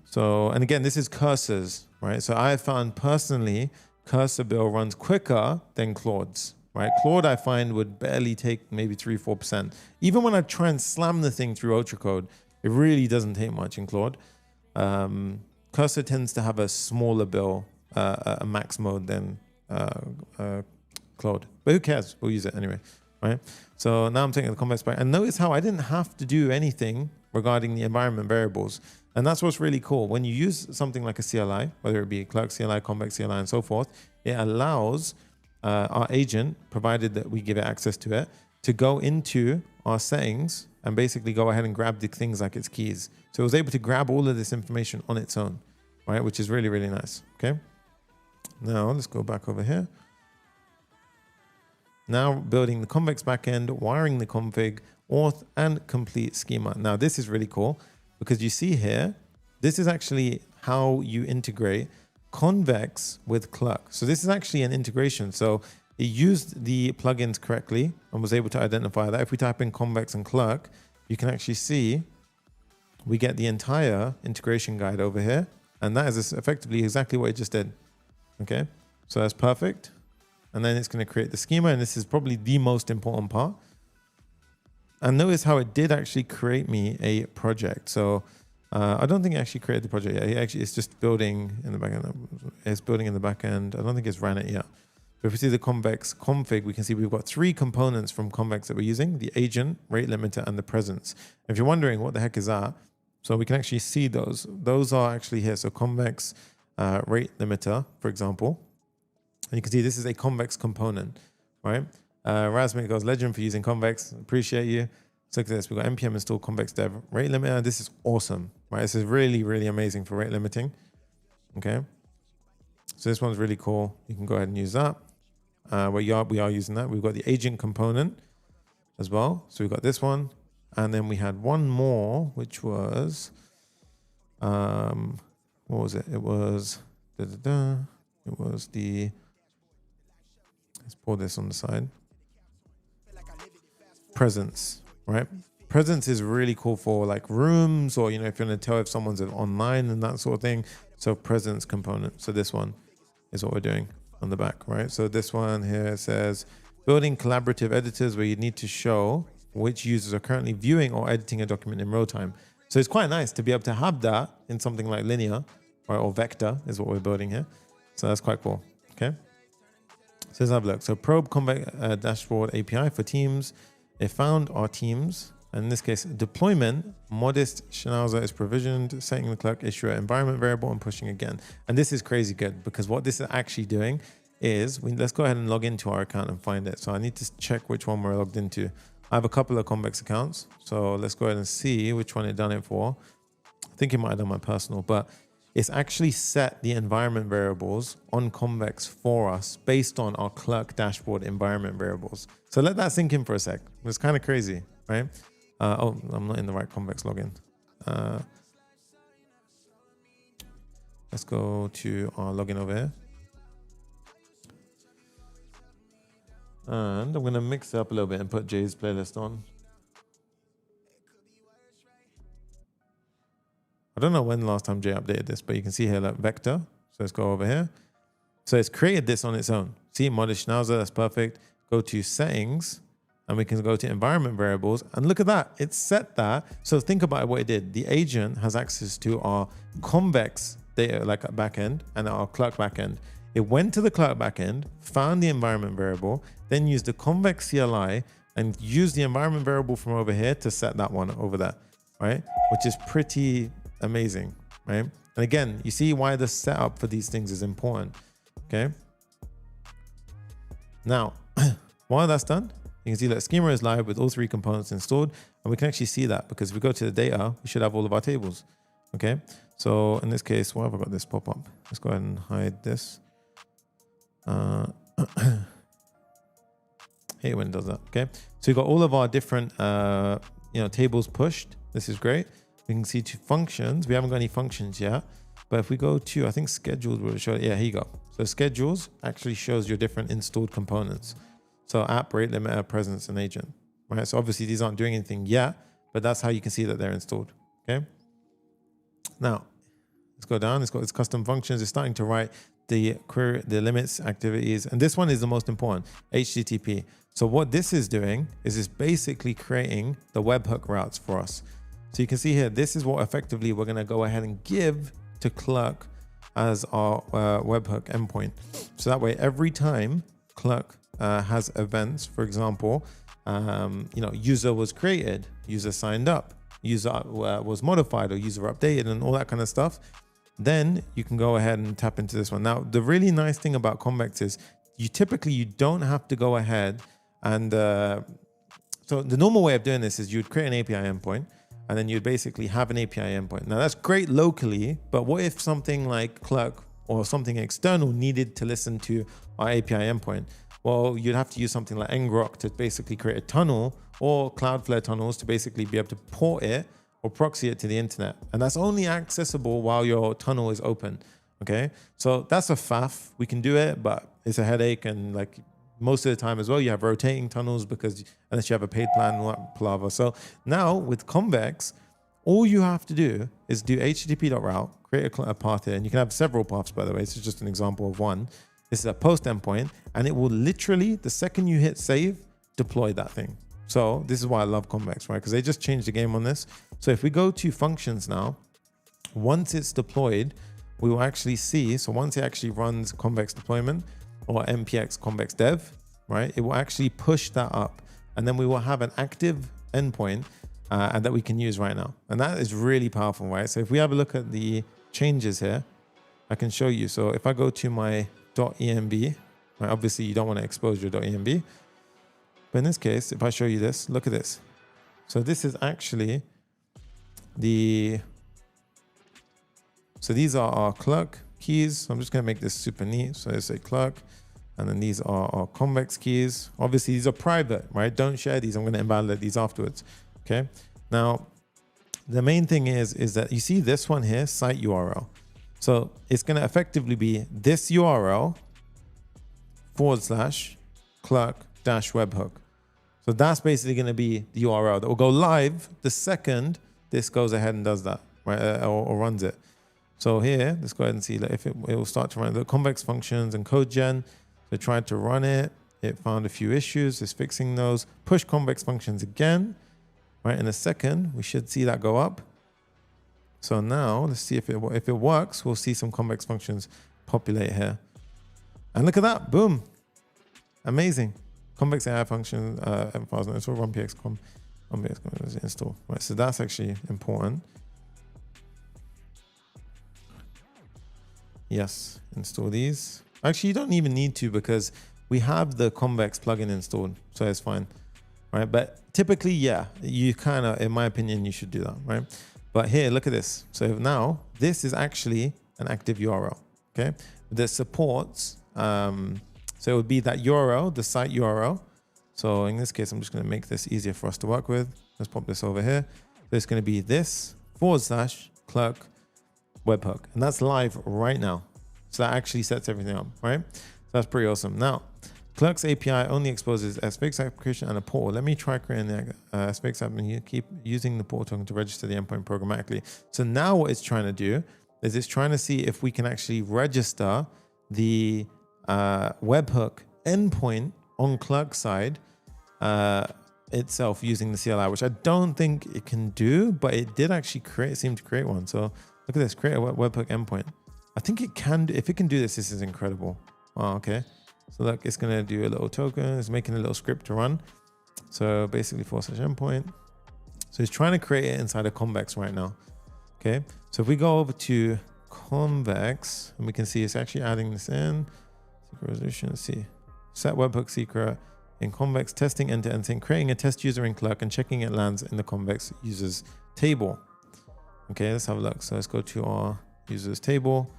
So, and again, this is cursors, right? So I found personally, cursor build runs quicker than Claude's, right? Claude, I find, would barely take maybe 3-4%. Even when I try and slam the thing through Ultracode, it really doesn't take much in Claude. Cursor tends to have a smaller bill, a max mode than Claude. But who cares? We'll use it anyway, right? So now I'm taking the Convex back. And notice how I didn't have to do anything regarding the environment variables. And that's what's really cool. When you use something like a CLI, whether it be Clerk CLI, Convex CLI, and so forth, it allows our agent, provided that we give it access to it, to go into our settings and basically go ahead and grab the things like its keys. So it was able to grab all of this information on its own, right? Which is really, really nice, okay? Now let's go back over here. Now building the Convex backend, wiring the config, auth, and complete schema. Now this is really cool. because you see here, this is actually how you integrate Convex with Clerk. So this is actually an integration. So it used the plugins correctly and was able to identify that. If we type in Convex and Clerk, you can actually see we get the entire integration guide over here. And that is effectively exactly what it just did. Okay, so that's perfect. And then it's going to create the schema. And this is probably the most important part. And notice how it did actually create me a project. So I don't think it actually created the project yet. It's just building in the back end. It's building in the back end. I don't think it's ran it yet. But if we see the Convex config, we can see we've got 3 components from Convex that we're using: the agent, rate limiter, and the presence. If you're wondering what the heck is that, so we can actually see those. Those are actually here. So Convex rate limiter, for example. And you can see this is a Convex component, right? Razmik goes, legend for using Convex. Appreciate you. So look at this. We've got npm install Convex dev rate limiter. This is awesome, right? This is really, really amazing for rate limiting. Okay. So this one's really cool. You can go ahead and use that. We are using that. We've got the agent component as well. So we've got this one. And then we had one more, which was, what was it? It was, it was the, let's pull this on the side. Presence, right? Presence is really cool for like rooms, or, you know, if you're going to tell if someone's online and that sort of thing. So presence component. So this one is what we're doing on the back, right? So this one here says building collaborative editors where you need to show which users are currently viewing or editing a document in real time. So it's quite nice to be able to have that in something like linear, right, or vector is what we're building here. So that's quite cool. Okay. So let's have a look. So probe Convex dashboard API for teams. It found our teams. And in this case, deployment, modest schnauzer is provisioned, setting the Clerk issuer environment variable and pushing again. And this is crazy good, because what this is actually doing is, let's go ahead and log into our account and find it. So I need to check which one we're logged into. I have a couple of Convex accounts. So let's go ahead and see which one it done it for. I think it might have done my personal, but it's actually set the environment variables on Convex for us based on our Clerk dashboard environment variables. So let that sink in for a sec. It's kind of crazy, right? Oh, I'm not in the right Convex login. Let's go to our login over here. And I'm going to mix it up a little bit and put Jay's playlist on. I don't know when the last time Jay updated this, but you can see here, like vector. So let's go over here. So it's created this on its own. See, modest schnauzer, that's perfect. Go to settings. And we can go to environment variables, and look at that. It's set that. So think about what it did. The agent has access to our Convex data, like a backend, and our Clerk backend. It went to the Clerk backend, found the environment variable, then used the Convex CLI and used the environment variable from over here to set that one over there, right? Which is pretty amazing, right? And again, you see why the setup for these things is important, okay? Now, while that's done, you can see that schema is live with all 3 components installed, and we can actually see that because if we go to the data, we should have all of our tables. Okay, so in this case, why have I got this pop up? Let's go ahead and hide this. Hate when it does that. Okay, so we've got all of our different tables pushed. This is great. We can see 2 functions. We haven't got any functions yet, but if we go to, I think schedules will show. Yeah, here you go. So schedules actually shows your different installed components. So app, rate limiter, presence, and agent, right? So obviously these aren't doing anything yet, but that's how you can see that they're installed, okay? Now, let's go down. It's got its custom functions. It's starting to write the query, the limits, activities, and this one is the most important, HTTP. So what this is doing is it's basically creating the webhook routes for us. So you can see here, this is what effectively we're gonna go ahead and give to Clerk as our webhook endpoint. So that way, every time Clerk has events, for example, user was created, user signed up, user was modified, or user updated, and all that kind of stuff, then you can go ahead and tap into this one. Now, the really nice thing about Convex is you don't have to go ahead and, so the normal way of doing this is you'd create an API endpoint, and then you'd basically have an API endpoint. Now that's great locally, but what if something like Clerk or something external needed to listen to our API endpoint? Well, you'd have to use something like ngrok to basically create a tunnel, or Cloudflare tunnels to basically be able to port it or proxy it to the internet. And that's only accessible while your tunnel is open. Okay, so that's a faff. We can do it, but it's a headache. And like most of the time as well, you have rotating tunnels because unless you have a paid plan, palaver. So now with Convex, all you have to do is do http.route, create a path here, and you can have several paths, by the way. This is just an example of one. This is a post endpoint, and it will literally, the second you hit save, deploy that thing. So this is why I love Convex, right? Because they just changed the game on this. So if we go to functions now, once it's deployed, we will actually see, so once it actually runs Convex deployment or npx convex dev, right, it will actually push that up. And then we will have an active endpoint and that we can use right now. And that is really powerful, right? So if we have a look at the changes here, I can show you. So if I go to my .env, right, obviously you don't want to expose your .env. But in this case, if I show you this, look at this. So this is actually so these are our clerk keys. So I'm just going to make this super neat. So it's a clerk, and then these are our Convex keys. Obviously, these are private, right? Don't share these. I'm going to invalidate these afterwards. Okay. Now, the main thing is that you see this one here, site URL. So it's going to effectively be this URL / clerk-webhook. So that's basically going to be the URL that will go live the second this goes ahead and does that, right? Or runs it. So here, let's go ahead and see that if it will start to run the Convex functions and code gen. So tried to run it. It found a few issues. It's fixing those. Push Convex functions again, right? In a second, we should see that go up. So now let's see if it works. We'll see some Convex functions populate here. And look at that, boom. Amazing. Convex AI function, files, install run px install. Right, so that's actually important. Yes, install these. Actually, you don't even need to because we have the Convex plugin installed, so it's fine, right? But typically, yeah, you kind of, in my opinion, you should do that, right? But here, look at this. So now this is actually an active URL, okay? That supports, so it would be that URL, the site URL. So in this case, I'm just going to make this easier for us to work with. Let's pop this over here. So it's going to be this / clerk webhook, and that's live right now. So that actually sets everything up, right? So that's pretty awesome. Now, Clerk's API only exposes a SPX application and a portal. Let me try creating the SPX app and you keep using the portal token to register the endpoint programmatically. So now what it's trying to do is it's trying to see if we can actually register the webhook endpoint on Clerk side itself using the CLI, which I don't think it can do, but it did actually seem to create one. So look at this, create a webhook endpoint. I think it can, if it can do this, this is incredible. Oh, okay. So look, it's going to do a little token. It's making a little script to run. So basically / endpoint. So it's trying to create it inside of Convex right now. Okay. So if we go over to Convex and we can see it's actually adding this in. Secret resolution, let's see. Set webhook secret in Convex, testing end-to-end sync, creating a test user in Clerk and checking it lands in the Convex users table. Okay, let's have a look. So let's go to our users table.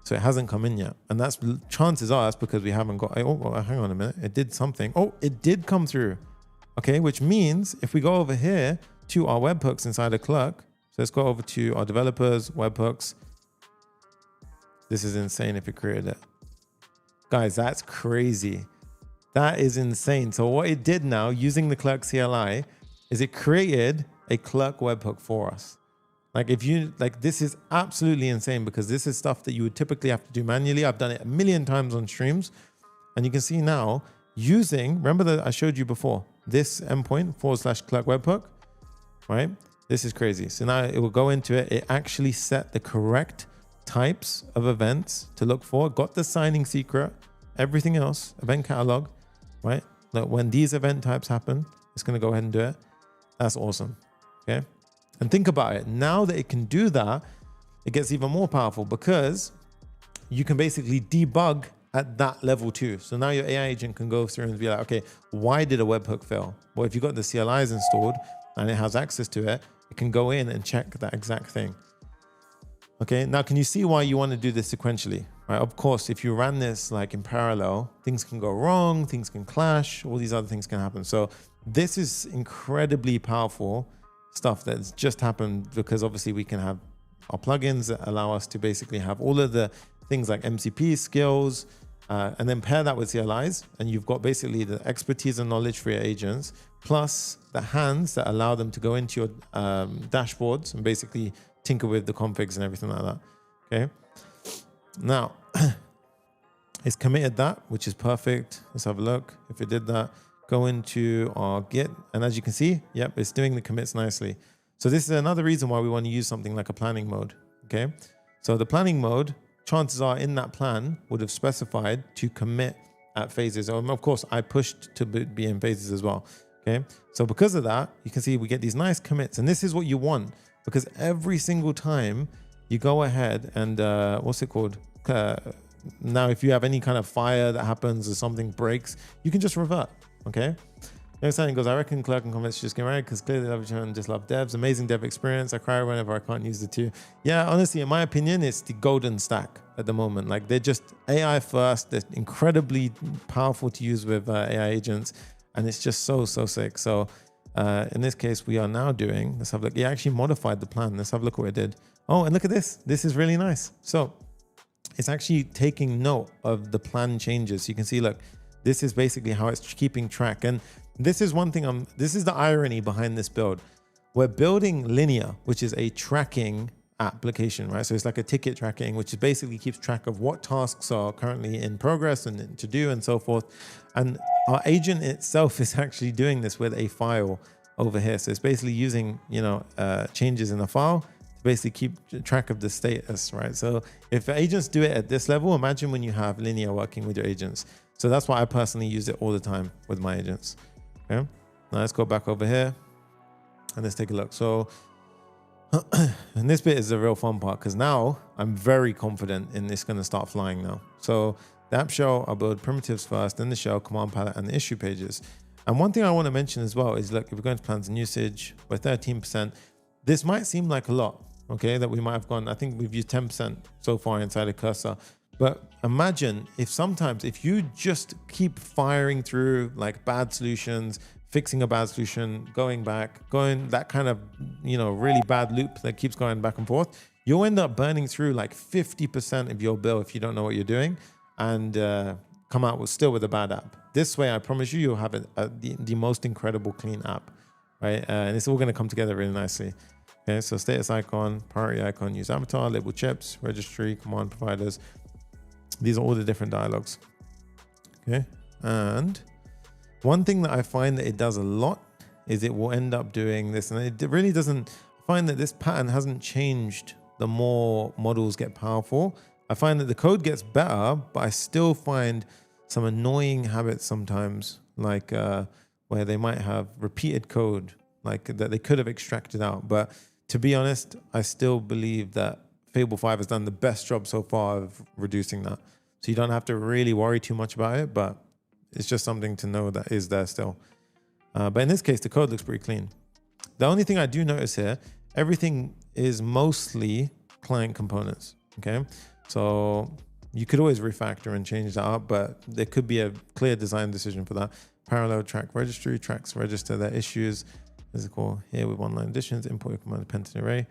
So it hasn't come in yet. And that's chances are that's because we haven't got, oh, hang on a minute. It did something. Oh, it did come through. Okay, which means if we go over here to our webhooks inside of Clerk, so let's go over to our developers, webhooks. This is insane if it created it. Guys, that's crazy. That is insane. So what it did now using the Clerk CLI is it created a Clerk webhook for us. Like if you, like this is absolutely insane because this is stuff that you would typically have to do manually. I've done it a million times on streams and you can see now using, remember that I showed you before, this endpoint / Clerk webhook, right? This is crazy. So now it will go into it. It actually set the correct types of events to look for, got the signing secret, everything else, event catalog, right? Like when these event types happen, it's going to go ahead and do it. That's awesome. Okay. And think about it. Now that it can do that, it gets even more powerful because you can basically debug at that level too. So now your AI agent can go through and be like, okay, why did a webhook fail? Well, if you've got the CLIs installed and it has access to it, it can go in and check that exact thing. Okay, now can you see why you want to do this sequentially? Right? Of course, if you ran this like in parallel, things can go wrong, things can clash, all these other things can happen. So this is incredibly powerful stuff that's just happened because obviously we can have our plugins that allow us to basically have all of the things like MCP skills, and then pair that with CLIs, and you've got basically the expertise and knowledge for your agents, plus the hands that allow them to go into your dashboards and basically tinker with the configs and everything like that. Okay. Now, it's committed that, which is perfect. Let's have a look. If it did that, go into our Git, and as you can see, yep, it's doing the commits nicely. So this is another reason why we want to use something like a planning mode. Okay. So the planning mode, chances are in that plan would have specified to commit at phases. Of course, I pushed to be in phases as well. Okay. So because of that, you can see we get these nice commits, and this is what you want, because every single time you go ahead and what's it called? Now, if you have any kind of fire that happens or something breaks, you can just revert. Okay. Next time it goes, I reckon Clerk and Convex should just get married because clearly they love each other and just love devs. Amazing dev experience. I cry whenever I can't use the two. Yeah, honestly, in my opinion, it's the golden stack at the moment. Like, they're just AI first. They're incredibly powerful to use with AI agents, and it's just so sick. So in this case, we are now doing, let's have a look. He actually modified the plan. Let's have a look what it did. Oh, and look at this. This is really nice. So it's actually taking note of the plan changes. You can see, look, this is basically how it's keeping track. And this is one thing this is the irony behind this build. We're building Linear, which is a tracking application, right? So it's like a ticket tracking, which is basically keeps track of what tasks are currently in progress and to do and so forth. And our agent itself is actually doing this with a file over here. So it's basically using, changes in a file to basically keep track of the status, right? So if agents do it at this level, imagine when you have Linear working with your agents. So that's why I personally use it all the time with my agents. Okay. Now let's go back over here and let's take a look. So, and this bit is the real fun part, because now I'm very confident in this going to start flying now. So the app shell, I'll build primitives first, then the shell, command palette, and the issue pages. And one thing I want to mention as well is, look, if we're going to plans and usage, we're 13%. This might seem like a lot, okay, that we might have gone, I think we've used 10% so far inside a cursor. But imagine if you just keep firing through like bad solutions, fixing a bad solution, going that kind of, really bad loop that keeps going back and forth, you'll end up burning through like 50% of your bill if you don't know what you're doing, and come out still with a bad app. This way, I promise you'll have the most incredible clean app, right? And it's all going to come together really nicely. Okay, so status icon, priority icon, use avatar, label chips, registry, command providers. These are all the different dialogues. Okay. And one thing that I find that it does a lot is it will end up doing this. And it really doesn't find that this pattern hasn't changed the more models get powerful. I find that the code gets better, but I still find some annoying habits sometimes, like where they might have repeated code, like that they could have extracted out. But to be honest, I still believe that Fable 5 has done the best job so far of reducing that. So you don't have to really worry too much about it, but it's just something to know that is there still. But in this case, the code looks pretty clean. The only thing I do notice here, everything is mostly client components, okay? So you could always refactor and change that up, but there could be a clear design decision for that. Parallel track registry, tracks register their issues. This is cool. Here with one-line additions, import your command dependent array.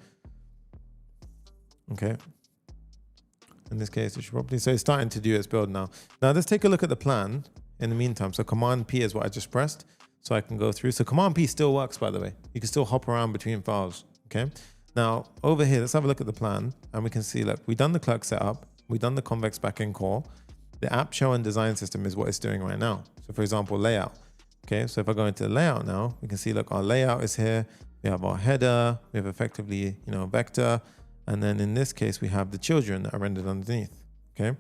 Okay. In this case, it should probably, so it's starting to do its build now. Now let's take a look at the plan in the meantime. So Command P is what I just pressed. So I can go through. So Command P still works, by the way. You can still hop around between files. Okay. Now over here, let's have a look at the plan, and we can see, look, we've done the Clerk setup. We've done the Convex backend core. The app show and design system is what it's doing right now. So for example, layout. Okay. So if I go into the layout now, we can see, look, our layout is here. We have our header. We have effectively, vector. And then in this case, we have the children that are rendered underneath. Okay.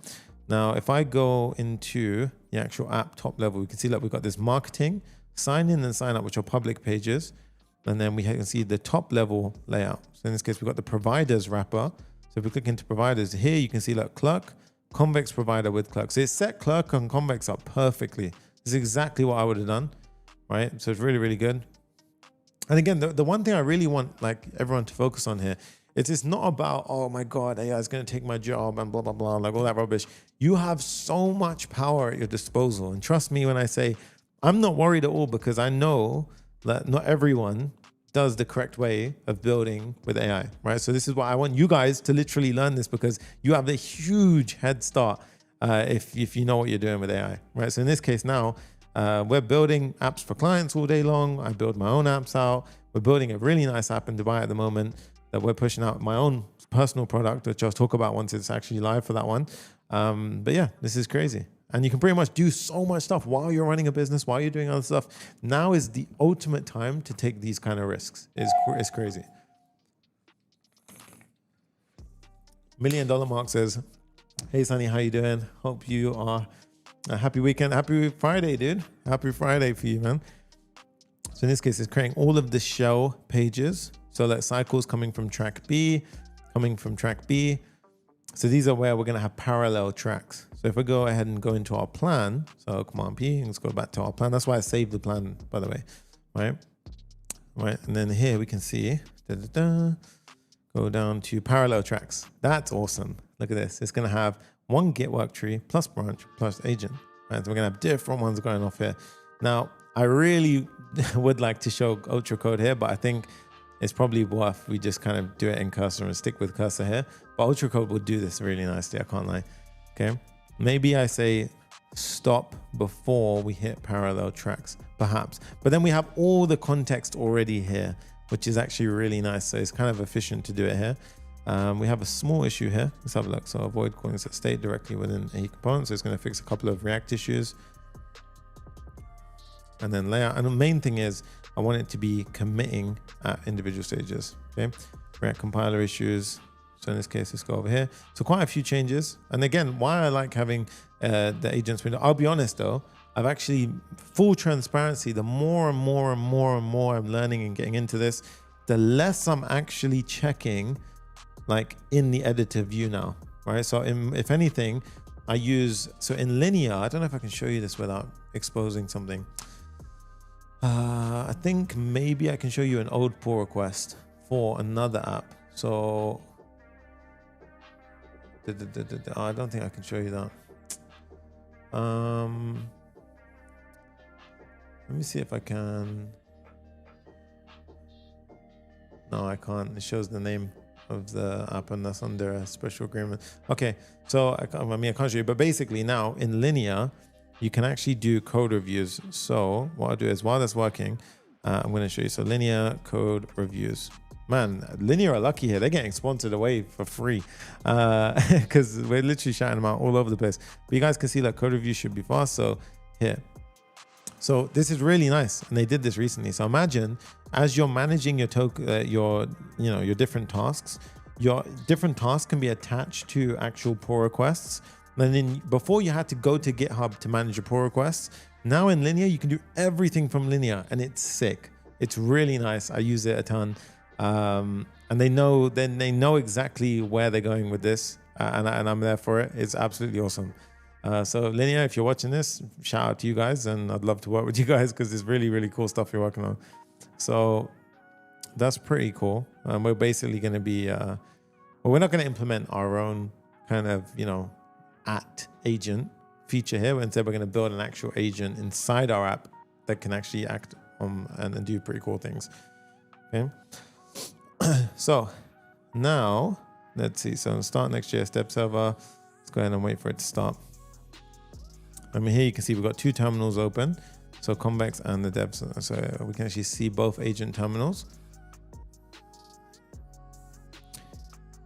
Now, if I go into the actual app top level, we can see that we've got this marketing, sign in and sign up, which are public pages. And then we can see the top level layout. So in this case, we've got the providers wrapper. So if we click into providers here, you can see like Clerk, Convex provider with Clerk. So it set Clerk and Convex up perfectly. This is exactly what I would have done, right? So it's really, really good. And again, the one thing I really want like everyone to focus on here, it's not about, oh my God, AI is going to take my job and blah, blah, blah, like all that rubbish. You have so much power at your disposal. And trust me when I say I'm not worried at all, because I know that not everyone does the correct way of building with AI, right? So this is why I want you guys to literally learn this, because you have a huge head start if you know what you're doing with AI, right? So in this case now, we're building apps for clients all day long. I build my own apps out. We're building a really nice app in Dubai at the moment that we're pushing out, my own personal product, which I'll talk about once it's actually live for that one. But yeah, this is crazy. And you can pretty much do so much stuff while you're running a business, while you're doing other stuff. Now is the ultimate time to take these kind of risks. It's crazy. $1 Million Mark says, hey Sunny, how you doing? Hope you are a happy weekend. Happy Friday, dude. Happy Friday for you, man. So in this case, it's creating all of the shell pages. So that cycles coming from track B, coming from track B. So these are where we're going to have parallel tracks. So if we go ahead and go into our plan, so Command P, let's go back to our plan. That's why I saved the plan, by the way, right? Right, and then here we can see, go down to parallel tracks. That's awesome. Look at this. It's going to have one Git work tree plus branch plus agent. Right, so we're going to have different ones going off here. Now, I really would like to show Ultra code here, but I think it's probably worth we just kind of do it in cursor and stick with cursor here. But Ultra code will do this really nicely, I can't lie. Okay, maybe I say stop before we hit parallel tracks, perhaps. But then we have all the context already here, which is actually really nice. So it's kind of efficient to do it here. We have a small issue here. Let's have a look. So avoid calling set state directly within a component. So it's going to fix a couple of React issues. And then layout. And the main thing is I want it to be committing at individual stages. Okay. React compiler issues. So in this case, let's go over here. So quite a few changes. And again, why I like having the agents window. I'll be honest though, I've actually, full transparency, the more and more and more and more I'm learning and getting into this, the less I'm actually checking like in the editor view now, right? So if anything, I use, so in linear, I don't know if I can show you this without exposing something. I think maybe I can show you an old pull request for another app. So I don't think I can show you that. Let me see if I can. No, I can't. It shows the name of the app and that's under a special agreement. Okay, so I can't show you, but basically now in linear, you can actually do code reviews. So what I'll do is while that's working, I'm going to show you. So linear code reviews. Man, Linear are lucky here. They're getting sponsored away for free because we're literally shouting them out all over the place. But you guys can see that code review should be fast. So here. So this is really nice. And they did this recently. So imagine as you're managing your your different tasks, your different tasks can be attached to actual pull requests. And then before you had to go to GitHub to manage your pull requests. Now in Linear, you can do everything from Linear and it's sick. It's really nice. I use it a ton. And they know exactly where they're going with this. And I'm there for it. It's absolutely awesome. So Linear, if you're watching this, shout out to you guys. And I'd love to work with you guys because there's really, really cool stuff you're working on. So that's pretty cool. We're basically going to be, well, we're not going to implement our own kind of, agent feature here. Instead, we're going to build an actual agent inside our app that can actually act on and do pretty cool things. Okay. So now let's see. So start Next.js dev server. Let's go ahead and wait for it to start. Here you can see we've got two terminals open. So Convex and the dev. So we can actually see both agent terminals.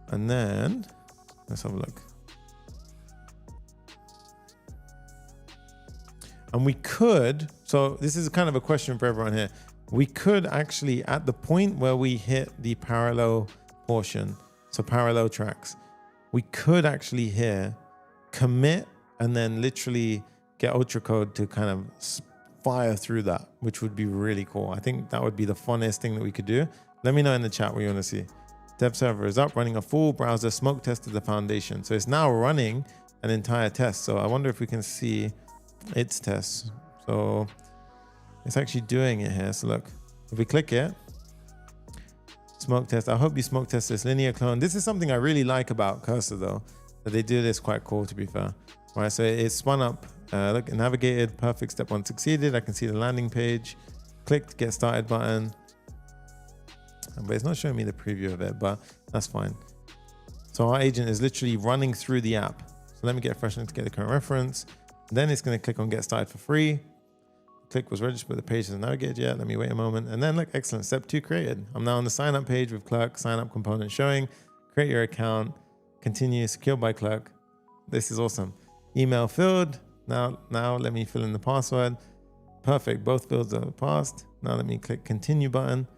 And then let's have a look. And we could, so this is kind of a question for everyone here. We could actually, at the point where we hit the parallel portion, so parallel tracks, we could actually here commit and then literally get Ultra code to kind of fire through that, which would be really cool. I think that would be the funnest thing that we could do. Let me know in the chat what you want to see. Dev server is up, running a full browser smoke test of the foundation. So it's now running an entire test. So I wonder if we can see its tests. So it's actually doing it here. So look, if we click it, smoke test. I hope you smoke test this linear clone. This is something I really like about Cursor though, that they do this quite cool to be fair. All right, so it spun up, look, navigated, perfect, step one succeeded. I can see the landing page, clicked get started button. but it's not showing me the preview of it, but that's fine. So our agent is literally running through the app. So let me get a fresh link to get the current reference. Then it's going to click on get started for free. Click was registered, but the page isn't navigated yet. Let me wait a moment. And then look, excellent. Step 2 created. I'm now on the sign up page with Clerk, sign up component showing, create your account, continue, secured by Clerk. This is awesome. Email filled. Now let me fill in the password. Perfect. Both fields are passed. Now let me click continue button.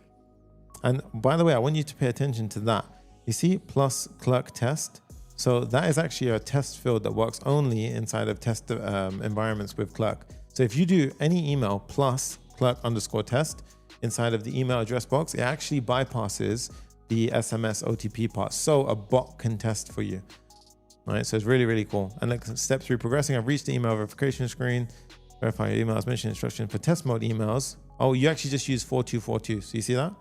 And by the way, I want you to pay attention to that. You see plus Clerk test. So that is actually a test field that works only inside of test environments with Clerk. So if you do any email plus clerk_test inside of the email address box, it actually bypasses the SMS OTP part. So a bot can test for you. All right, so it's really, really cool. And like step 3 progressing, I've reached the email verification screen. Verify your emails, mention instruction for test mode emails. Oh, you actually just use 4242. So you see that?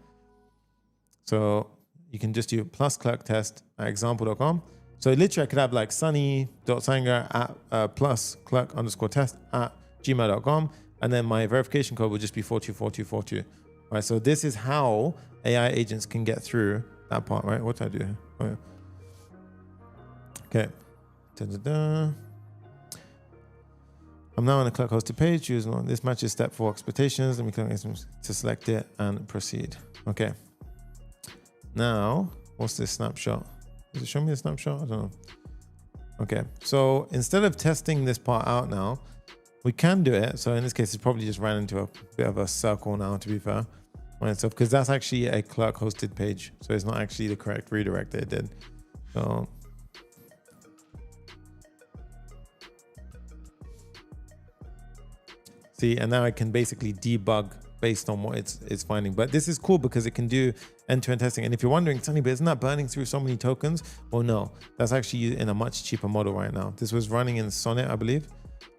So you can just do plus clerk test at example.com. So literally I could have like sunny.sanger at plus clerk_test at gmail.com. And then my verification code would just be 424242. All right, so this is how AI agents can get through that part, right? What did I do here? Oh, yeah. Okay. Da-da-da. I'm now on the Clerk hosted page. Using this matches step 4 expectations. Let me click to select it and proceed. Okay. Now, what's this snapshot? Does it show me the snapshot? I don't know. Okay. So instead of testing this part out now, we can do it. So in this case, it probably just ran into a bit of a circle now, to be fair. So because that's actually a Clerk hosted page. So it's not actually the correct redirect that it did. So see, and now I can basically debug based on what it's finding. But this is cool because it can do end-to-end testing. And if you're wondering, Sunny, but isn't that burning through so many tokens? Well, no, that's actually in a much cheaper model right now. This was running in Sonnet, I believe.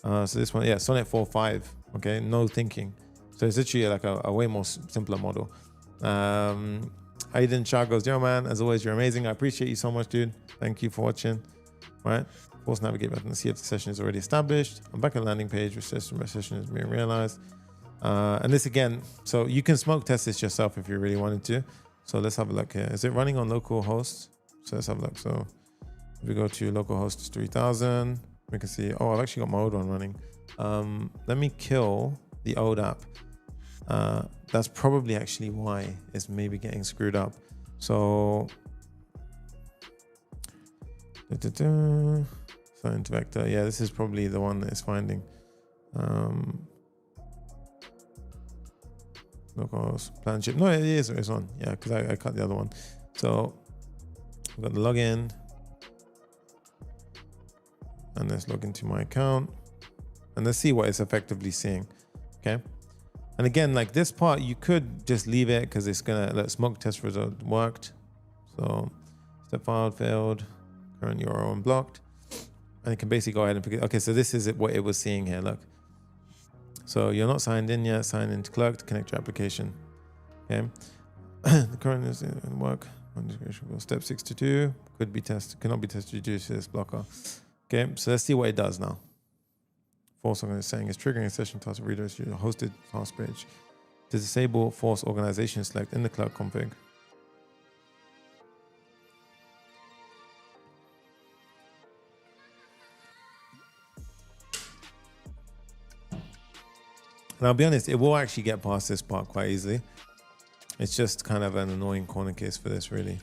So this one, yeah, Sonnet 4.5, okay, no thinking. So it's literally like a way more simpler model. Aiden Shah goes, yo man, as always, you're amazing. I appreciate you so much, dude. Thank you for watching. All right. Force navigate button to see if the session is already established. I'm back at the landing page, which says my session is being realized. And this again, so you can smoke test this yourself if you really wanted to. So let's have a look here. Is it running on local host? So let's have a look. So if we go to localhost 3000, we can see, oh, I've actually got my old one running. Let me kill the old app. That's probably actually why it's maybe getting screwed up. So, sign to vector. Yeah, this is probably the one that it's finding. Localhost plan chip. No, it is. It's on. Yeah, because I cut the other one. So I've got the login, and let's log into my account, and let's see what it's effectively seeing. Okay. And again, like this part, you could just leave it because it's gonna let smoke test result worked. So step filed failed, current URL unblocked, and you can basically go ahead and pick it. Okay, so this is what it was seeing here. Look. So you're not signed in yet. Sign into Clerk to connect your application. Okay. The current is in work. Step 622 could be tested, cannot be tested due to this blocker. Okay, so let's see what it does now. Force organization is triggering a session task reader to your hosted task page. To disable force organization select in the Clerk config. And I'll be honest, it will actually get past this part quite easily. It's just kind of an annoying corner case for this, really.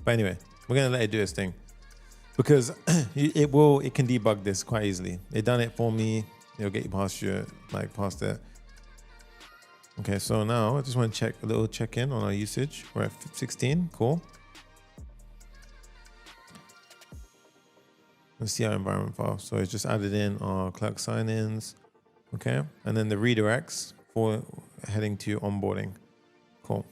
But anyway, we're gonna let it do its thing because it can debug this quite easily. It done it for me. It'll get you past past it. Okay, so now I just want to check a little check-in on our usage. We're at 16, cool. Let's see our environment file. So it's just added in our Clerk sign-ins. Okay, and then the redirects for heading to onboarding. Cool.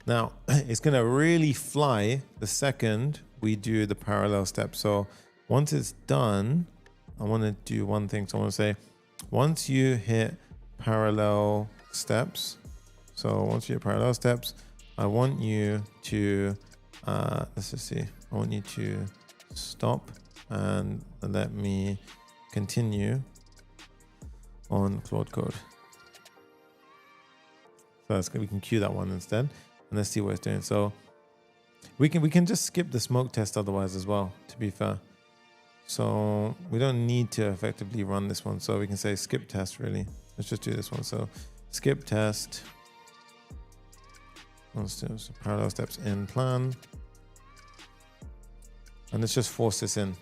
Now, it's going to really fly the second we do the parallel step. So once it's done, I want to do one thing. So I want to say, once you hit parallel steps, so once you hit parallel steps, I want you to, let's just see, I want you to stop and let me continue on Claude code. So we can queue that one instead, and let's see what it's doing. So we can just skip the smoke test otherwise as well, to be fair. So we don't need to effectively run this one. So we can say skip test really. Let's just do this one. So skip test. Let's do some parallel steps in plan. And let's just force this in.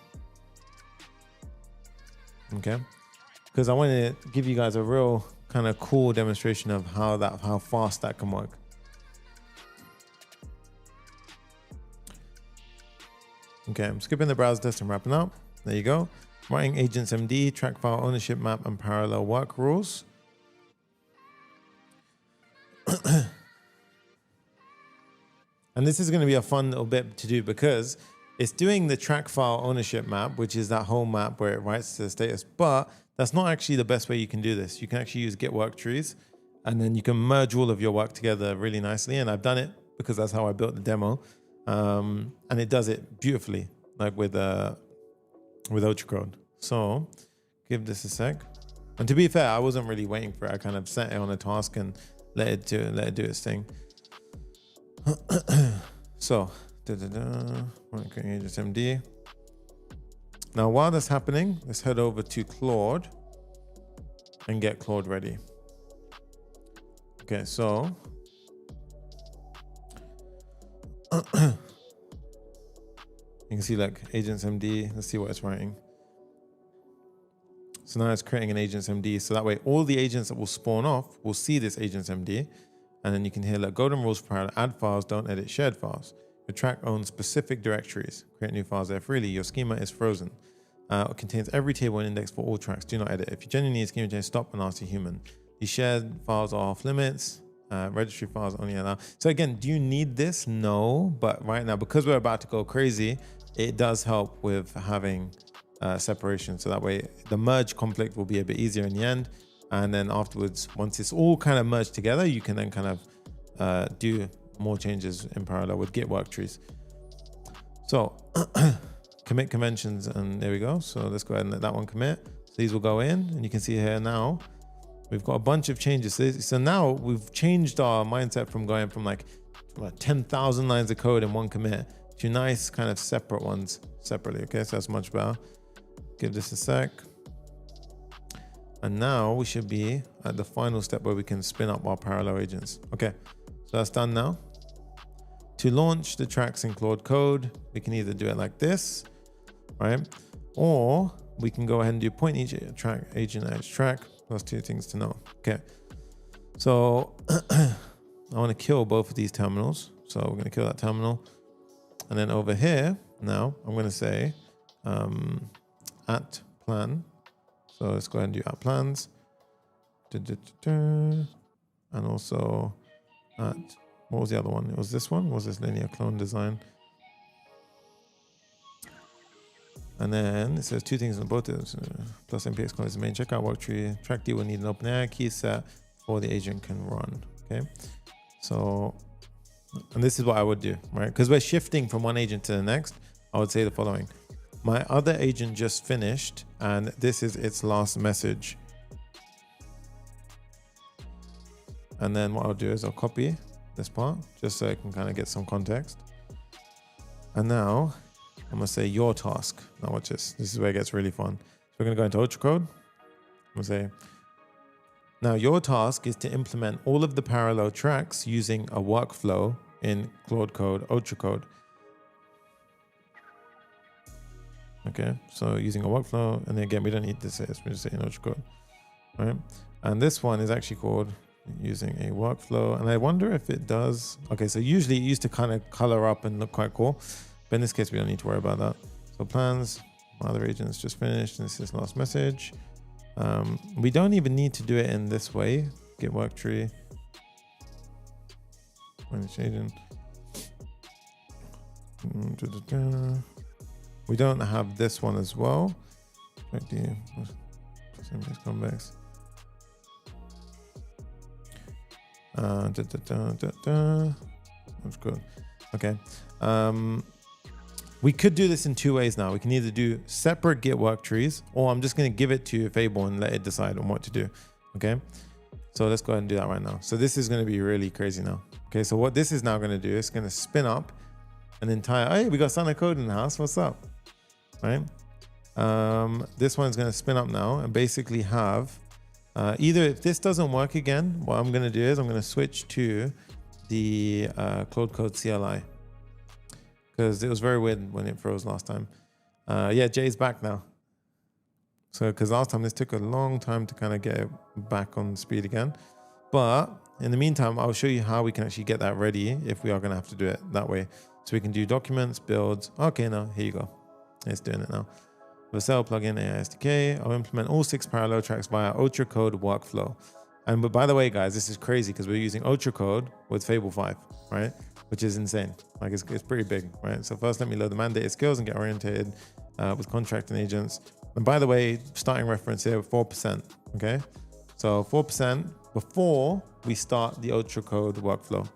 Okay. Because I want to give you guys a real kind of cool demonstration of how fast that can work. Okay, I'm skipping the browser test and wrapping up. There you go. Writing agents MD, track file ownership map, and parallel work rules. And this is going to be a fun little bit to do because it's doing the track file ownership map, which is that whole map where it writes to the status. But that's not actually the best way you can do this. You can actually use Git Worktrees, and then you can merge all of your work together really nicely. And I've done it because that's how I built the demo. And it does it beautifully, like with Ultracode. So give this a sec. And to be fair, I wasn't really waiting for it. I kind of set it on a task and let it do its thing. So creating agents MD. Now while that's happening, let's head over to Claude and get Claude ready. Okay, so you can see like agents MD. Let's see what it's writing. So now it's creating an agents MD. So that way all the agents that will spawn off will see this agents MD. And then you can hear like golden rules for parallel, add files, don't edit shared files. Your track owns specific directories. Create new files there freely. Your schema is frozen. It contains every table and index for all tracks. Do not edit. If you genuinely need a schema change, stop and ask the human. These shared files are off limits. Registry files only allow. So again, do you need this? No, but right now, because we're about to go crazy, it does help with having separation. So that way the merge conflict will be a bit easier in the end. And then afterwards, once it's all kind of merged together, you can then kind of do more changes in parallel with Git Worktrees. So commit conventions, and there we go. So let's go ahead and let that one commit. So these will go in, and you can see here now, we've got a bunch of changes. So now we've changed our mindset from going from like 10,000 lines of code in one commit to nice kind of separate ones separately. Okay, so that's much better. Give this a sec. And now we should be at the final step where we can spin up our parallel agents. Okay, so that's done now. To launch the tracks in Claude Code, we can either do it like this, right? Or we can go ahead and do point each track, agent edge track. Those two things to know. Okay, so I want to kill both of these terminals. So we're going to kill that terminal. And then over here, now I'm going to say at plan. So let's go ahead and do at plans. And also at, what was the other one? It was this one. Was this linear clone design? And then it says two things on both is plus npx clone is the main checkout worktree. Track D will need an OpenAI key set before the agent can run. Okay. So, and this is what I would do, right? Because we're shifting from one agent to the next. I would say the following. My other agent just finished, and this is its last message. And then what I'll do is I'll copy this part just so I can kind of get some context. And now I'm gonna say your task. Now watch this. This is where it gets really fun. So we're gonna go into Ultracode. I'm gonna say, now your task is to implement all of the parallel tracks using a workflow in Claude Code, Ultracode. Okay, so using a workflow, and then again, we don't need to say this, we just say in Ultracode, right? And this one is actually called using a workflow, and I wonder if it does. Okay, so usually it used to kind of color up and look quite cool, but in this case, we don't need to worry about that. So plans, my other agent's just finished, and this is last message. We don't even need to do it in this way. Git worktree, manage agent. We don't have this one as well. Convex. That's good. Okay. We could do this in two ways now. We can either do separate Git work trees, or I'm just going to give it to Fable and let it decide on what to do. Okay. So let's go ahead and do that right now. So this is going to be really crazy now. Okay, so what this is now going to do is going to spin up an entire, hey, we got Sana Code in the house. What's up? Right. This one's going to spin up now and basically have either, if this doesn't work again, what I'm going to do is I'm going to switch to the Claude Code CLI, because it was very weird when it froze last time. Yeah, Jay's back now. So, because last time this took a long time to kind of get it back on speed again. But in the meantime, I'll show you how we can actually get that ready if we are going to have to do it that way. So we can do documents, builds. Okay, now here you go. It's doing it now. Vercel plugin AI SDK. I'll implement all 6 parallel tracks via Ultra Code workflow. And but by the way, guys, this is crazy because we're using Ultra Code with Fable 5, right? Which is insane. Like it's pretty big, right? So first, let me load the mandated skills and get orientated with contract and agents. And by the way, starting reference here, 4%, okay? So 4% before we start the Ultra Code workflow.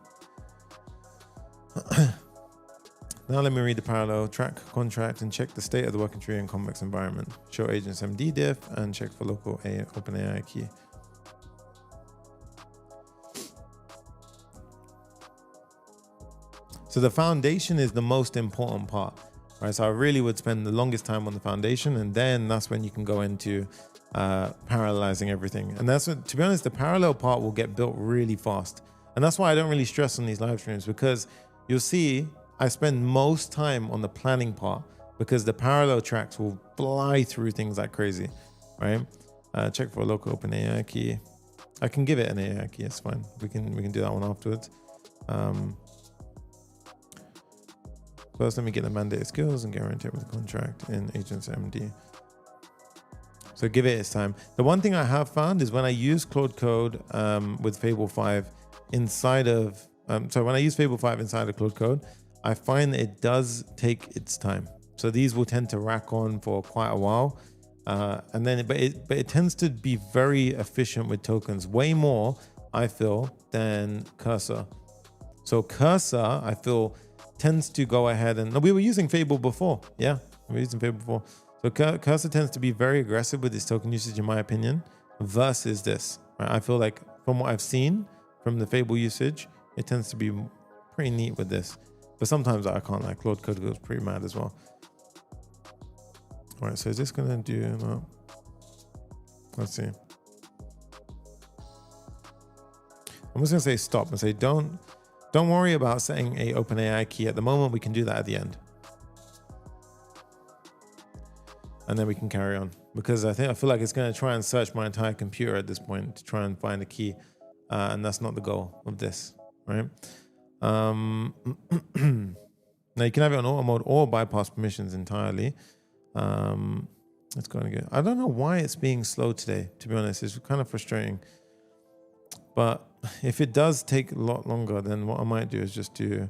Now let me read the parallel track contract and check the state of the working tree and Convex environment. Show agents MD diff and check for local OpenAI key. So the foundation is the most important part. Right, so I really would spend the longest time on the foundation, and then that's when you can go into parallelizing everything. And that's what, to be honest, the parallel part will get built really fast. And that's why I don't really stress on these live streams, because you'll see I spend most time on the planning part because the parallel tracks will fly through things like crazy, right? Check for a local OpenAI key. I can give it an AI key, it's fine. We can do that one afterwards. First, let me get the mandated skills and get oriented with the contract in agents MD. So give it its time. The one thing I have found is when I use Claude Code with Fable 5 inside of, so when I use Fable 5 inside of Claude Code, I find that it does take its time. So these will tend to rack on for quite a while. And then, but it tends to be very efficient with tokens, way more, I feel, than Cursor. So Cursor, I feel, tends to go ahead and, we were using Fable before. Yeah, we were using Fable before. So Cursor tends to be very aggressive with its token usage, in my opinion, versus this. Right? I feel like from what I've seen from the Fable usage, it tends to be pretty neat with this. But sometimes I can't, like Claude Code goes pretty mad as well. All right, so is this gonna do, no. Let's see. I'm just gonna say stop and say, don't worry about setting a OpenAI key at the moment. We can do that at the end. And then we can carry on, because I feel like it's going to try and search my entire computer at this point to try and find a key. And that's not the goal of this, right? Now you can have it on auto mode or bypass permissions entirely. It's going to go. I don't know why it's being slow today, to be honest. It's kind of frustrating. But if it does take a lot longer, then what I might do is just do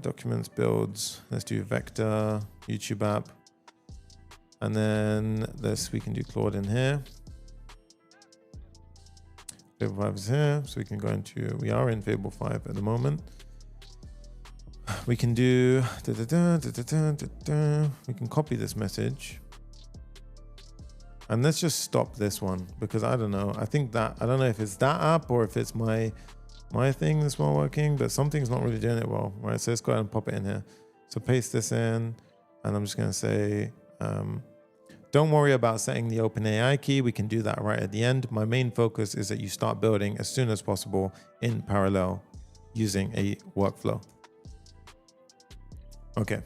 documents, builds. Let's do vector, YouTube app. And then we can do Claude in here. Fable 5 is here. So we can go into, we are in Fable 5 at the moment. We can do, we can copy this message. And let's just stop this one, because I don't know. I don't know if it's that app or if it's my thing that's not working, but something's not really doing it well, right? So let's go ahead and pop it in here. So paste this in, and I'm just going to say, don't worry about setting the OpenAI key. We can do that right at the end. My main focus is that you start building as soon as possible in parallel using a workflow. Okay.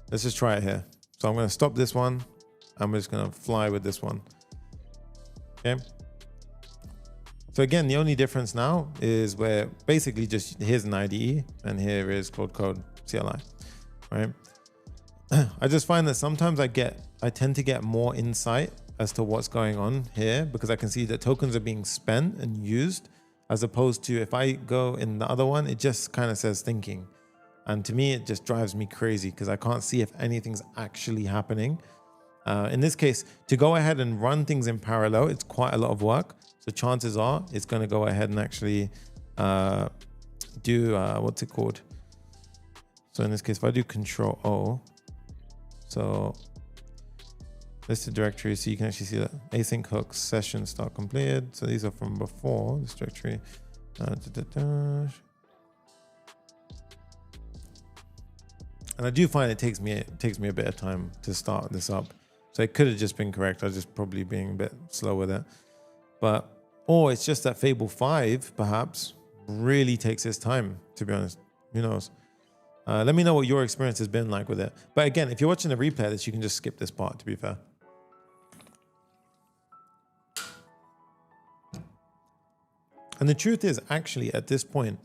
Let's just try it here. So I'm going to stop this one. I'm just going to fly with this one. Okay. So again, the only difference now is where basically just here's an IDE and here is Claude Code CLI, right? I just find that sometimes I tend to get more insight as to what's going on here, because I can see that tokens are being spent and used, as opposed to if I go in the other one, it just kind of says thinking. And to me, it just drives me crazy because I can't see if anything's actually happening. In this case, to go ahead and run things in parallel, it's quite a lot of work. So chances are it's going to go ahead and actually do, what's it called? So in this case, if I do Control O, so Listed directory, so you can actually see that async hooks session start completed. So these are from before this directory. And I do find it takes me a bit of time to start this up. So it could have just been correct. I was just probably being a bit slow with it. But, or it's just that Fable 5 perhaps really takes its time, to be honest. Who knows? Let me know what your experience has been like with it. But again, if you're watching the replay of this, you can just skip this part, to be fair. And the truth is, actually, at this point,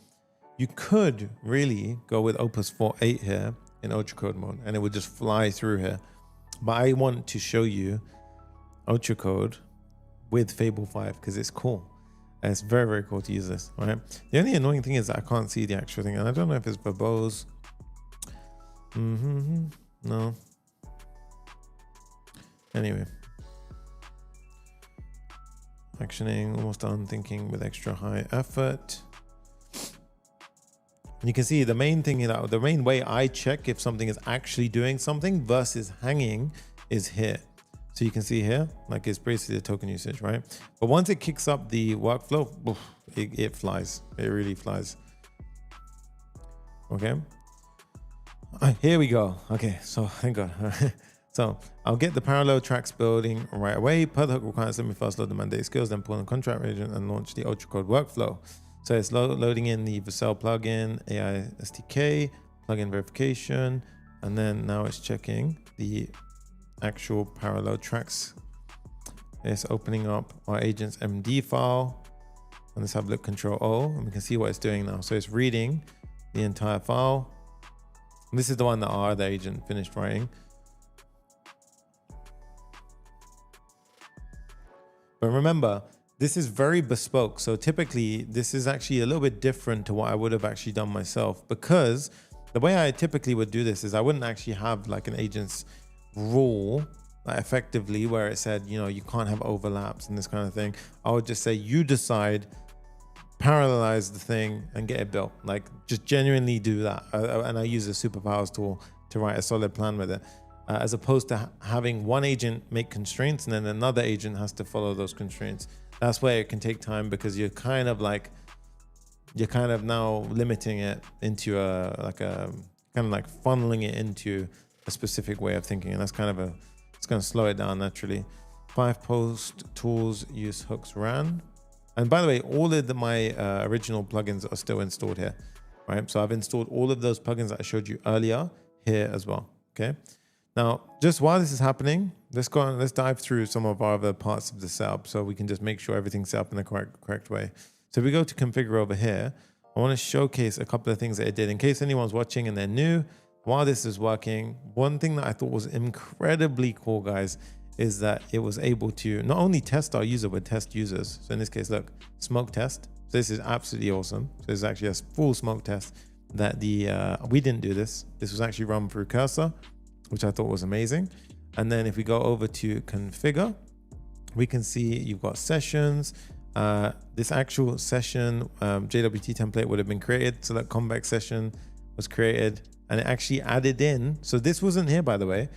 you could really go with Opus 4.8 here in Ultra Code mode, and it would just fly through here. But I want to show you Ultra Code with Fable 5 because it's cool. And it's very, very cool to use this, right? The only annoying thing is that I can't see the actual thing, and I don't know if it's verbose. No. Anyway. Actioning, almost done, thinking with extra high effort. And you can see the main thing, the main way I check if something is actually doing something versus hanging is here. So you can see here, like it's basically the token usage, right? But once it kicks up the workflow, it flies. It really flies. Okay. Here we go. Okay, so thank God. So I'll get the parallel tracks building right away. Per the hook requires, let me first load the mandate skills, then pull in contract agent and launch the Ultra Code workflow. So it's loading in the Vercel plugin, AI SDK, plugin verification, and then now it's checking the actual parallel tracks. It's opening up our agent's MD file. And let's have a look, Control O, and we can see what it's doing now. So it's reading the entire file. And this is the one that our other agent finished writing. But remember, this is very bespoke. So typically this is actually a little bit different to what I would have actually done myself, because the way I typically would do this is I wouldn't actually have like an agent's rule effectively where it said, you know, you can't have overlaps and this kind of thing. I would just say, you decide, parallelize the thing and get it built. Like just genuinely do that. And I use a Superpowers tool to write a solid plan with it. As opposed to having one agent make constraints and then another agent has to follow those constraints. That's where it can take time, because you're kind of now limiting it into funneling it into a specific way of thinking. And that's it's going to slow it down naturally. 5 post tools use hooks ran. And by the way, all of my original plugins are still installed here, right? So I've installed all of those plugins that I showed you earlier here as well, okay? Now, just while this is happening, let's dive through some of our other parts of the setup so we can just make sure everything's set up in the correct way. So if we go to configure over here, I want to showcase a couple of things that it did. In case anyone's watching and they're new, while this is working, one thing that I thought was incredibly cool, guys, is that it was able to not only test our user, but test users. So in this case, look, smoke test. So this is absolutely awesome. So it's actually a full smoke test that we didn't do this. This was actually run through Cursor, which I thought was amazing. And then if we go over to configure, we can see you've got sessions. This actual session JWT template would have been created. So that Convex session was created and it actually added in. So this wasn't here, by the way.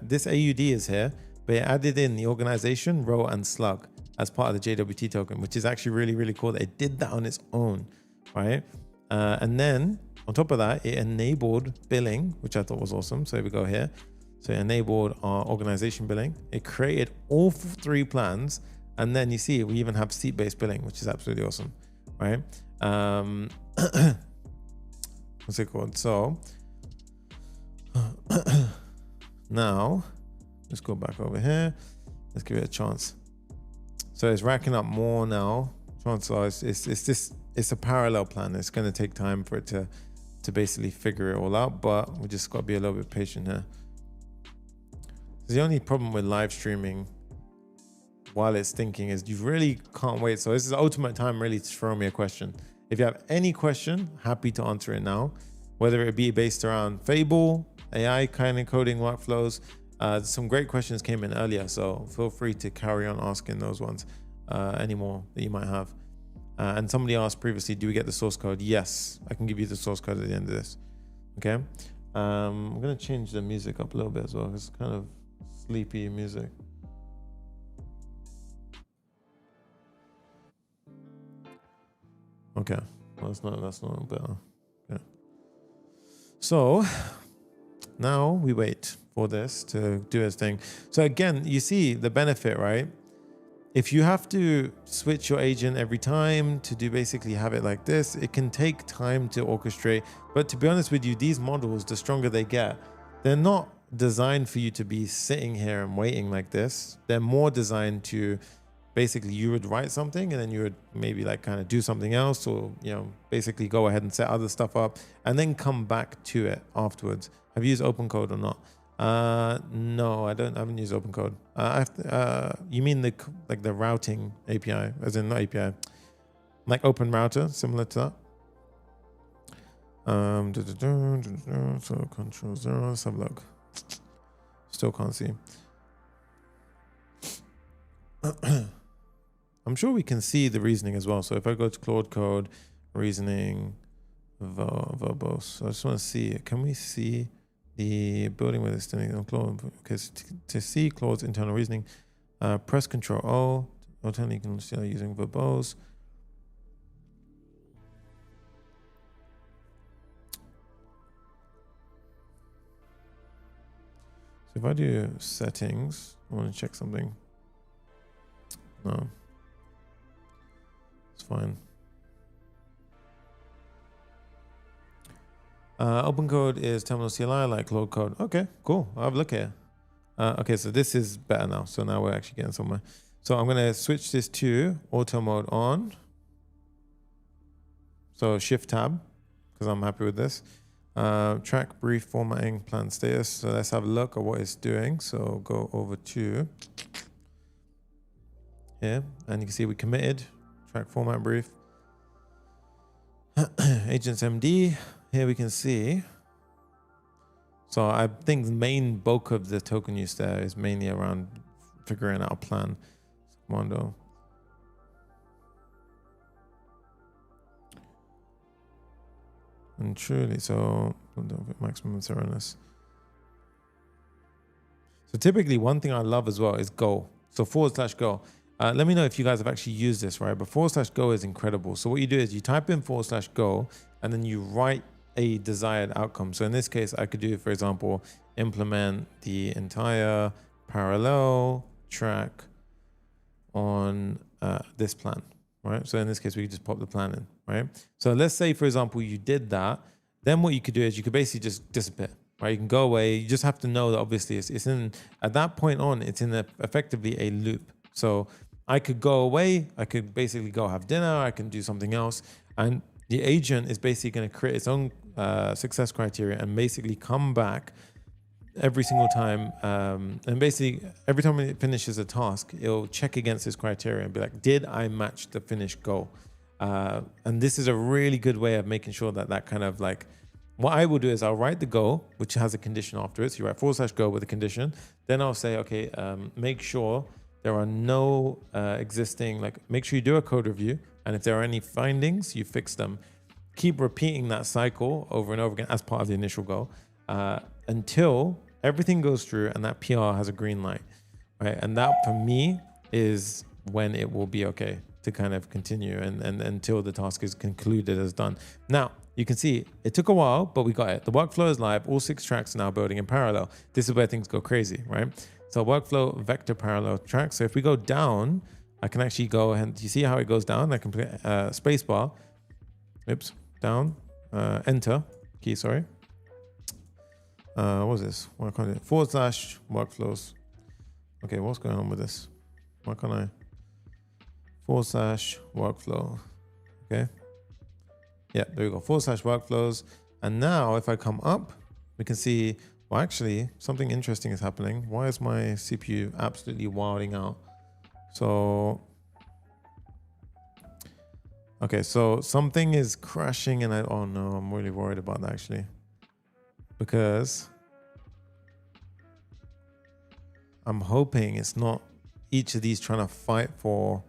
This AUD is here, but it added in the organization, row and slug as part of the JWT token, which is actually really, really cool that it did that on its own, right? And then on top of that, it enabled billing, which I thought was awesome. So we go here. So it enabled our organization billing. It created all 3 plans. And then you see we even have seat-based billing, which is absolutely awesome, right? What's it called? So now let's go back over here. Let's give it a chance. So it's racking up more now. Chances are it's a parallel plan. It's going to take time for it to basically figure it all out, but we just got to be a little bit patient here. The only problem with live streaming while it's thinking is you really can't wait. So this is the ultimate time really to throw me a question. If you have any question, happy to answer it now, whether it be based around Fable, AI kind of coding workflows. Some great questions came in earlier, so feel free to carry on asking those ones any more that you might have. And somebody asked previously, do we get the source code? Yes, I can give you the source code at the end of this. Okay. I'm going to change the music up a little bit as well. It's kind of sleepy music. Okay, that's not better. Yeah. So now we wait for this to do its thing. So again, you see the benefit, right? If you have to switch your agent every time to do basically have it like this, it can take time to orchestrate. But to be honest with you, these models, the stronger they get, they're not designed for you to be sitting here and waiting like this. They're more designed to basically you would write something and then you would maybe like kind of do something else, or, you know, basically go ahead and set other stuff up and then come back to it afterwards. Have you used OpenCode or not? No, I haven't used OpenCode. You mean the routing API, as in not API, like Open Router, similar to that. So Control 0, let's have a look. Still can't see. I'm sure we can see the reasoning as well. So if I go to Claude Code, reasoning, verbose. So I just want to see, can we see the building with extending on Claude? Because to see Claude's internal reasoning, press Control O. Alternatively, you can see using verbose. So if I do settings, I want to check something. No, it's fine. OpenCode is terminal CLI like Claude Code. Okay, cool. I'll have a look here. Okay, so this is better now. So now we're actually getting somewhere. So I'm going to switch this to auto mode on. So shift tab, because I'm happy with this. Track brief formatting plan status. So let's have a look at what it's doing. So go over to here, and you can see we committed track format brief. Agents MD. Here we can see. So I think the main bulk of the token use there is mainly around figuring out a plan. Commando. And truly, so maximum thoroughness. So typically one thing I love as well is Go. So /Go. Let me know if you guys have actually used this, right? But /Go is incredible. So what you do is you type in /Go and then you write a desired outcome. So in this case, I could do, for example, implement the entire parallel track on this plan, right? So in this case, we could just pop the plan in, right? So let's say, for example, you did that. Then what you could do is you could basically just disappear, right? You can go away. You just have to know that obviously it's in, at that point on, it's in effectively a loop. So I could go away. I could basically go have dinner. I can do something else. And the agent is basically going to create its own success criteria and basically come back every single time. And basically every time it finishes a task, it'll check against this criteria and be like, did I match the finished goal? And this is a really good way of making sure that that kind of like, what I will do is I'll write the goal, which has a condition afterwards. You write /Go with a condition. Then I'll say, okay, make sure there are no existing, like make sure you do a code review. And if there are any findings, you fix them. Keep repeating that cycle over and over again as part of the initial goal until everything goes through and that PR has a green light, right? And that for me is when it will be okay to kind of continue and until the task is concluded as done. Now, you can see it took a while, but we got it. The workflow is live. All 6 tracks are now building in parallel. This is where things go crazy, right? So workflow vector parallel track. So if we go down, I can actually go and you see how it goes down? I can put spacebar, oops, down, enter key, sorry. What was this? Why can't I do it? /workflows. Okay, what's going on with this? Why can't I? /workflow. Okay. Yeah, there we go. /workflows. And now if I come up, we can see, well, actually something interesting is happening. Why is my CPU absolutely wilding out? So, okay, so something is crashing and oh no, I'm really worried about that actually. Because I'm hoping it's not each of these trying to fight for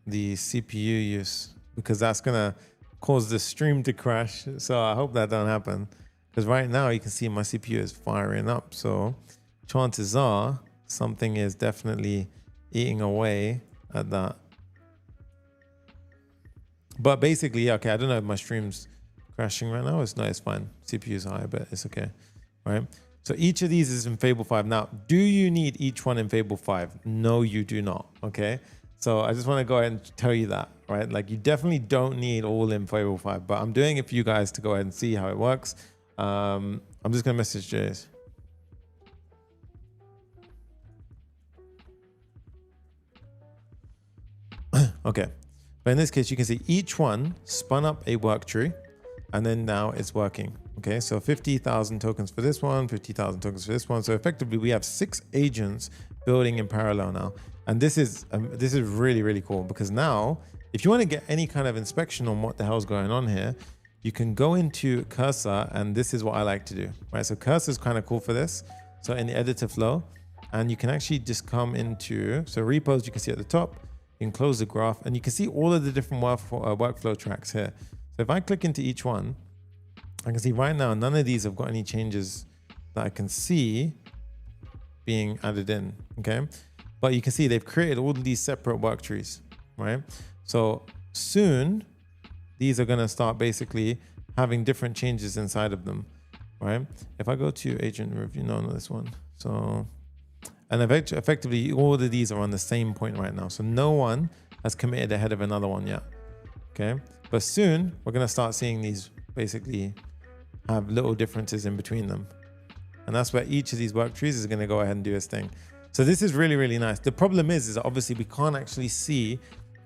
the CPU use, because that's gonna cause the stream to crash. So I hope that don't happen. Because right now you can see my CPU is firing up. So chances are something is definitely eating away at that. But basically, yeah, okay, I don't know if my stream's crashing right now. It's not, it's fine. CPU is high, but it's okay, right? So each of these is in Fable 5. Now, do you need each one in Fable 5? No, you do not, okay? So I just want to go ahead and tell you that, right? Like, you definitely don't need all in Fable 5, but I'm doing it for you guys to go ahead and see how it works. I'm just going to message Jace. Okay. But in this case, you can see each one spun up a work tree, and then now it's working. Okay, so 50,000 tokens for this one, 50,000 tokens for this one. So effectively, we have 6 agents building in parallel now. And this is really, really cool, because now, if you want to get any kind of inspection on what the hell's going on here, you can go into Cursor, and this is what I like to do, right? So Cursor is kind of cool for this. So in the editor flow, and you can actually just come into, so repos, you can see at the top. You can close the graph, and you can see all of the different workflow tracks here. So if I click into each one, I can see right now, none of these have got any changes that I can see being added in, okay? But you can see they've created all of these separate work trees, right? So soon, these are gonna start basically having different changes inside of them, right? If I go to agent review, no, this one. So, and effectively, all of these are on the same point right now. So no one has committed ahead of another one yet, okay? But soon, we're gonna start seeing these basically have little differences in between them. And that's where each of these work trees is gonna go ahead and do its thing. So this is really, really nice. The problem is that obviously we can't actually see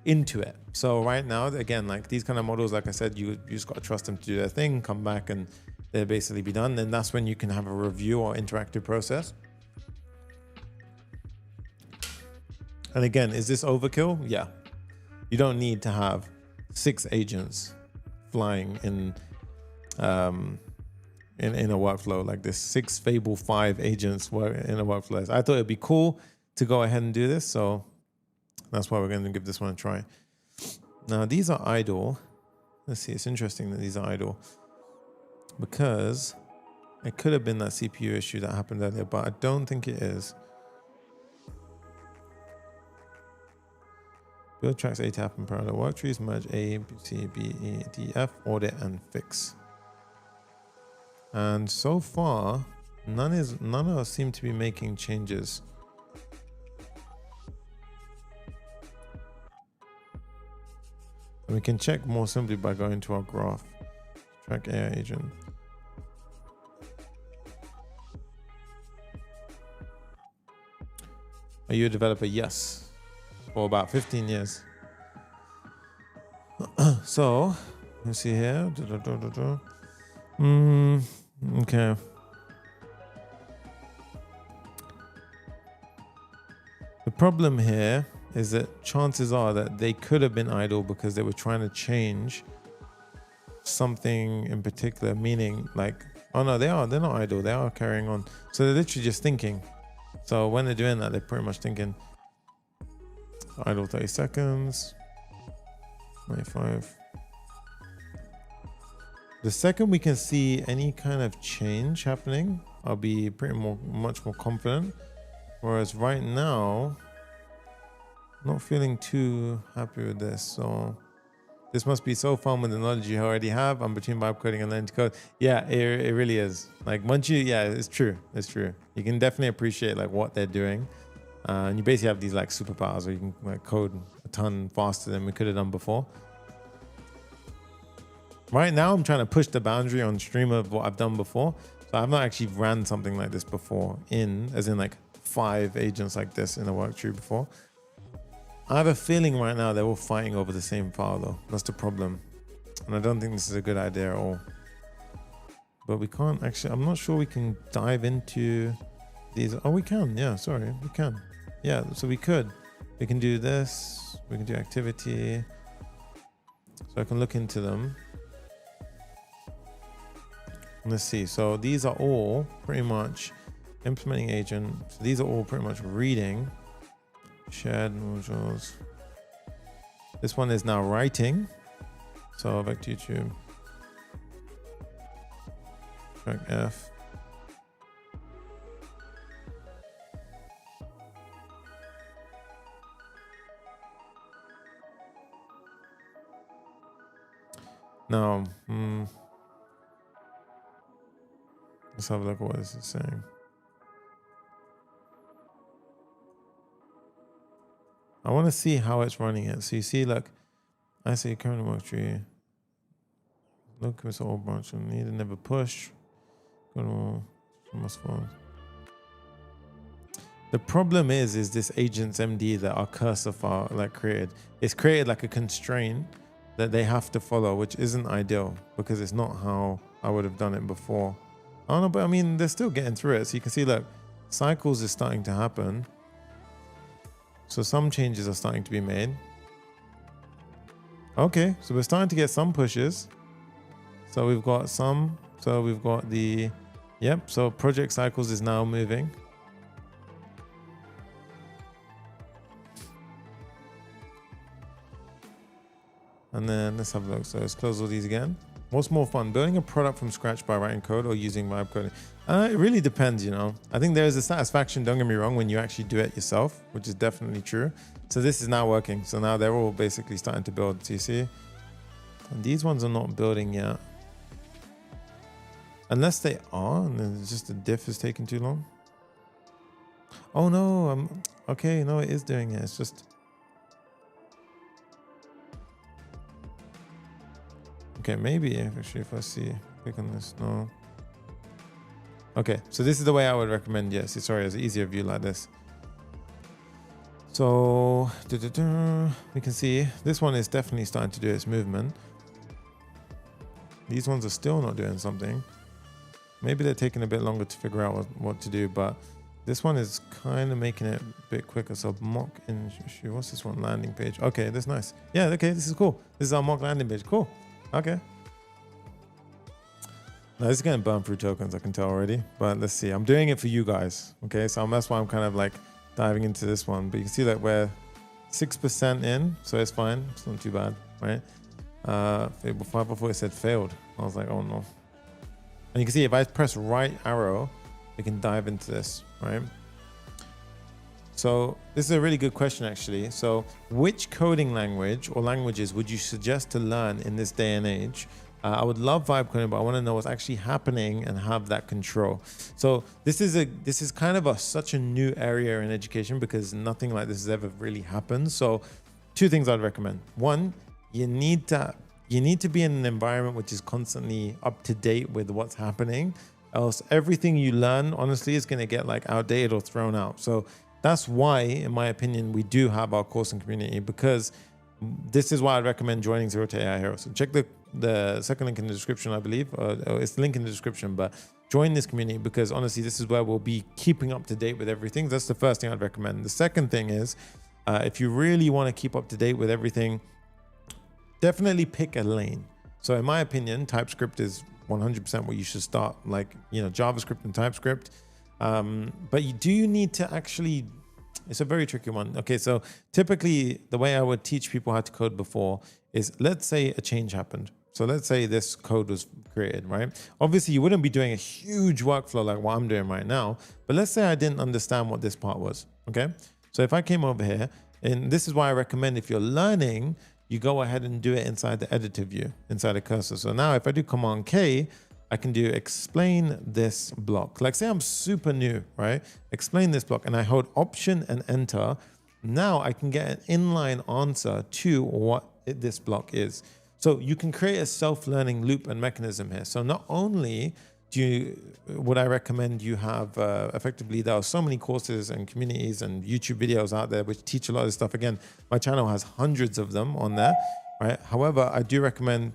into it. So right now, again, like these kind of models, like I said, you just gotta trust them to do their thing, come back and they'll basically be done. And that's when you can have a review or interactive process. And again, is this overkill? Yeah. You don't need to have 6 agents flying in a workflow like this. 6 Fable 5 agents in a workflow. I thought it'd be cool to go ahead and do this, so that's why we're going to give this one a try. Now these are idle. Let's see, it's interesting that these are idle, because it could have been that CPU issue that happened earlier, but I don't think it is. Build tracks A to happen parallel. Work trees merge A, B, C, B, E, D, F, audit, and fix. And so far, none of us seem to be making changes. And we can check more simply by going to our graph. Track AI agent. Are you a developer? Yes. For about 15 years. So, let's see here. Okay. The problem here is that chances are that they could have been idle because they were trying to change something in particular, meaning like, oh no, they're not idle, they are carrying on. So they're literally just thinking. So when they're doing that, they're pretty much thinking. Idle 30 seconds, 95. The second we can see any kind of change happening, I'll be much more confident. Whereas right now, not feeling too happy with this. So this must be so fun with the knowledge you already have. I'm between vibe coding and learning to code. Yeah, it really is. Like once you, yeah, it's true. It's true. You can definitely appreciate like what they're doing. And you basically have these like superpowers where you can like code a ton faster than we could have done before. Right now, I'm trying to push the boundary on stream of what I've done before. So I've not actually ran something like this before as in like 5 agents like this in a work tree before. I have a feeling right now they're all fighting over the same file though. That's the problem. And I don't think this is a good idea at all. But we can't actually, I'm not sure we can dive into these. Oh, we can. Yeah, sorry, we can. Yeah, so we can do this. We can do activity. So I can look into them. Let's see. So these are all pretty much implementing agent. So these are all pretty much reading. Shared modules. This one is now writing. So back to YouTube. Track F. Now, let's have a look at what this is saying. I want to see how it's running it. So you see, like, I say current work tree. Look, it's all branch and need to never push. Must fall. The problem is this agent's MD that our cursor file like created. It's created like a constraint that they have to follow, which isn't ideal because it's not how I would have done it before. I don't know, but I mean, they're still getting through it. So you can see, look, cycles is starting to happen. So some changes are starting to be made. Okay, so we're starting to get some pushes. So we've got some, so we've got the, yep, so project cycles is now moving. And then let's have a look. So let's close all these again. What's more fun, building a product from scratch by writing code or using vibe coding? It really depends, you know. I think there is a satisfaction, don't get me wrong, when you actually do it yourself, which is definitely true. So this is now working. So now they're all basically starting to build, TC. And these ones are not building yet. Unless they are, and then it's just the diff is taking too long. Oh no, okay, no, it is doing it. It's just, okay, maybe actually if I see, click on this, no. Okay, so this is the way I would recommend, yes, sorry, it's an easier view like this. So, we can see this one is definitely starting to do its movement. These ones are still not doing something. Maybe they're taking a bit longer to figure out what to do, but this one is kind of making it a bit quicker. So mock issue, what's this one? Landing page. Okay, that's nice. Yeah, okay, this is cool. This is our mock landing page. Cool. Okay. Now this is getting burned through tokens, I can tell already, but let's see. I'm doing it for you guys. Okay, so that's why I'm kind of like diving into this one, but you can see that we're 6% in, so it's fine. It's not too bad, right? Fable 5 before it said failed. I was like, oh no. And you can see if I press right arrow, we can dive into this, right? So this is a really good question, actually. So which coding language or languages would you suggest to learn in this day and age? I would love vibe coding, but I want to know what's actually happening and have that control. So this is kind of such a new area in education because nothing like this has ever really happened. So two things I'd recommend. One, you need to be in an environment which is constantly up to date with what's happening. Else everything you learn, honestly, is going to get like outdated or thrown out. So that's why, in my opinion, we do have our course and community, because this is why I'd recommend joining Zero to AI Hero. So check the second link in the description, I believe. It's the link in the description, but join this community because honestly, this is where we'll be keeping up to date with everything. That's the first thing I'd recommend. The second thing is, if you really want to keep up to date with everything, definitely pick a lane. So in my opinion, TypeScript is 100% what you should start, like, you know, JavaScript and TypeScript. But do you need to actually, it's a very tricky one. Okay, so typically the way I would teach people how to code before is, let's say a change happened. So let's say this code was created, right? Obviously you wouldn't be doing a huge workflow like what I'm doing right now, but let's say I didn't understand what this part was, okay? So if I came over here, and this is why I recommend if you're learning, you go ahead and do it inside the editor view, inside the cursor. So now if I do Command K, I can do explain this block. Like say I'm super new, right? Explain this block, and I hold Option and Enter. Now I can get an inline answer to what this block is. So you can create a self-learning loop and mechanism here. So not only would I recommend you have effectively, there are so many courses and communities and YouTube videos out there which teach a lot of this stuff. Again, my channel has hundreds of them on there, right? However, I do recommend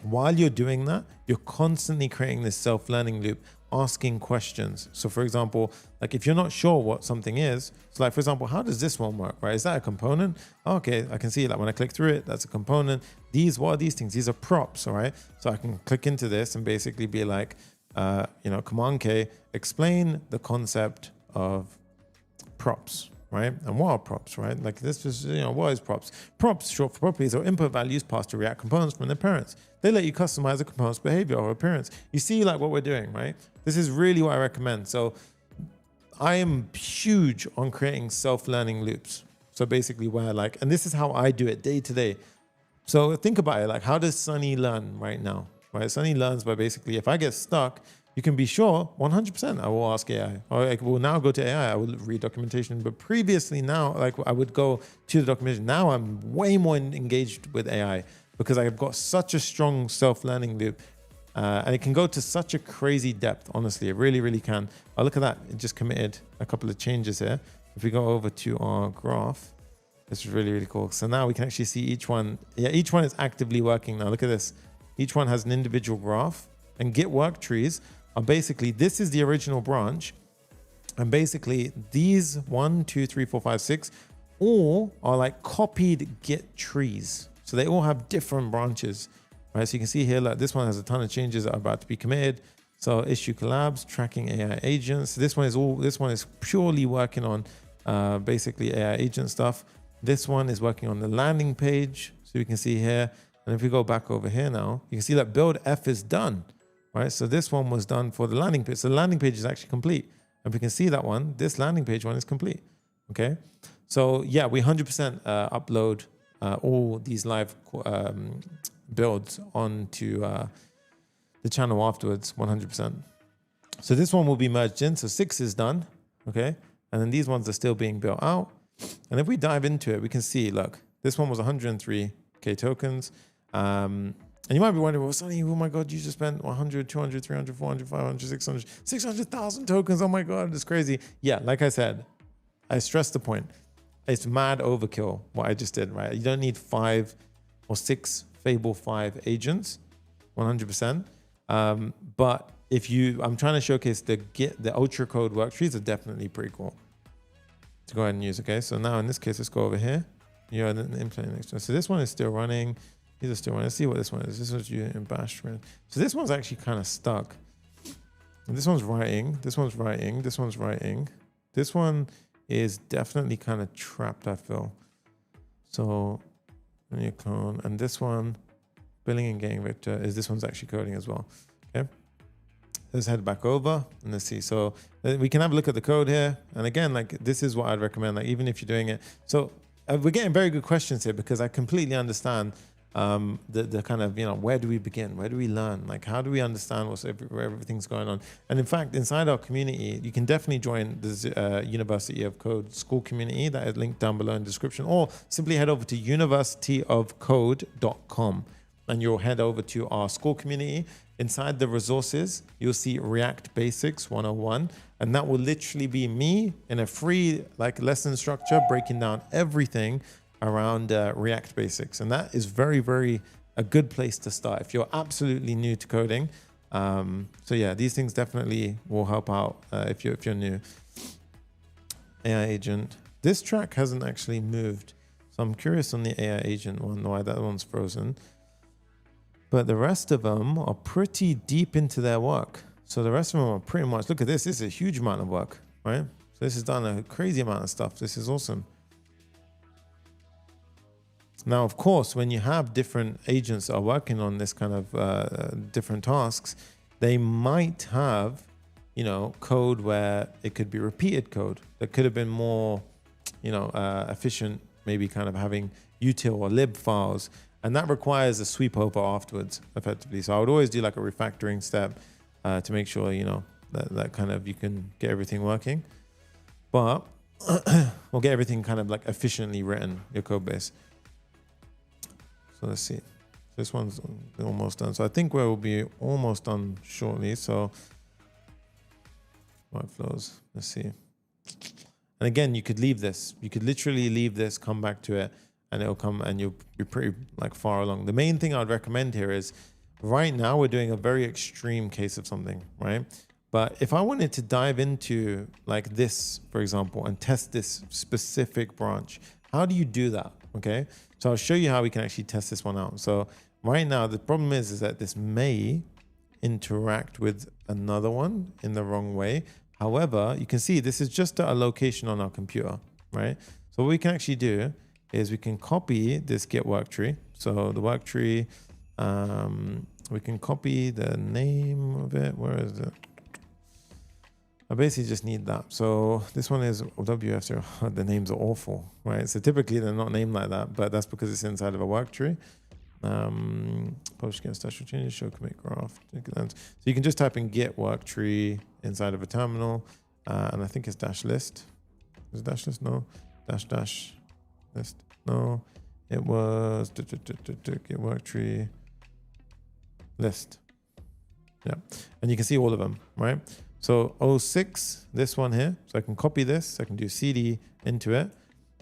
while you're doing that, you're constantly creating this self-learning loop, asking questions. So for example, like if you're not sure what something is, so like for example, how does this one work, right? Is that a component? Okay, I can see like when I click through it, that's a component. What are these things? These are props, all right? So I can click into this and basically be like, you know, Command K, explain the concept of props, right? And what are props, right? Like this is, you know, what is props? Props, short for properties, or input values passed to React components from their parents. They let you customize the component's behavior or appearance. You see like what we're doing, right? This is really what I recommend. So I am huge on creating self-learning loops. So basically where like, and this is how I do it day to day. So think about it, like how does Sunny learn right now, right? Sunny learns by basically, if I get stuck, you can be sure 100% I will ask AI, or I will now go to AI, I will read documentation. But previously now, like I would go to the documentation. Now I'm way more engaged with AI because I've got such a strong self-learning loop. And it can go to such a crazy depth, honestly, it really, really can. Oh, look at that, it just committed a couple of changes here. If we go over to our graph, this is really, really cool. So now we can actually see each one. Yeah, each one is actively working now. Look at this. Each one has an individual graph. And Git Worktrees are basically, this is the original branch. And basically these 1, 2, 3, 4, 5, 6, all are like copied Git trees. So they all have different branches, right? So you can see here, like this one has a ton of changes that are about to be committed. So issue collabs, tracking AI agents. This one is purely working on basically AI agent stuff. This one is working on the landing page. So you can see here, and if we go back over here now, you can see that build F is done, right? So this one was done for the landing page. So the landing page is actually complete. And we can see that one, this landing page one is complete, okay? So yeah, we 100% upload all these live builds onto the channel afterwards, 100%. So this one will be merged in. So 6 is done, okay? And then these ones are still being built out. And if we dive into it, we can see, look, this one was 103K tokens. And you might be wondering, well, Sonny, oh my God, you just spent 100, 200, 300, 400, 500, 600, 600,000 tokens. Oh my God, it's crazy. Yeah, like I said, I stressed the point. It's mad overkill what I just did, right? You don't need 5 or 6 Fable 5 agents, 100%. But if I'm trying to showcase the ultra code worktrees are definitely pretty cool to go ahead and use. Okay, so now in this case, let's go over here. You're implementing next one. So this one is still running. These are still running. Let's see what this one is. This was you in bash. So this one's actually kind of stuck. And this one's writing. This one's writing. This one's writing. This one is definitely kind of trapped, I feel. So let me clone. And this one, billing and getting vector, is this one's actually coding as well. Okay. Let's head back over and let's see. So we can have a look at the code here. And again, like this is what I'd recommend, like even if you're doing it. So we're getting very good questions here because I completely understand the kind of, you know, where do we begin? Where do we learn? Like, how do we understand where everything's going on? And in fact, inside our community, you can definitely join the University of Code school community that is linked down below in the description, or simply head over to universityofcode.com and you'll head over to our school community. Inside the resources, you'll see React Basics 101, and that will literally be me in a free like lesson structure breaking down everything around React Basics. And that is very, very a good place to start if you're absolutely new to coding. So yeah, these things definitely will help out if you're new. AI agent. This track hasn't actually moved. So I'm curious on the AI agent one, why that one's frozen. But the rest of them are pretty deep into their work. So the rest of them are pretty much, look at this. This is a huge amount of work, right? So this has done a crazy amount of stuff. This is awesome. Now, of course, when you have different agents that are working on this kind of different tasks, they might have, you know, code where it could be repeated code that could have been more, you know, efficient, maybe kind of having util or lib files. And that requires a sweep over afterwards, effectively. So I would always do like a refactoring step to make sure, you know, that kind of you can get everything working. But we'll get everything kind of like efficiently written, your code base. So let's see. This one's almost done. So I think we'll be almost done shortly. So workflows, let's see. And again, you could leave this. You could literally leave this, come back to it, and it'll come and you'll be pretty like far along. The main thing I'd recommend here is right now we're doing a very extreme case of something, right? But if I wanted to dive into like this, for example, and test this specific branch, how do you do that? Okay. So I'll show you how we can actually test this one out. So right now, the problem is that this may interact with another one in the wrong way. However, you can see this is just a location on our computer, right? So what we can actually do is we can copy this Git work tree. So the work tree, we can copy the name of it. Where is it? I basically just need that. So this one is WF0. The names are awful, right? So typically they're not named like that, but that's because it's inside of a work tree. Publish against special changes, show commit graph. So you can just type in git worktree inside of a terminal, and I think it's dash list. Is it dash list? No. Dash list. No. It was git worktree list. Yeah, and you can see all of them, right? So 06, this one here. So I can copy this. I can do cd into it.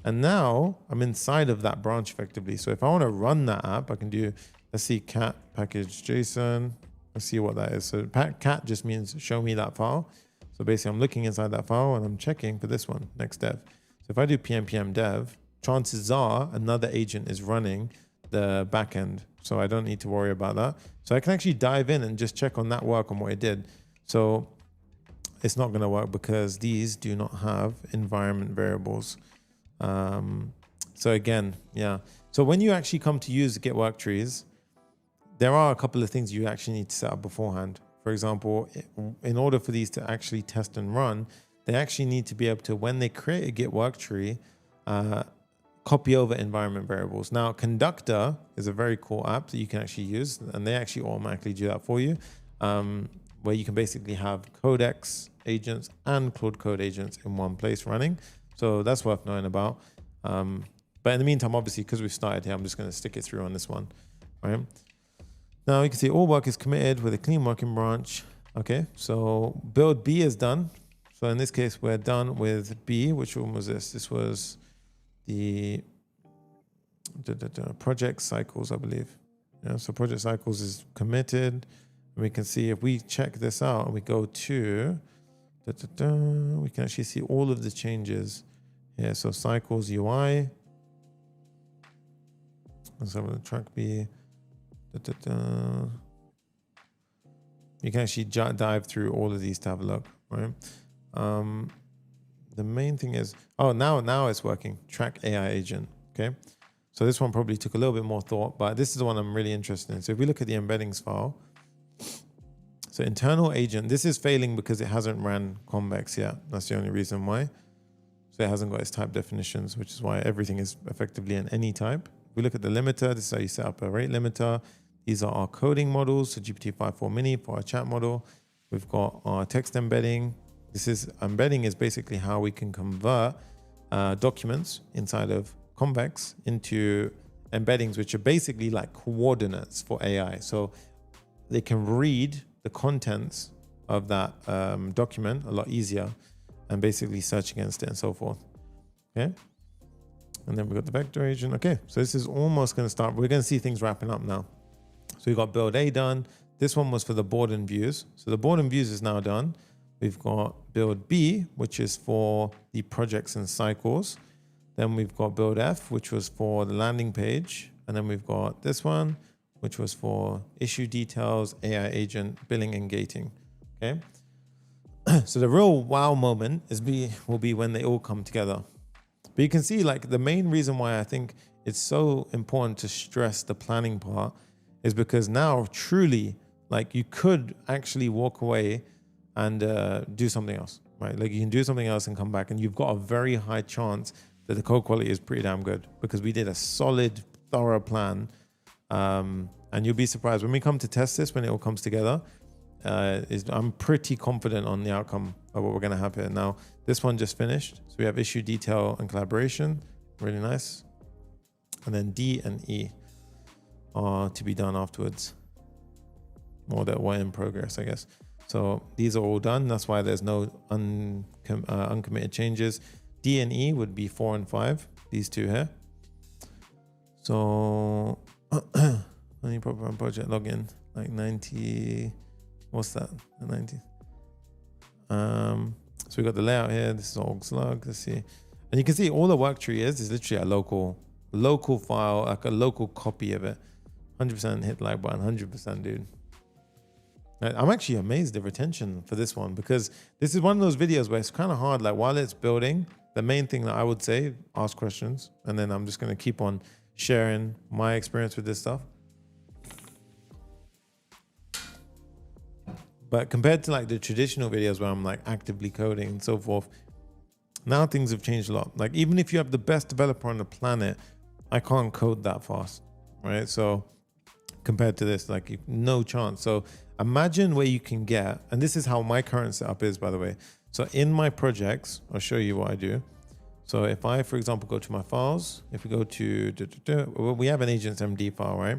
And now I'm inside of that branch effectively. So if I want to run that app, I can do, let's see, cat package JSON. Let's see what that is. So cat just means show me that file. So basically I'm looking inside that file and I'm checking for this one, next dev. So if I do pm dev, chances are another agent is running the backend. So I don't need to worry about that. So I can actually dive in and just check on that work on what it did. So it's not going to work because these do not have environment variables. So again, yeah. So when you actually come to use Git Worktrees, there are a couple of things you actually need to set up beforehand. For example, in order for these to actually test and run, they actually need to be able to, when they create a Git Worktree, copy over environment variables. Now, Conductor is a very cool app that you can actually use, and they actually automatically do that for you, where you can basically have Codex agents and Claude Code agents in one place running. So that's worth knowing about. But in the meantime, obviously, because we've started here, I'm just going to stick it through on this one. Right. Now you can see all work is committed with a clean working branch. Okay, so build B is done. So in this case, we're done with B. Which one was this? This was the project cycles, I believe. Yeah, so project cycles is committed. And we can see if we check this out and we go to, we can actually see all of the changes. Yeah, so cycles UI. Let's have a track B. You can actually dive through all of these to have a look, right? The main thing is, oh, now it's working. Track AI agent, okay? So this one probably took a little bit more thought, but this is the one I'm really interested in. So if we look at the embeddings file, so internal agent, this is failing because it hasn't ran Convex yet. That's the only reason why. So it hasn't got its type definitions, which is why everything is effectively in any type. If we look at the limiter, this is how you set up a rate limiter. These are our coding models, so GPT-5.4 Mini for our chat model. We've got our text embedding. Embedding is basically how we can convert documents inside of Convex into embeddings, which are basically like coordinates for AI. So they can read the contents of that document a lot easier and basically search against it and so forth. Okay. And then we've got the vector agent. Okay. So this is almost going to start. We're going to see things wrapping up now. So we've got build A done. This one was for the board and views. So the board and views is now done. We've got build B, which is for the projects and cycles. Then we've got build F, which was for the landing page. And then we've got this one, which was for issue details, AI agent, billing and gating. Okay. So the real wow moment will be when they all come together. But you can see like the main reason why I think it's so important to stress the planning part is because now truly like you could actually walk away and do something else, right? Like you can do something else and come back and you've got a very high chance that the code quality is pretty damn good because we did a solid, thorough plan. And you'll be surprised when we come to test this, when it all comes together, I'm pretty confident on the outcome of what we're going to have here. Now, this one just finished. So we have issue detail and collaboration. Really nice. And then D and E are to be done afterwards. Or that were in progress, I guess. So these are all done. That's why there's no uncommitted changes. D and E would be 4 and 5. These two here. So any proper project login, like 90... What's that? 90. So we got the layout here. This is org slug. Let's see. And you can see all the work tree is literally a local file, like a local copy of it. 100% hit like button, 100% dude. I'm actually amazed at retention for this one because this is one of those videos where it's kind of hard. Like while it's building, the main thing that I would say, ask questions. And then I'm just going to keep on sharing my experience with this stuff. But compared to like the traditional videos where I'm like actively coding and so forth, now things have changed a lot. Like even if you have the best developer on the planet, I can't code that fast, right? So compared to this, like no chance. So imagine where you can get, and this is how my current setup is, by the way. So in my projects, I'll show you what I do. So if I, for example, go to my files, if we go to, we have an agents.md file, right?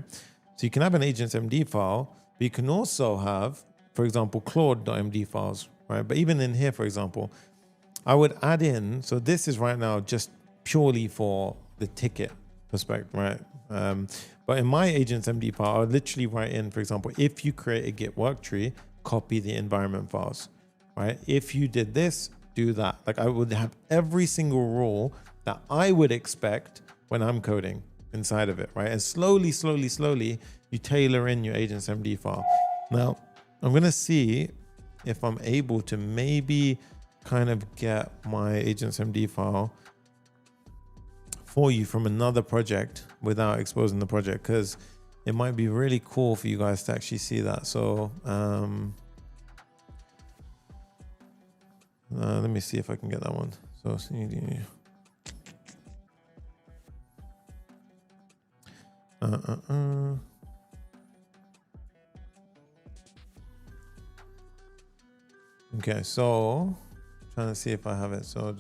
So you can have an agents.md file, but you can also have, for example, Claude.md files, right? But even in here, for example, I would add in, so this is right now just purely for the ticket perspective, right? But in my agents.md file, I would literally write in, for example, if you create a Git work tree, copy the environment files, right? If you did this, do that. Like I would have every single rule that I would expect when I'm coding inside of it, right? And slowly, you tailor in your agents.md file. Now, I'm going to see if I'm able to maybe kind of get my agents.md file for you from another project without exposing the project, because it might be really cool for you guys to actually see that. So let me see if I can get that one. So okay, so trying to see if I have it. So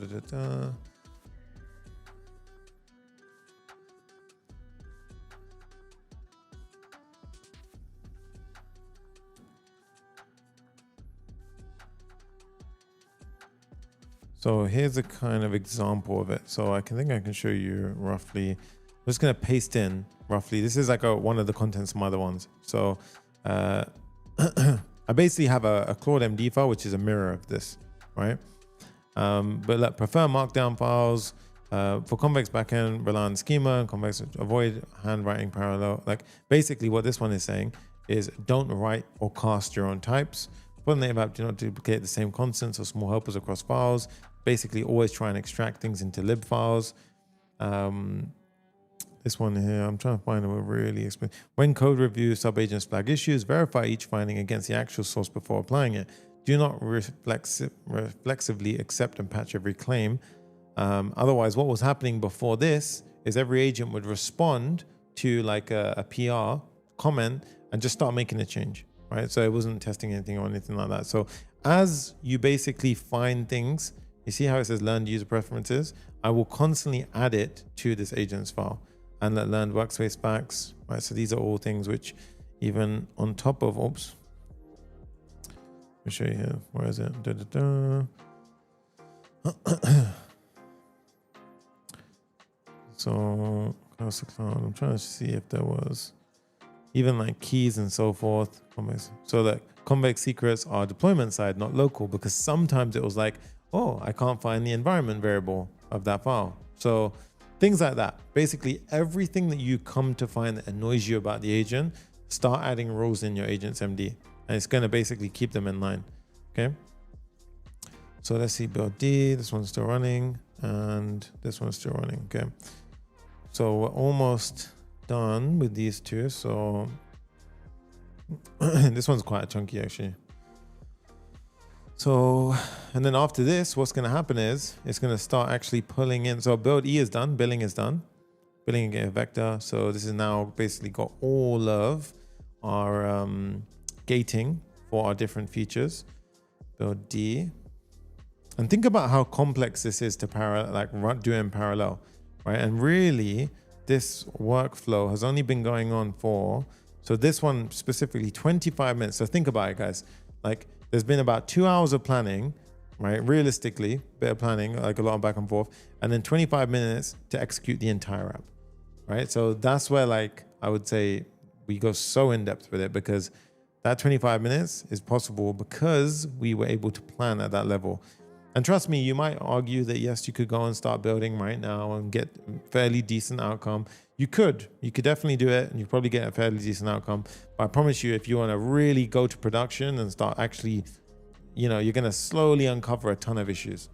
so here's a kind of example of it. So I think I can show you roughly. I'm just going to paste in roughly. This is like one of the contents from other ones. So I basically have a Claude MD file, which is a mirror of this, right? But like prefer markdown files for Convex backend, rely on schema, and Convex avoid handwriting parallel. Like basically what this one is saying is don't write or cast your own types. For the native app, do not duplicate the same constants or small helpers across files. Basically always try and extract things into lib files. This one here, I'm trying to find a really explain. When code review sub-agents flag issues, verify each finding against the actual source before applying it. Do not reflexively accept and patch every claim. Otherwise, what was happening before this is every agent would respond to like a PR comment and just start making a change, right? So it wasn't testing anything or anything like that. So as you basically find things, you see how it says learned user preferences? I will constantly add it to this agents file and let learned workspace facts, right? So these are all things which even on top of, oops, let me show you here. Where is it? So I'm trying to see if there was even like keys and so forth. So that Convex secrets are deployment side, not local, because sometimes it was like, oh, I can't find the environment variable of that file. So things like that. Basically, everything that you come to find that annoys you about the agent, start adding rules in your agents.md, and it's going to basically keep them in line. Okay. So let's see, build D. This one's still running, and this one's still running. Okay. So we're almost done with these two. So this one's quite chunky actually. So, and then after this, what's going to happen is it's going to start actually pulling in. So build E is done, billing is done, billing again vector. So this is now basically got all of our gating for our different features. Build D, and think about how complex this is to do in parallel, right? And really, this workflow has only been going on for, so this one specifically 25 minutes. So think about it, guys. Like there's been about 2 hours of planning, right? Realistically, bit of planning, like a lot of back and forth, and then 25 minutes to execute the entire app, right? So that's where like, I would say we go so in depth with it, because that 25 minutes is possible because we were able to plan at that level. And trust me, you might argue that yes, you could go and start building right now and get fairly decent outcome. You could definitely do it, and you probably get a fairly decent outcome. But I promise you, if you want to really go to production and start actually, you're going to slowly uncover a ton of issues.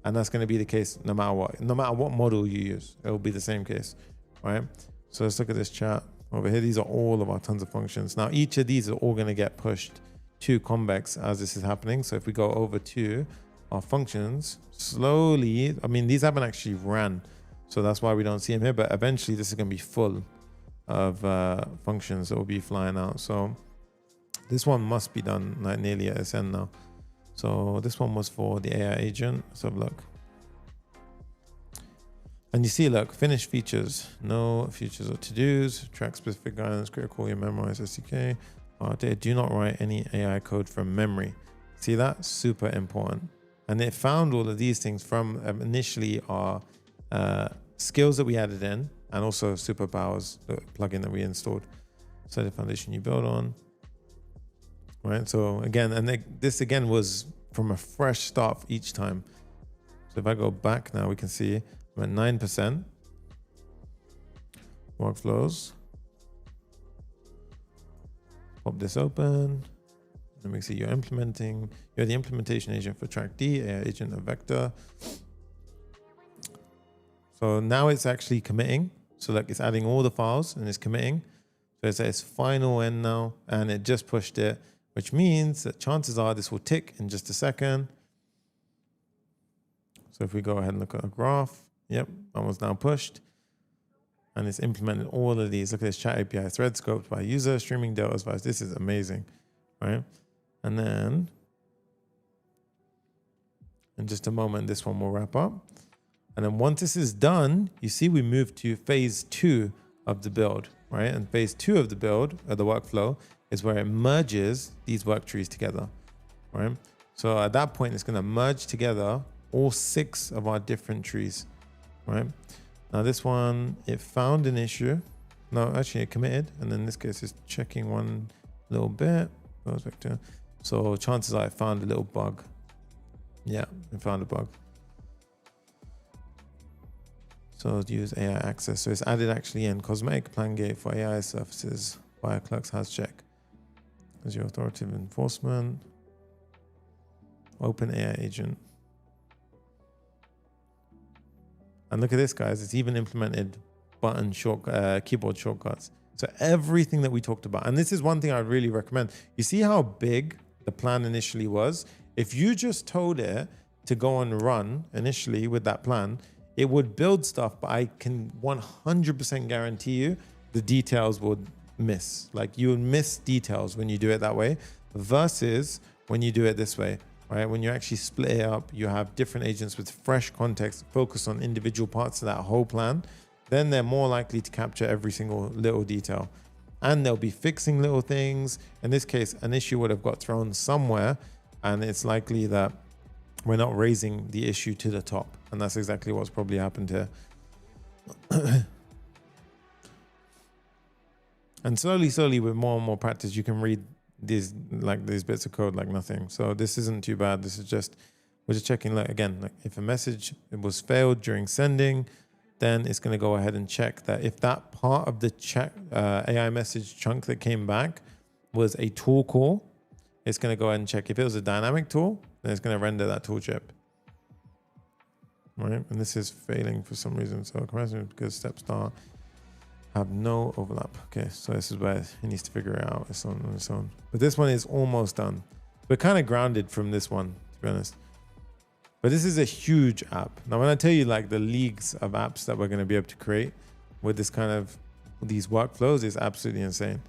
And that's going to be the case no matter what model you use, it will be the same case, right? So let's look at this chat over here. These are all of our tons of functions. Now, each of these are all going to get pushed to Convex as this is happening. So if we go over to our functions slowly, I mean, these haven't actually ran, so that's why we don't see them here, but eventually this is going to be full. of functions that will be flying out. So this one must be done like nearly at its end now. So this one was for the AI agent. Let's have a look. And you see, look, finish features, no features or to-dos, track specific guidance, critical, you memorize SDK. Do not write any AI code from memory. See that? Super important. And it found all of these things from initially our skills that we added in, and also Superpowers, the plugin that we installed. So the foundation you build on. Right. So again, and this again was from a fresh start each time. So if I go back now, we can see I'm at 9%. Workflows. Pop this open. And we see you're the implementation agent for track D, AI agent of vector. So now it's actually committing. So like it's adding all the files and it's committing. So it's at its final end now, and it just pushed it, which means that chances are this will tick in just a second. So if we go ahead and look at a graph, yep, that was now pushed. And it's implemented all of these. Look at this chat API, thread scoped by user, streaming deltas by. This is amazing, right? And then in just a moment, this one will wrap up. And then once this is done, you see we move to phase 2 of the build, right? And phase 2 of the build, or the workflow, is where it merges these work trees together, right? So at that point, it's going to merge together all 6 of our different trees, right? Now this one, it found an issue. No, actually it committed. And then in this case, it's checking one little bit. So chances are it found a little bug. Yeah, it found a bug. So use AI access. So it's added actually in cosmetic plan gate for AI surfaces via Clerk's has check. As your authoritative enforcement. Open AI agent. And look at this, guys. It's even implemented keyboard shortcuts. So everything that we talked about, and this is one thing I really recommend. You see how big the plan initially was? If you just told it to go and run initially with that plan, it would build stuff, but I can 100% guarantee you the details would miss. Like you would miss details when you do it that way versus when you do it this way, right? When you actually split it up, you have different agents with fresh context, focus on individual parts of that whole plan. Then they're more likely to capture every single little detail. And they'll be fixing little things. In this case, an issue would have got thrown somewhere, and it's likely that we're not raising the issue to the top. And that's exactly what's probably happened here. And slowly, with more and more practice, you can read these bits of code like nothing. So this isn't too bad. This is just, we're just checking, like, again, like if a message was failed during sending, then it's going to go ahead and check that if that part of the AI message chunk that came back was a tool call, it's going to go ahead and check. If it was a dynamic tool, then it's going to render that tool chip. Right? And this is failing for some reason. So comparison because step start have no overlap. Okay, so this is where it needs to figure it out on its own. But this one is almost done. We're kind of grounded from this one, to be honest. But this is a huge app. Now, when I tell you like the leagues of apps that we're going to be able to create with this kind of these workflows is absolutely insane.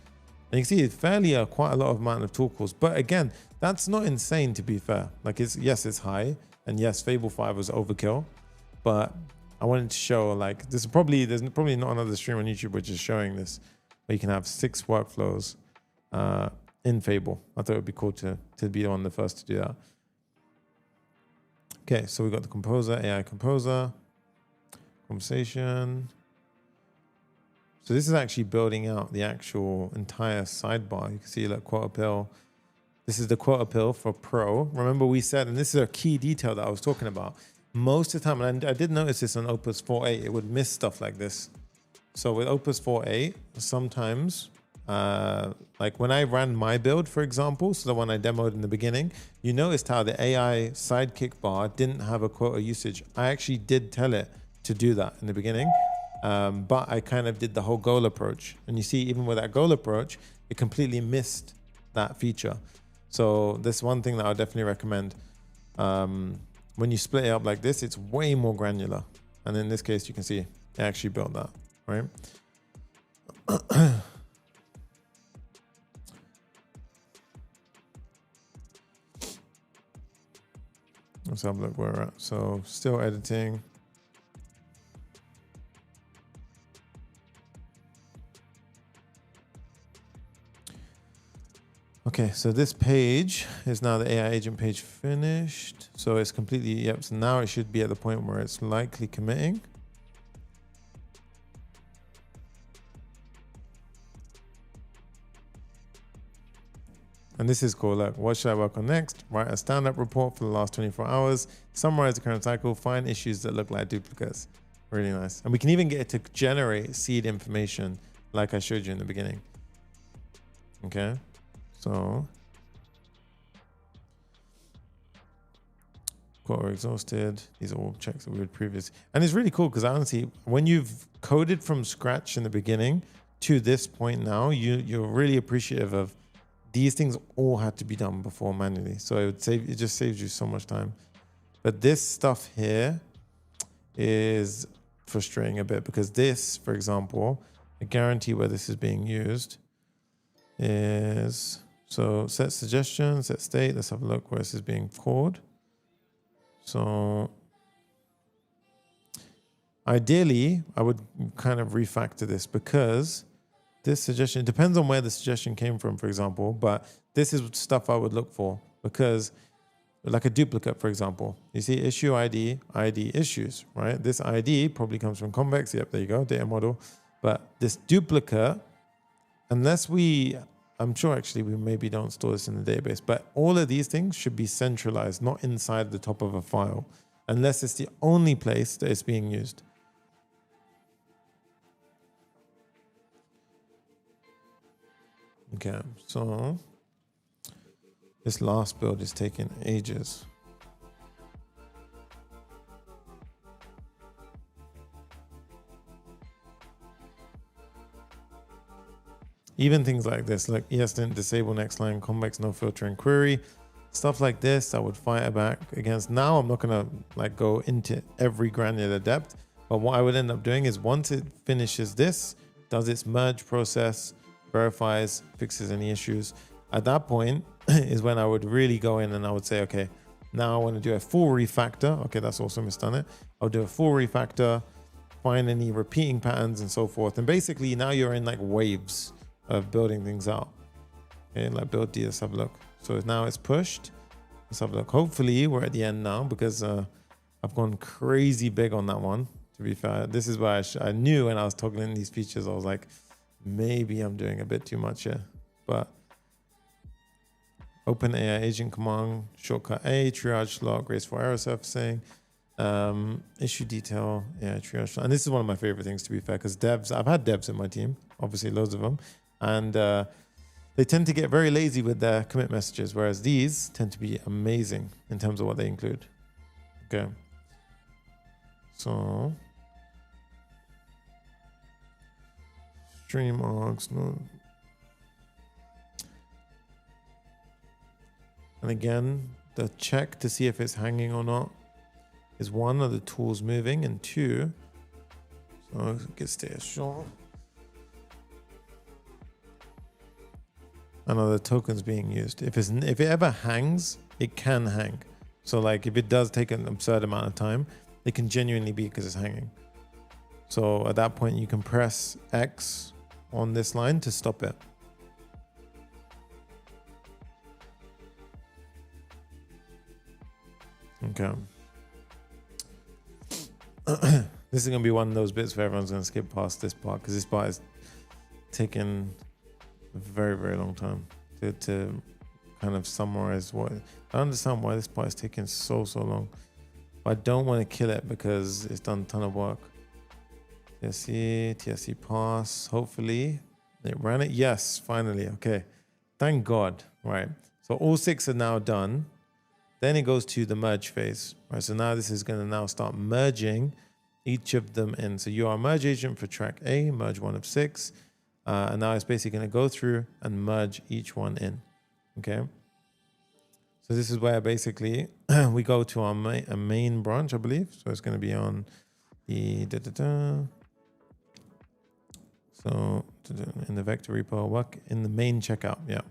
And you can see it's fairly quite a lot of amount of tool calls. But again, that's not insane, to be fair. Like yes, it's high. And yes, Fable 5 was overkill. But I wanted to show like there's probably not another stream on YouTube which is showing this, where you can have 6 workflows in Fable. I thought it would be cool to be one of the first to do that. Okay, so we got the composer, AI composer, conversation. So this is actually building out the actual entire sidebar. You can see like quote appeal. This is the quote appeal for Pro. Remember we said, and this is a key detail that I was talking about. Most of the time, and I did notice this on Opus 4.8, it would miss stuff like this. So with Opus 4.8, sometimes, like when I ran my build, for example, so the one I demoed in the beginning, you noticed how the AI sidekick bar didn't have a quota usage. I actually did tell it to do that in the beginning, but I kind of did the whole goal approach. And you see, even with that goal approach, it completely missed that feature. So this one thing that I would definitely recommend. When you split it up like this, it's way more granular. And in this case, you can see it actually built that, right? Let's have a look where we're at. So still editing. Okay, so this page is now the AI agent page finished. So it's completely, yep. So now it should be at the point where it's likely committing. And this is cool. Look, what should I work on next? Write a stand-up report for the last 24 hours, summarize the current cycle, find issues that look like duplicates. Really nice. And we can even get it to generate seed information like I showed you in the beginning. Okay, so quote are exhausted. These are all checks that we had previously. And it's really cool because honestly, when you've coded from scratch in the beginning to this point now, you're really appreciative of these things all had to be done before manually. So it just saves you so much time. But this stuff here is frustrating a bit because this, for example, I guarantee where this is being used is, so set suggestion, set state. Let's have a look where this is being called. So ideally, I would kind of refactor this because this suggestion, it depends on where the suggestion came from, for example, but this is stuff I would look for because like a duplicate, for example, you see issue ID, ID issues, right? This ID probably comes from Convex. Yep, there you go, data model. But this duplicate, unless I'm sure actually we maybe don't store this in the database, but all of these things should be centralized, not inside the top of a file, unless it's the only place that it's being used. Okay, so this last build is taking ages. Even things like this, like ESDint, disable next line, Convex, no filtering query, stuff like this, I would fire back against. Now I'm not gonna like go into every granular depth, but what I would end up doing is once it finishes this, does its merge process, verifies, fixes any issues. At that point is when I would really go in and I would say, okay, now I want to do a full refactor. Okay, that's also misdone it. I'll do a full refactor, find any repeating patterns and so forth. And basically now you're in like waves of building things out. Okay, like build D, let's have a look. So now it's pushed. Let's have a look. Hopefully we're at the end now because I've gone crazy big on that one. To be fair, this is why I knew when I was toggling these features, I was like, maybe I'm doing a bit too much here, but open AI agent command, shortcut A, triage log, graceful error surfacing, issue detail, yeah, triage log. And this is one of my favorite things, to be fair, because devs, I've had devs in my team, obviously loads of them, and they tend to get very lazy with their commit messages, whereas these tend to be amazing in terms of what they include. Okay. So stream args, no. And again, the check to see if it's hanging or not is one, are the tools moving, and two, so get stay short. And are the tokens being used? If it ever hangs, it can hang. So like if it does take an absurd amount of time, it can genuinely be because it's hanging. So at that point, you can press X on this line to stop it. Okay. This is going to be one of those bits where everyone's going to skip past this part because this part is taking a very, very long time to kind of summarize what. I understand why this part is taking so long. But I don't want to kill it because it's done a ton of work. TSC pass. Hopefully it ran it. Yes, finally. Okay. Thank God. Right. So all 6 are now done. Then it goes to the merge phase. Right. So now this is going to now start merging each of them in. So you are a merge agent for track A, merge 1 of 6. And now it's basically going to go through and merge each one in. Okay. So this is where basically we go to our main branch, I believe. So it's going to be on the So in the vector repo, work in the main checkout. Yeah.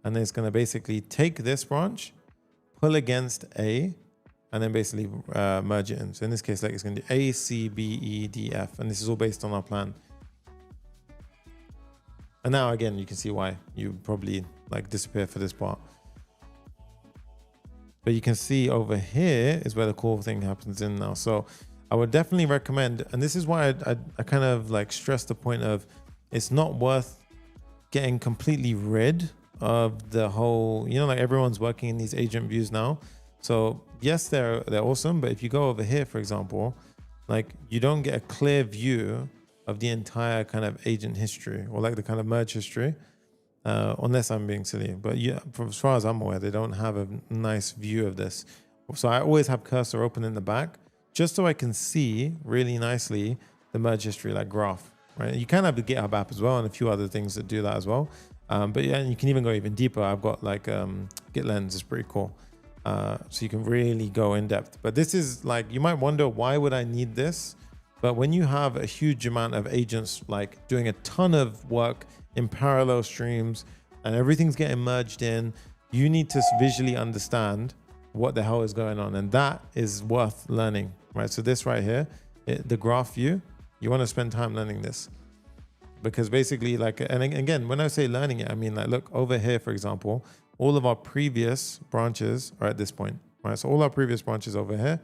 And then it's going to basically take this branch, pull against A, and then basically merge it in. So in this case, like it's going to do A, C, B, E, D, F. And this is all based on our plan. And now again, you can see why you probably like disappear for this part. But you can see over here is where the cool thing happens in now. So I would definitely recommend, and this is why I kind of like stress the point of it's not worth getting completely rid of the whole, you know, like everyone's working in these agent views now. So yes, they're awesome. But if you go over here, for example, like you don't get a clear view of the entire kind of agent history or like the kind of merge history, unless I'm being silly. But yeah, as far as I'm aware, they don't have a nice view of this. So I always have cursor open in the back just so I can see really nicely the merge history, like graph, right? You can have the GitHub app as well and a few other things that do that as well. But yeah, and you can even go even deeper. I've got like Git Lens is pretty cool. So you can really go in depth. But this is like, you might wonder, why would I need this? But when you have a huge amount of agents like doing a ton of work in parallel streams and everything's getting merged in, you need to visually understand what the hell is going on. And that is worth learning, right? So this right here, the graph view, you want to spend time learning this. Because basically like, and again, when I say learning it, I mean like, look over here, for example, all of our previous branches are at this point, right? So all our previous branches over here,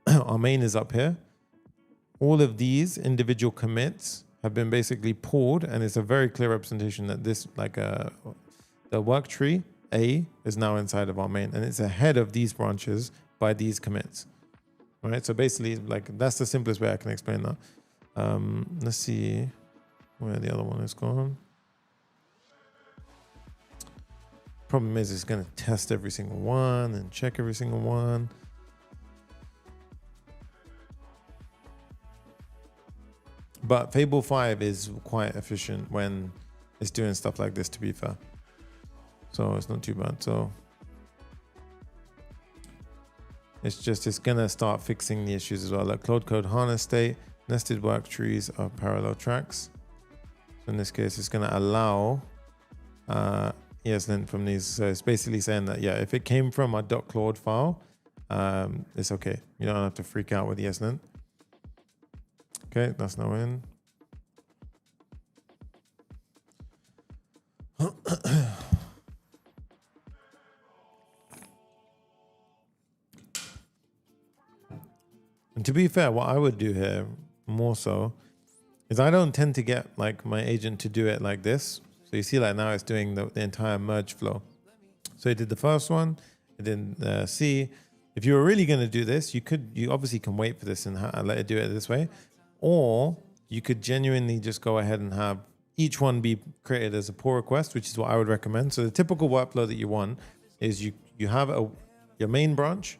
our main is up here. All of these individual commits have been basically pulled, and it's a very clear representation that this, like the work tree A is now inside of our main, and it's ahead of these branches by these commits, right? So basically, like that's the simplest way I can explain that. Let's see where the other one is gone. Problem is, it's going to test every single one and check every single one. But Fable 5 is quite efficient when it's doing stuff like this, to be fair. So it's not too bad. So it's gonna start fixing the issues as well. Like Claude code harness state, nested work trees are parallel tracks. So in this case, it's gonna allow ESLint from these. So it's basically saying that, yeah, if it came from a .claude file, it's okay. You don't have to freak out with ESLint. Okay, that's now in. And to be fair, what I would do here more so is I don't tend to get like my agent to do it like this. So you see like now it's doing the entire merge flow. So it did the first one, it did C. If you were really going to do this, you obviously can wait for this and let it do it this way. Or you could genuinely just go ahead and have each one be created as a pull request, which is what I would recommend. So the typical workflow that you want is you have your main branch,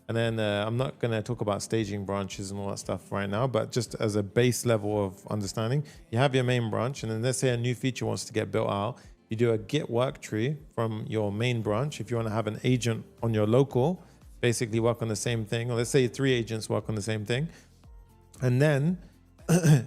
and then I'm not going to talk about staging branches and all that stuff right now, but just as a base level of understanding, you have your main branch, and then let's say a new feature wants to get built out. You do a git work tree from your main branch. If you want to have an agent on your local, basically work on the same thing, or let's say 3 agents work on the same thing. And then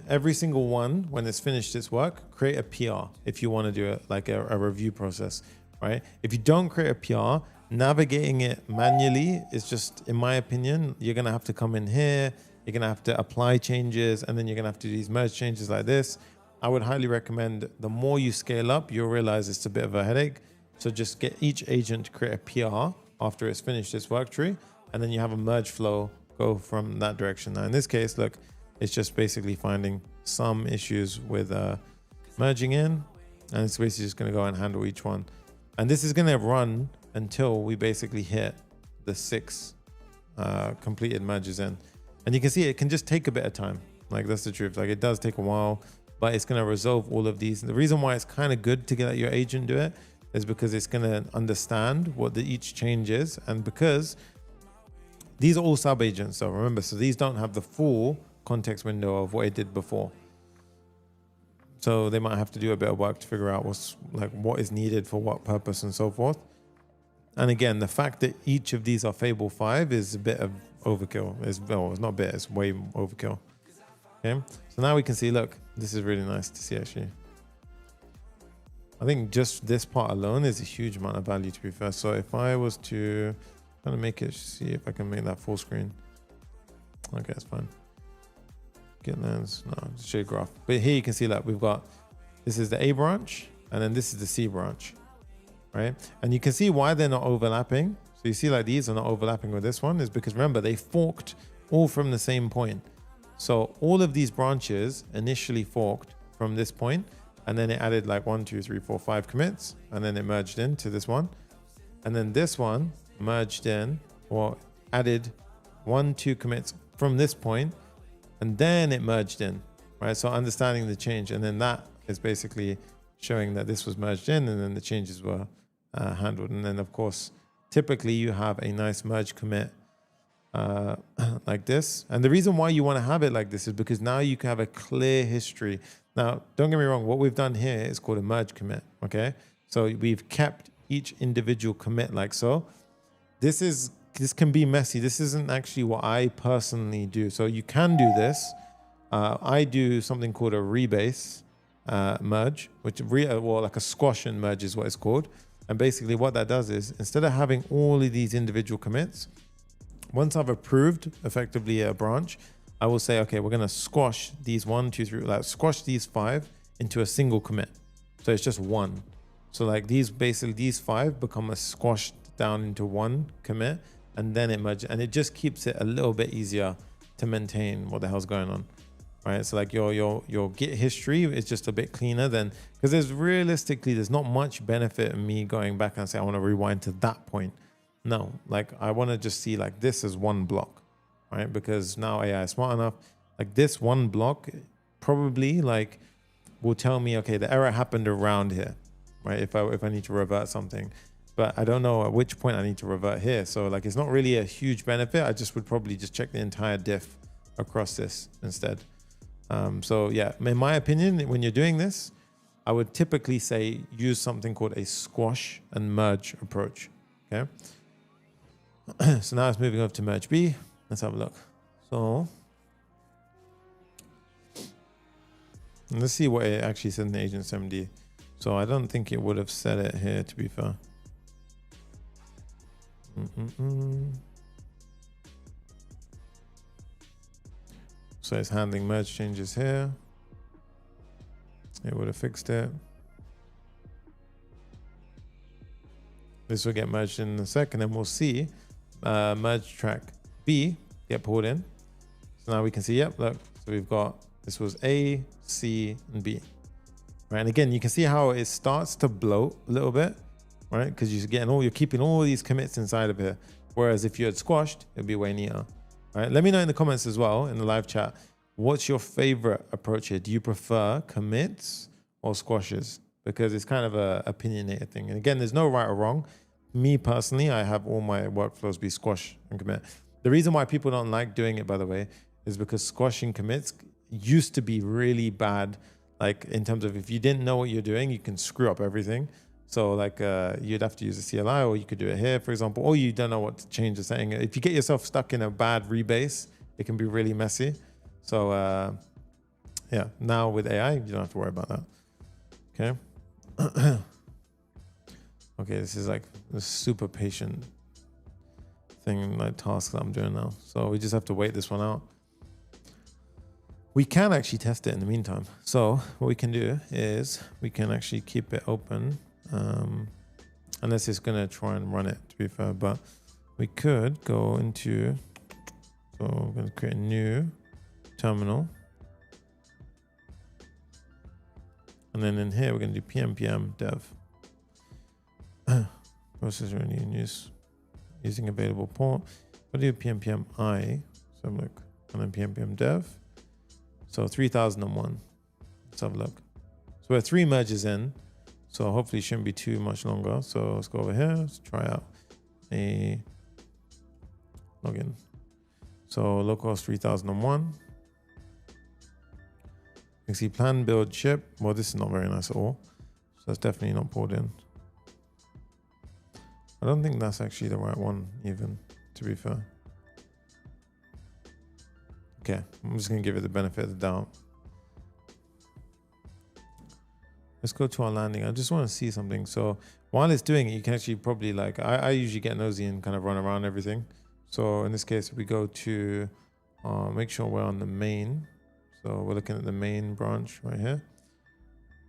every single one, when it's finished its work, create a PR if you want to do it like a review process, right? If you don't create a PR, navigating it manually is just, in my opinion, you're going to have to come in here, you're going to have to apply changes, and then you're going to have to do these merge changes like this. I would highly recommend, the more you scale up, you'll realize it's a bit of a headache. So just get each agent to create a PR after it's finished its work tree, and then you have a merge flow go from that direction. Now in this case, look, it's just basically finding some issues with merging in, and it's basically just going to go and handle each one. And this is going to run until we basically hit the 6 completed merges in. And you can see it can just take a bit of time. Like that's the truth. Like it does take a while, but it's going to resolve all of these. And the reason why it's kind of good to get your agent do it is because it's going to understand what each change is, and because these are all sub agents, so remember, so these don't have the full context window of what it did before. So they might have to do a bit of work to figure out what is needed for what purpose and so forth. And again, the fact that each of these are Fable 5 is a bit of overkill. It's not a bit, it's way overkill. Okay, so now we can see, look, this is really nice to see actually. I think just this part alone is a huge amount of value, to be fair. So if I was to kind of make it, see if I can make that full screen. Okay, that's fine. Get lens, no, just show you graph. But here you can see that we've got, this is the A branch, and then this is the C branch, right? And you can see why they're not overlapping. So you see like these are not overlapping with this one is because remember, they forked all from the same point. So all of these branches initially forked from this point, and then it added like 1, 2, 3, 4, 5 commits, and then it merged into this one. And then this one merged in, or added 1, 2 commits from this point, and then it merged in, right? So understanding the change, and then that is basically showing that this was merged in, and then the changes were handled. And then of course, typically you have a nice merge commit like this. And the reason why you want to have it like this is because now you can have a clear history. Now, don't get me wrong, what we've done here is called a merge commit, okay? So we've kept each individual commit like so. This can be messy. This isn't actually what I personally do. So you can do this. I do something called a rebase merge, which well, like a squash and merge is what it's called. And basically what that does is instead of having all of these individual commits, once I've approved effectively a branch, I will say, okay, we're going to squash these 1, 2, 3, like squash these 5 into a single commit. So it's just one. So like these 5 become a squashed down into one commit, and then it merges, and it just keeps it a little bit easier to maintain what the hell's going on, right? So like your Git history is just a bit cleaner than, because there's not much benefit in me going back and say I want to rewind to that point. No, like I want to just see like this as one block, right? Because now AI is smart enough, like this one block probably like will tell me, okay, the error happened around here, right? If I need to revert something, but I don't know at which point I need to revert here. So like, it's not really a huge benefit. I just would probably just check the entire diff across this instead. So yeah, in my opinion, when you're doing this, I would typically say use something called a squash and merge approach, okay? So now it's moving over to merge B. Let's have a look. So let's see what it actually said in the agent SMD. So I don't think it would have said it here, to be fair. So it's handling merge changes here. It would have fixed it. This will get merged in a second, and we'll see merge track B get pulled in. So now we can see, yep, look, so we've got, this was A, C, and B, right? And again, you can see how it starts to bloat a little bit, right? Because you're keeping all these commits inside of here. Whereas if you had squashed, it'd be way neater, right? Let me know in the comments as well, in the live chat, what's your favorite approach here? Do you prefer commits or squashes? Because it's kind of a opinionated thing. And again, there's no right or wrong. Me personally, I have all my workflows be squash and commit. The reason why people don't like doing it, by the way, is because squashing commits used to be really bad. Like in terms of if you didn't know what you're doing, you can screw up everything. So like you'd have to use a CLI, or you could do it here, for example, or you don't know what to change the setting. If you get yourself stuck in a bad rebase, it can be really messy. So yeah, now with AI, you don't have to worry about that. Okay. Okay, this is like a super patient thing, like task that I'm doing now. So we just have to wait this one out. We can actually test it in the meantime. So what we can do is we can actually keep it open, unless it's gonna try and run it, to be fair, but we could go into, so we're gonna create a new terminal. And then in here, we're gonna do pm dev. Processor only in use, using available port. We'll do pm I, so look, and then pm dev. So 3001, let's have a look. So we're 3 merges in, so hopefully it shouldn't be too much longer. So let's go over here, let's try out a login. So localhost 3001. You can see plan, build, ship. Well, this is not very nice at all. So that's definitely not pulled in. I don't think that's actually the right one even, to be fair. Okay, I'm just gonna give it the benefit of the doubt. Let's go to our landing. I just want to see something. So while it's doing it, you can actually probably like, I usually get nosy and kind of run around everything. So in this case, we go to make sure we're on the main. So we're looking at the main branch right here.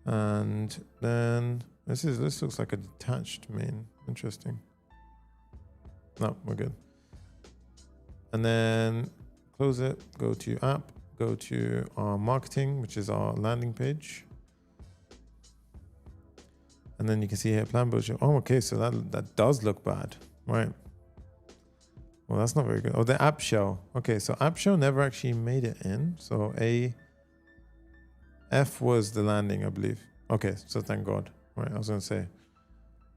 And then this looks like a detached main. Interesting. No, we're good. And then close it, go to app, go to our marketing, which is our landing page. And then you can see here, plan build. Oh, okay, so that does look bad, right? Well, that's not very good. Oh, the app show. Okay, so app show never actually made it in. So F was the landing, I believe. Okay, so thank God. Right, I was gonna say.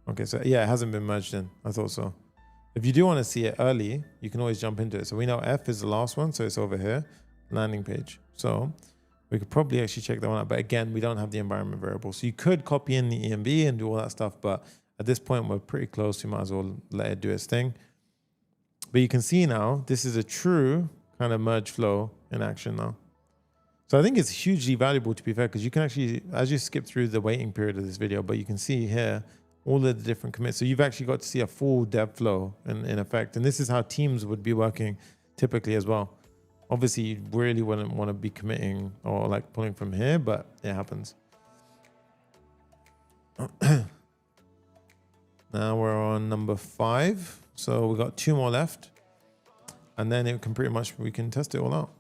Okay, so yeah, it hasn't been merged in. I thought so. If you do want to see it early, you can always jump into it. So we know F is the last one, so it's over here, landing page. So we could probably actually check that one out. But again, we don't have the environment variable. So you could copy in the EMV and do all that stuff. But at this point, we're pretty close. You might as well let it do its thing. But you can see now, this is a true kind of merge flow in action now. So I think it's hugely valuable, to be fair, because you can actually, as you skip through the waiting period of this video, but you can see here all of the different commits. So you've actually got to see a full dev flow in effect. And this is how teams would be working typically as well. Obviously, you really wouldn't want to be committing or like pulling from here, but it happens. Now we're on number 5. So we got 2 more left. And then it can pretty much, we can test it all out.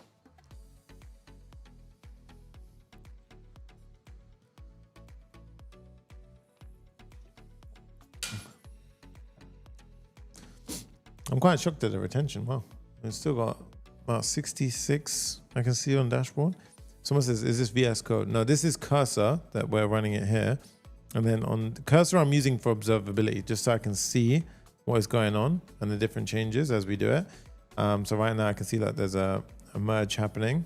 I'm quite shocked at the retention. Wow. It's still got about 66 I can see on dashboard. Someone says, is this VS Code? No, this is Cursor that we're running it here. And then on the Cursor, I'm using for observability, just so I can see what is going on and the different changes as we do it. So right now I can see that there's a merge happening.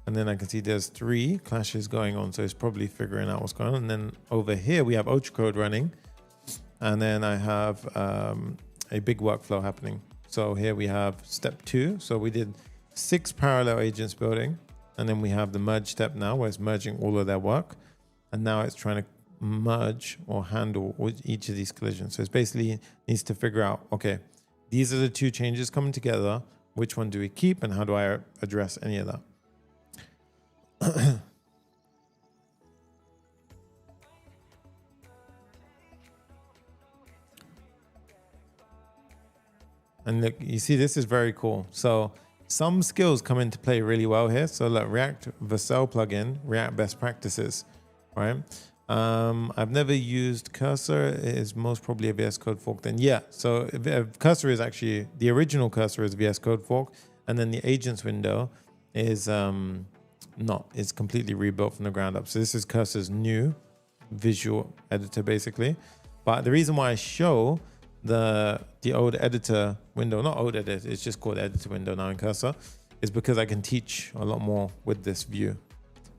And then I can see there's 3 clashes going on. So it's probably figuring out what's going on. And then over here, we have Ultra Code running. And then I have a big workflow happening. So here we have step 2. So we did 6 parallel agents building. And then we have the merge step now, where it's merging all of their work. And now it's trying to merge or handle each of these collisions. So it's basically needs to figure out, okay, these are the 2 changes coming together. Which one do we keep and how do I address any of that? And look, you see, this is very cool. So some skills come into play really well here. So look, React Vercel plugin, React best practices, right? I've never used Cursor. It is most probably a VS Code fork then. Yeah, so Cursor is actually, the original Cursor is VS Code fork. And then the agents window is not, it's completely rebuilt from the ground up. So this is Cursor's new visual editor basically. But the reason why I show the old editor window, not old editor, it's just called editor window now in Cursor, is because I can teach a lot more with this view.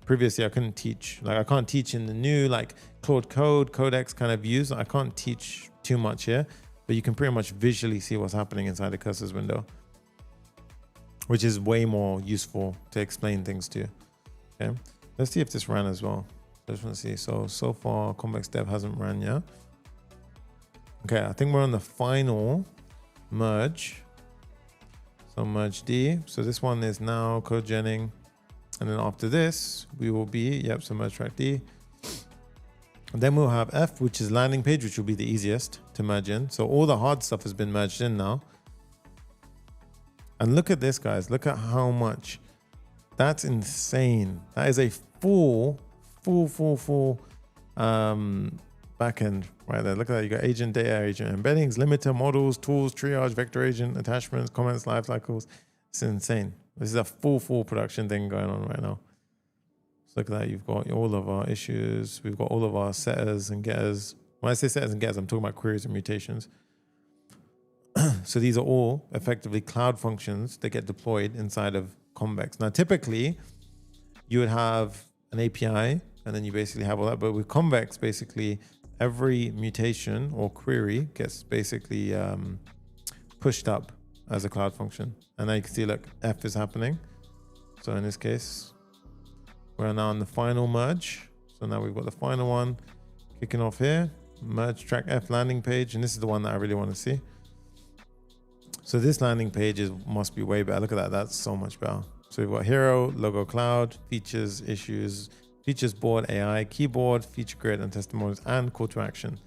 Previously I couldn't teach, like I can't teach in the new like Claude Code, Codex kind of views. I can't teach too much here, but you can pretty much visually see what's happening inside the Cursor's window, which is way more useful to explain things to you. Okay, let's see if this ran as well. I just want to see. So far Convex dev hasn't ran yet. Okay, I think we're on the final merge. So merge D. So this one is now code genning. And then after this, we will be, so merge track D. And then we'll have F, which is landing page, which will be the easiest to merge in. So all the hard stuff has been merged in now. And look at this, guys. Look at how much. That's insane. That is a full backend right there. Look at that. You got agent, data agent, embeddings, limiter, models, tools, triage, vector agent, attachments, comments, life cycles. It's insane. This is a full production thing going on right now. So look at that. You've got all of our issues. We've got all of our setters and getters. When I say setters and getters, I'm talking about queries and mutations. So these are all effectively cloud functions that get deployed inside of Convex. Now, typically, you would have an API, and then you basically have all that. But with Convex, basically, every mutation or query gets basically pushed up as a cloud function. And now you can see, look, F is happening. So in this case, we're now on the final merge. So now we've got the final one kicking off here. Merge track F landing page. And this is the one that I really want to see. So this landing page must be way better. Look at that. That's so much better. So we've got hero, logo cloud, features, issues, features board, AI, keyboard, feature grid, and testimonials, and call to action.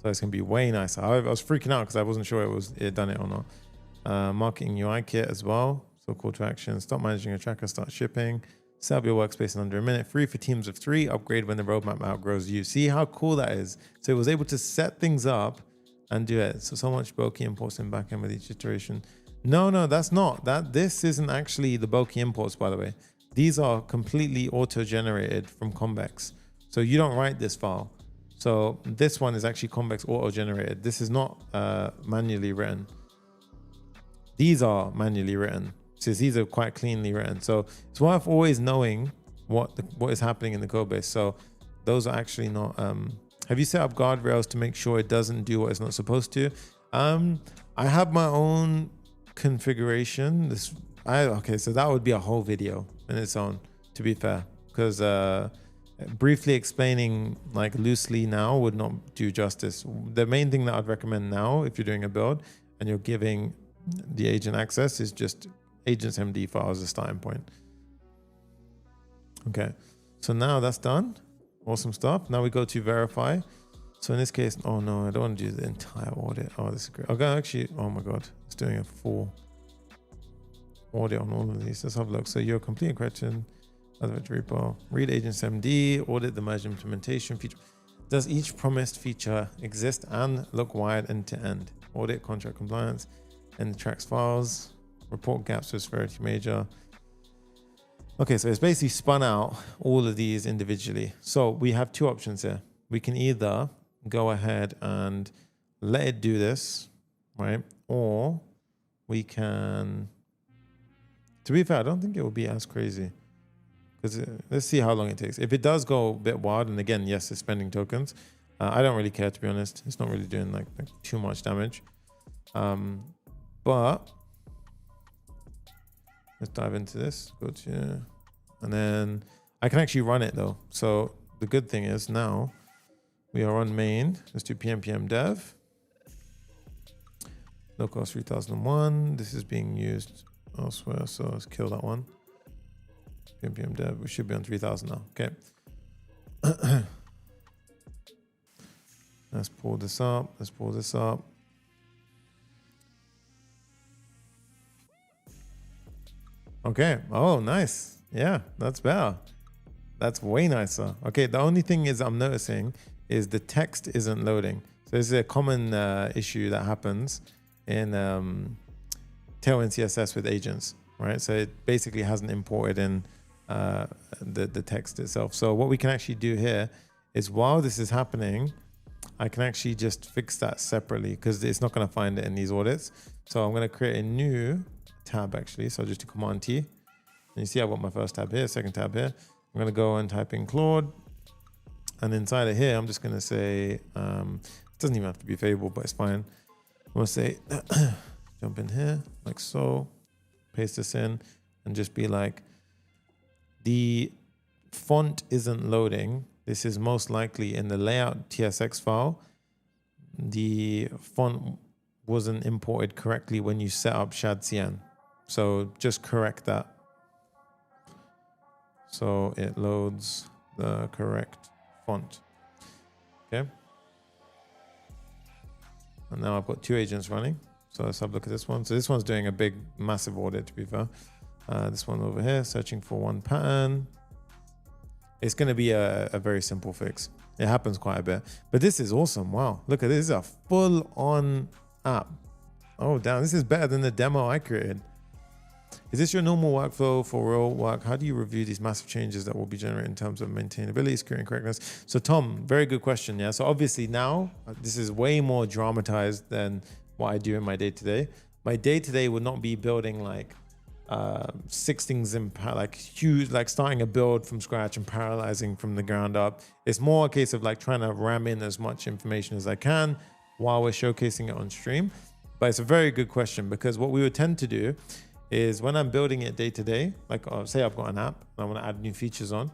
So it's going to be way nicer. I was freaking out because I wasn't sure it had done it or not. Marketing UI kit as well. So call to action, stop managing a tracker, start shipping, set up your workspace in under a minute, free for teams of 3, upgrade when the roadmap outgrows you. See how cool that is? So it was able to set things up and do it. So much bulky imports in backend with each iteration. No, that's not. This isn't actually the bulky imports, by the way. These are completely auto-generated from Convex. So you don't write this file. So this one is actually Convex auto-generated. This is not manually written. These are manually written. So these are quite cleanly written. So it's worth always knowing what is happening in the code base. So those are actually not. Have you set up guardrails to make sure it doesn't do what it's not supposed to? I have my own configuration. Okay, so that would be a whole video in its own, to be fair, because briefly explaining like loosely now would not do justice. The main thing that I'd recommend now, if you're doing a build and you're giving the agent access, is just agents MD file as a starting point. Okay, so now that's done. Awesome stuff. Now we go to verify. So in this case, oh no, I don't want to do the entire audit. Oh, this is great. Okay, actually, oh my God, it's doing a full audit on all of these. Let's have a look. So your complete question, other repo, read agents MD, audit the merge implementation feature. Does each promised feature exist and look wired end to end? Audit contract compliance and tracks files, report gaps with severity major. Okay, so it's basically spun out all of these individually. So we have two options here. We can either go ahead and let it do this, right? Or we can, to be fair, I don't think it will be as crazy, because let's see how long it takes. If it does go a bit wild, and again, yes, it's spending tokens. I don't really care, to be honest. It's not really doing like too much damage. But let's dive into this. Go to, and then I can actually run it though. So the good thing is now we are on main. Let's do pm dev. Localhost 3001. This is being used elsewhere, so let's kill that one. pm dev. We should be on 3000 now. Okay. Let's pull this up. Let's pull this up. Okay. Oh, nice. Yeah, that's better. That's way nicer. Okay. The only thing is I'm noticing is the text isn't loading. So this is a common issue that happens in Tailwind CSS with agents, right? So it basically hasn't imported in the text itself. So what we can actually do here is, while this is happening, I can actually just fix that separately, because it's not going to find it in these audits. So I'm going to create a new tab actually. So I'll just do Command T. And you see I've got my first tab here, second tab here. I'm going to go and type in Claude. And inside of here, I'm just going to say, it doesn't even have to be Fable, but it's fine. I'm going to say, jump in here like so, paste this in, and just be like, the font isn't loading. This is most likely in the layout TSX file. The font wasn't imported correctly when you set up ShadCN. So just correct that. So it loads the correct font. Okay. And now I've got two agents running. So let's have a look at this one. So this one's doing a big, massive audit, to be fair. This one over here, searching for one pattern. It's going to be a very simple fix. It happens quite a bit. But this is awesome. Wow. Look at this. This is a full-on app. Oh, damn. This is better than the demo I created. Is this your normal workflow for real work? How do you review these massive changes that will be generated in terms of maintainability, security, and correctness? So Tom, very good question. Yeah. So obviously now this is way more dramatized than what I do in my day-to-day. My day-to-day would not be building like 6 things in like huge, like starting a build from scratch and parallelizing from the ground up. It's more a case of like trying to ram in as much information as I can while we're showcasing it on stream. But it's a very good question, because what we would tend to do is when I'm building it day to day, like say I've got an app and I want to add new features on,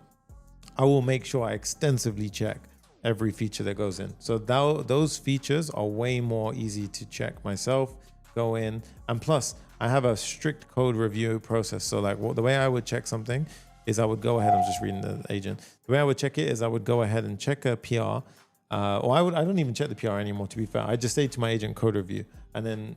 I will make sure I extensively check every feature that goes in. So those features are way more easy to check myself, go in. And plus I have a strict code review process. So like the way I would check something is I would go ahead, I'm just reading the agent. The way I would check it is I would go ahead and check a PR, or I don't even check the PR anymore, to be fair. I just say to my agent code review, and then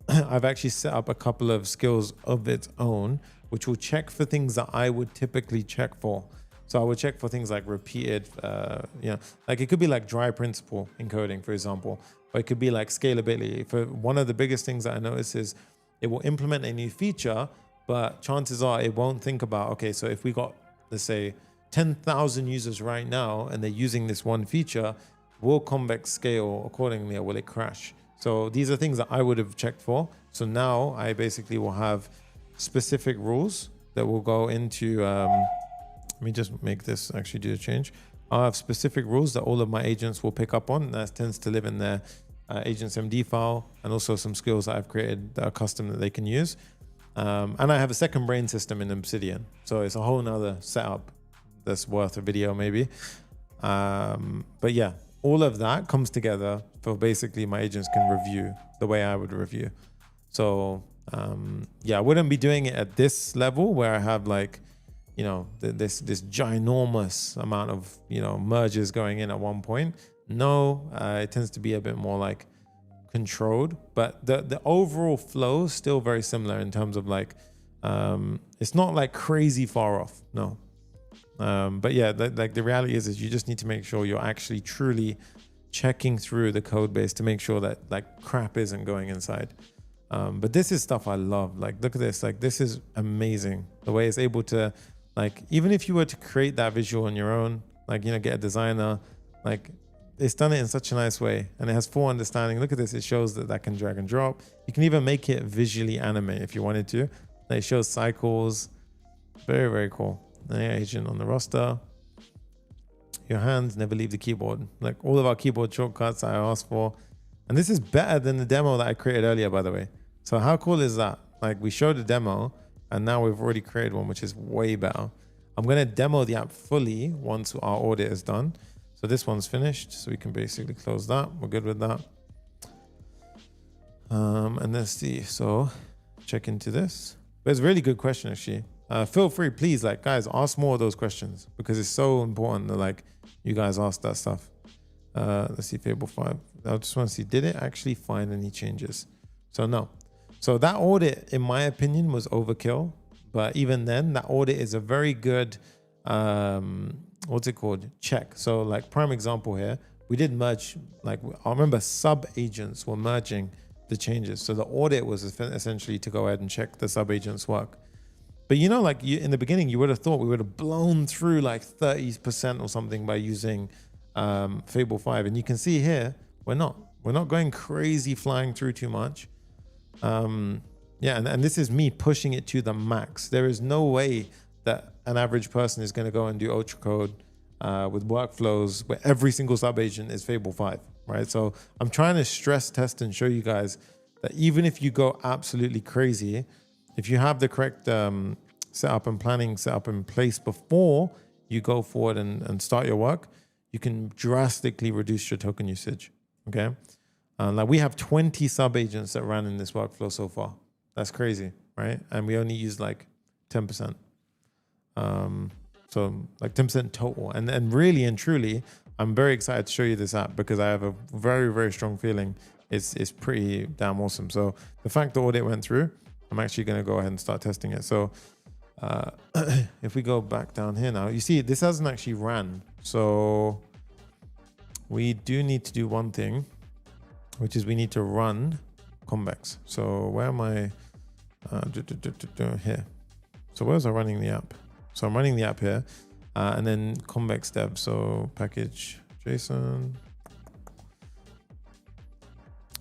I've actually set up a couple of skills of its own, which will check for things that I would typically check for. So I would check for things like repeated, like it could be like dry principle encoding, for example, or it could be like scalability. For one of the biggest things that I notice is it will implement a new feature, but chances are it won't think about, okay, so if we got, let's say, 10,000 users right now and they're using this one feature, will Convex scale accordingly or will it crash? So these are things that I would have checked for. So now I basically will have specific rules that will go into, let me just make this actually do a change. I have specific rules that all of my agents will pick up on. That tends to live in their agents MD file, and also some skills that I've created that are custom that they can use. And I have a second brain system in Obsidian. So it's a whole nother setup that's worth a video maybe. But yeah, all of that comes together for basically my agents can review the way I would review. So yeah, I wouldn't be doing it at this level where I have like, you know, this ginormous amount of, you know, merges going in at one point. No, it tends to be a bit more like controlled, but the overall flow is still very similar in terms of like, it's not like crazy far off, no. But yeah, like the reality is you just need to make sure you're actually truly checking through the code base to make sure that like crap isn't going inside. But this is stuff I love. Like, look at this, like this is amazing. The way it's able to, like, even if you were to create that visual on your own, like, you know, get a designer, like it's done it in such a nice way, and it has full understanding. Look at this, it shows that can drag and drop. You can even make it visually animate if you wanted to. Like, it shows cycles. Very, very cool. Agent on the roster. Your hands never leave the keyboard. Like all of our keyboard shortcuts I asked for. And this is better than the demo that I created earlier, by the way. So how cool is that? Like, we showed a demo and now we've already created one, which is way better. I'm going to demo the app fully once our audit is done. So this one's finished. So we can basically close that. We're good with that. And let's see. So check into this. But it's a really good question, actually. Feel free, please, like, guys, ask more of those questions because it's so important that like you guys ask that stuff. Let's see, Fable 5. I just want to see, did it actually find any changes? So no. So that audit, in my opinion, was overkill. But even then, that audit is a very good, what's it called? Check. So like prime example here, we did merge, like I remember sub agents were merging the changes. So the audit was essentially to go ahead and check the sub agents work. But you know, like in the beginning, you would have thought we would have blown through like 30% or something by using Fable 5. And you can see here, we're not going crazy flying through too much. Yeah, and this is me pushing it to the max. There is no way that an average person is going to go and do ultra code with workflows where every single sub agent is Fable 5, right? So I'm trying to stress test and show you guys that even if you go absolutely crazy, if you have the correct setup and planning setup in place before you go forward and start your work, you can drastically reduce your token usage, okay? Like we have 20 sub agents that ran in this workflow so far. That's crazy, right? And we only use like 10%. So like 10% total. And really and truly, I'm very excited to show you this app because I have a very, very strong feeling it's pretty damn awesome. So the fact the audit went through, I'm actually going to go ahead and start testing it. So if we go back down here now, you see this hasn't actually ran. So we do need to do one thing, which is we need to run Convex. So where am I? Here. So where's I running the app? So I'm running the app here, and then Convex dev. So package JSON,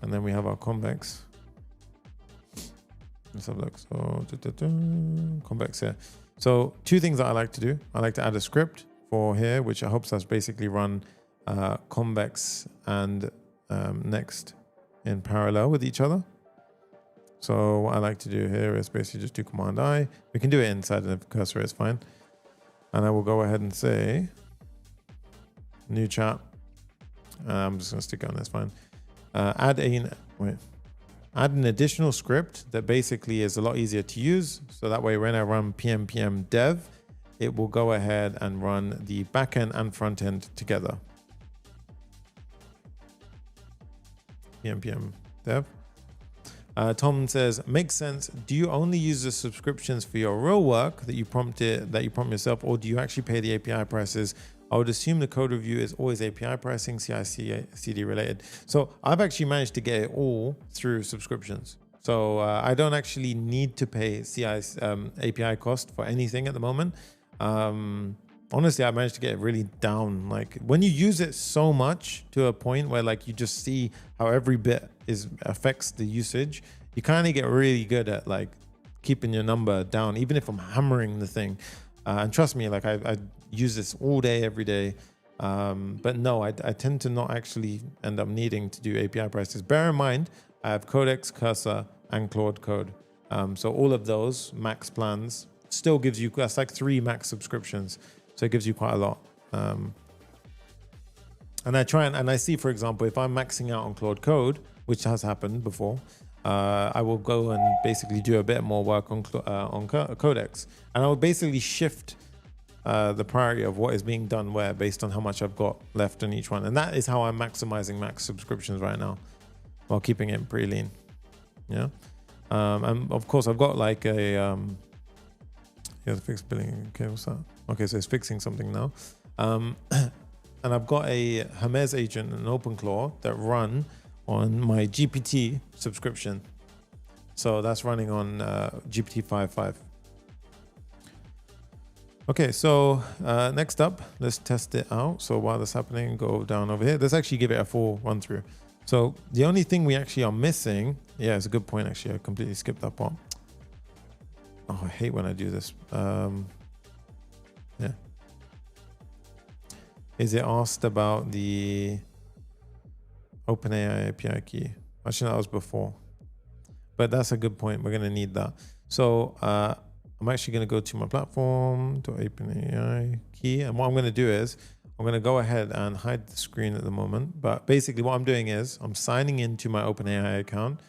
and then we have our Convex. Let's have a look. So Convex here. So two things that I like to do. I like to add a script for here, which helps us basically run Convex and Next in parallel with each other. So what I like to do here is basically just do Command I. We can do it inside of the cursor, it's fine. And I will go ahead and say, new chat. I'm just gonna stick it on, that's fine. Add an additional script that basically is a lot easier to use. So that way when I run pm dev, it will go ahead and run the backend and front end together. pm dev. Tom says, makes sense. Do you only use the subscriptions for your real work that you prompt yourself, or do you actually pay the API prices? I would assume the code review is always API pricing, CI/CD related. So I've actually managed to get it all through subscriptions. So I don't actually need to pay API cost for anything at the moment. Honestly, I managed to get it really down. Like when you use it so much to a point where like you just see how every bit affects the usage, you kind of get really good at like keeping your number down, even if I'm hammering the thing. And trust me, like I use this all day, every day. But no, I tend to not actually end up needing to do API prices. Bear in mind, I have Codex, Cursor, and Claude Code. So all of those max plans still gives you, that's like 3 max subscriptions. So it gives you quite a lot. And I try and I see, for example, if I'm maxing out on Claude Code, which has happened before, I will go and basically do a bit more work on Codex. And I will basically shift the priority of what is being done where based on how much I've got left in each one. And that is how I'm maximizing max subscriptions right now while keeping it pretty lean. Yeah. And of course I've got like a, fix billing. Okay, what's that? Okay, so it's fixing something now. And I've got a Hermes agent and OpenClaw that run on my GPT subscription. So that's running on GPT 5.5. Okay, so next up, let's test it out. So while that's happening, go down over here. Let's actually give it a full run through. So the only thing we actually are missing, yeah, it's a good point actually. I completely skipped that part. Oh, I hate when I do this. Yeah. Is it asked about the OpenAI API key? Actually, that was before. But that's a good point. We're going to need that. So I'm actually going to go to my platform, to OpenAI key. And what I'm going to do is I'm going to go ahead and hide the screen at the moment. But basically what I'm doing is I'm signing into my OpenAI account.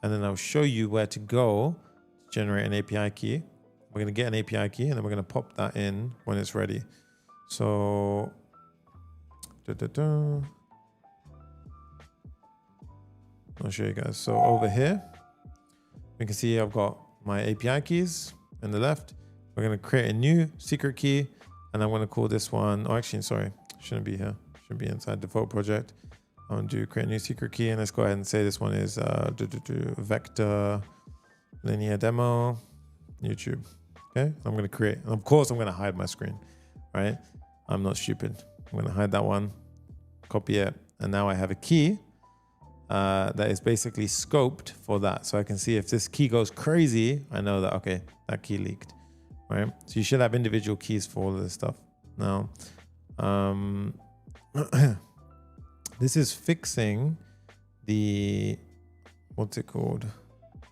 And then I'll show you where to go to generate an API key. We're going to get an API key and then we're going to pop that in when it's ready. So, I'll show you guys. So over here, you can see I've got my API keys on the left. We're going to create a new secret key and I'm going to call this one, oh, actually, sorry, shouldn't be here. Should be inside default project. I'm going to create a new secret key and let's go ahead and say this one is vector linear demo YouTube. Okay, I'm going to create, and of course I'm going to hide my screen, right? I'm not stupid. I'm going to hide that one, copy it, and now I have a key that is basically scoped for that. So I can see if this key goes crazy, I know that, okay, that key leaked, right? So you should have individual keys for all of this stuff. Now, this is fixing the, what's it called?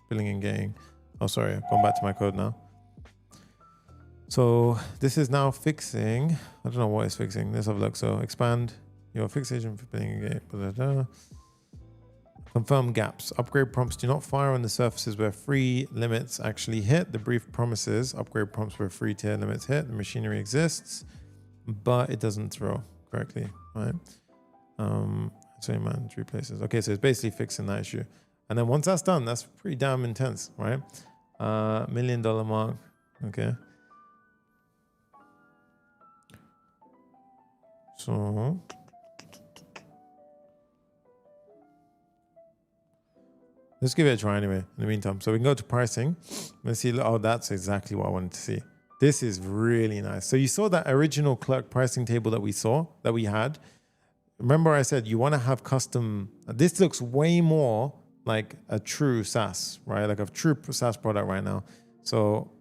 Billing and getting. Oh, sorry, I've gone back to my code now. So this is now fixing, I don't know what it's fixing. Let's have a look. So expand your fixation for billing and getting. Blah, blah, blah. Confirm gaps. Upgrade prompts do not fire on the surfaces where free limits actually hit. The brief promises upgrade prompts where free tier limits hit. The machinery exists, but it doesn't throw correctly, right? Same man, 3 places. Okay, so it's basically fixing that issue. And then once that's done, that's pretty damn intense, right? $1 million mark. Okay. So let's give it a try anyway in the meantime. So we can go to pricing. Let's see. Oh, that's exactly what I wanted to see. This is really nice. So you saw that original Clerk pricing table that we had. Remember I said you want to have custom. This looks way more like a true SaaS, right? Like a true SaaS product right now. So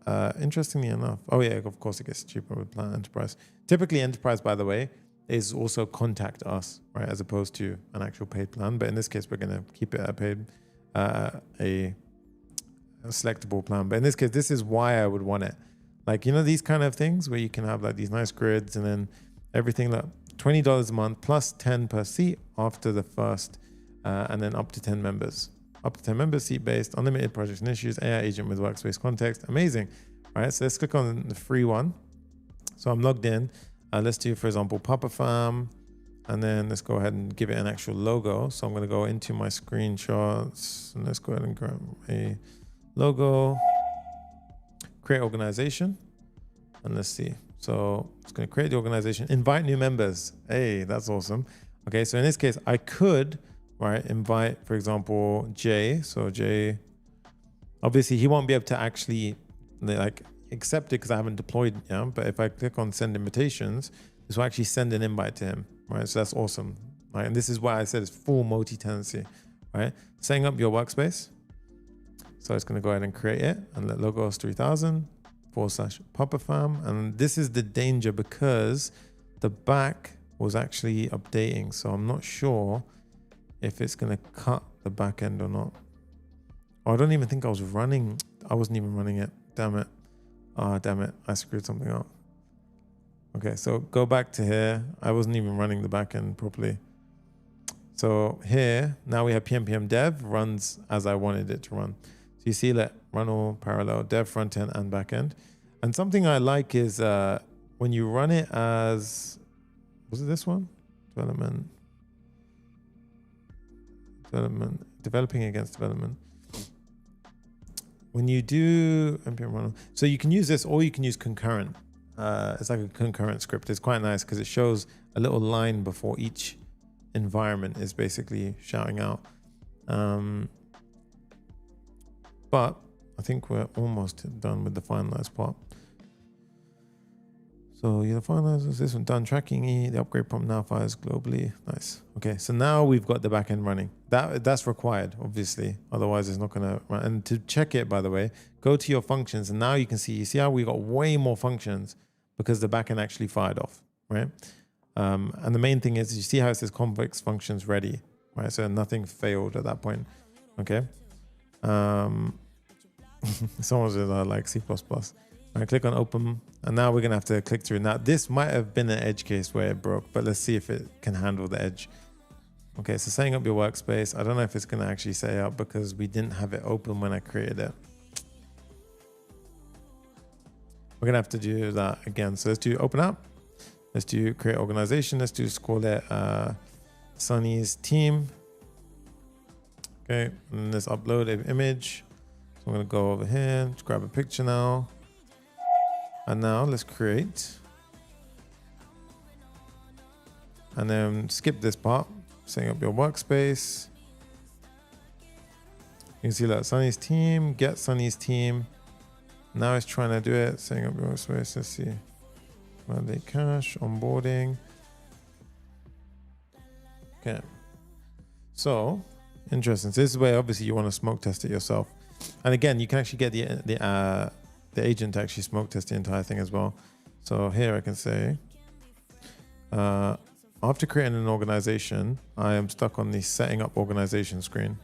interestingly enough, oh yeah, of course it gets cheaper with Plan Enterprise. Typically Enterprise, by the way, is also contact us, right? As opposed to an actual paid plan. But in this case, we're going to keep it a paid, a a selectable plan. But in this case, this is why I would want it. Like, you know, these kind of things where you can have like these nice grids and then everything like $20 a month plus 10 per seat after the first, and then up to 10 members. Up to 10 members, seat-based, unlimited projects and issues, AI agent with workspace context. Amazing. All right, so let's click on the free one. So I'm logged in. Let's do, for example, Papa Farm. And then let's go ahead and give it an actual logo. So I'm going to go into my screenshots and let's go ahead and grab a logo, create organization. And let's see. So it's going to create the organization, invite new members. Hey, that's awesome. Okay, so in this case, I could, right, invite, for example, Jay. So Jay, obviously he won't be able to actually like accept it because I haven't deployed yet. But if I click on send invitations, this will actually send an invite to him. Right, so that's awesome, right? And this is why I said it's full multi-tenancy, right? Setting up your workspace. So it's going to go ahead and create it and let logos 3000/Papa Farm. And this is the danger because the back was actually updating. So I'm not sure if it's going to cut the back end or not. Oh, I don't even think I was running. I wasn't even running it. Damn it. Oh, damn it. I screwed something up. Okay, so go back to here. I wasn't even running the backend properly. So here, now we have PnPm dev runs as I wanted it to run. So you see that run all parallel, dev frontend and backend. And something I like is when you run it as, was it this one? Developing against development. When you do npm run, so you can use this or you can use concurrent. It's like a concurrent script. It's quite nice because it shows a little line before each environment is basically shouting out. But I think we're almost done with the finalized part. So yeah, the finalized, this one done. Tracking the upgrade prompt now fires globally. Nice. Okay, so now we've got the backend running. That's required, obviously. Otherwise, it's not going to run. And to check it, by the way, go to your functions, and now you can see. You see how we got way more functions because the backend actually fired off, right? And the main thing is you see how it says Convex functions ready, right? So nothing failed at that point. Okay. Someone was like C++. I click on open, and now we're gonna have to click through. Now this might have been an edge case where it broke, but let's see if it can handle the edge. Okay, so setting up your workspace. I don't know if it's gonna actually set it up because we didn't have it open when I created it. We're gonna have to do that again. So let's do open up. Let's do create organization. Let's just call it Sunny's team. Okay, and let's upload an image. So I'm gonna go over here, just grab a picture now. And now let's create. And then skip this part, setting up your workspace. You can see that Sunny's team, get Sunny's team. Now it's trying to do it, setting up your workspace. Let's see. Validate cache, onboarding. Okay. So, interesting. So this is where obviously you want to smoke test it yourself. And again, you can actually get the agent to actually smoke test the entire thing as well. So here I can say, after creating an organization, I am stuck on the setting up organization screen.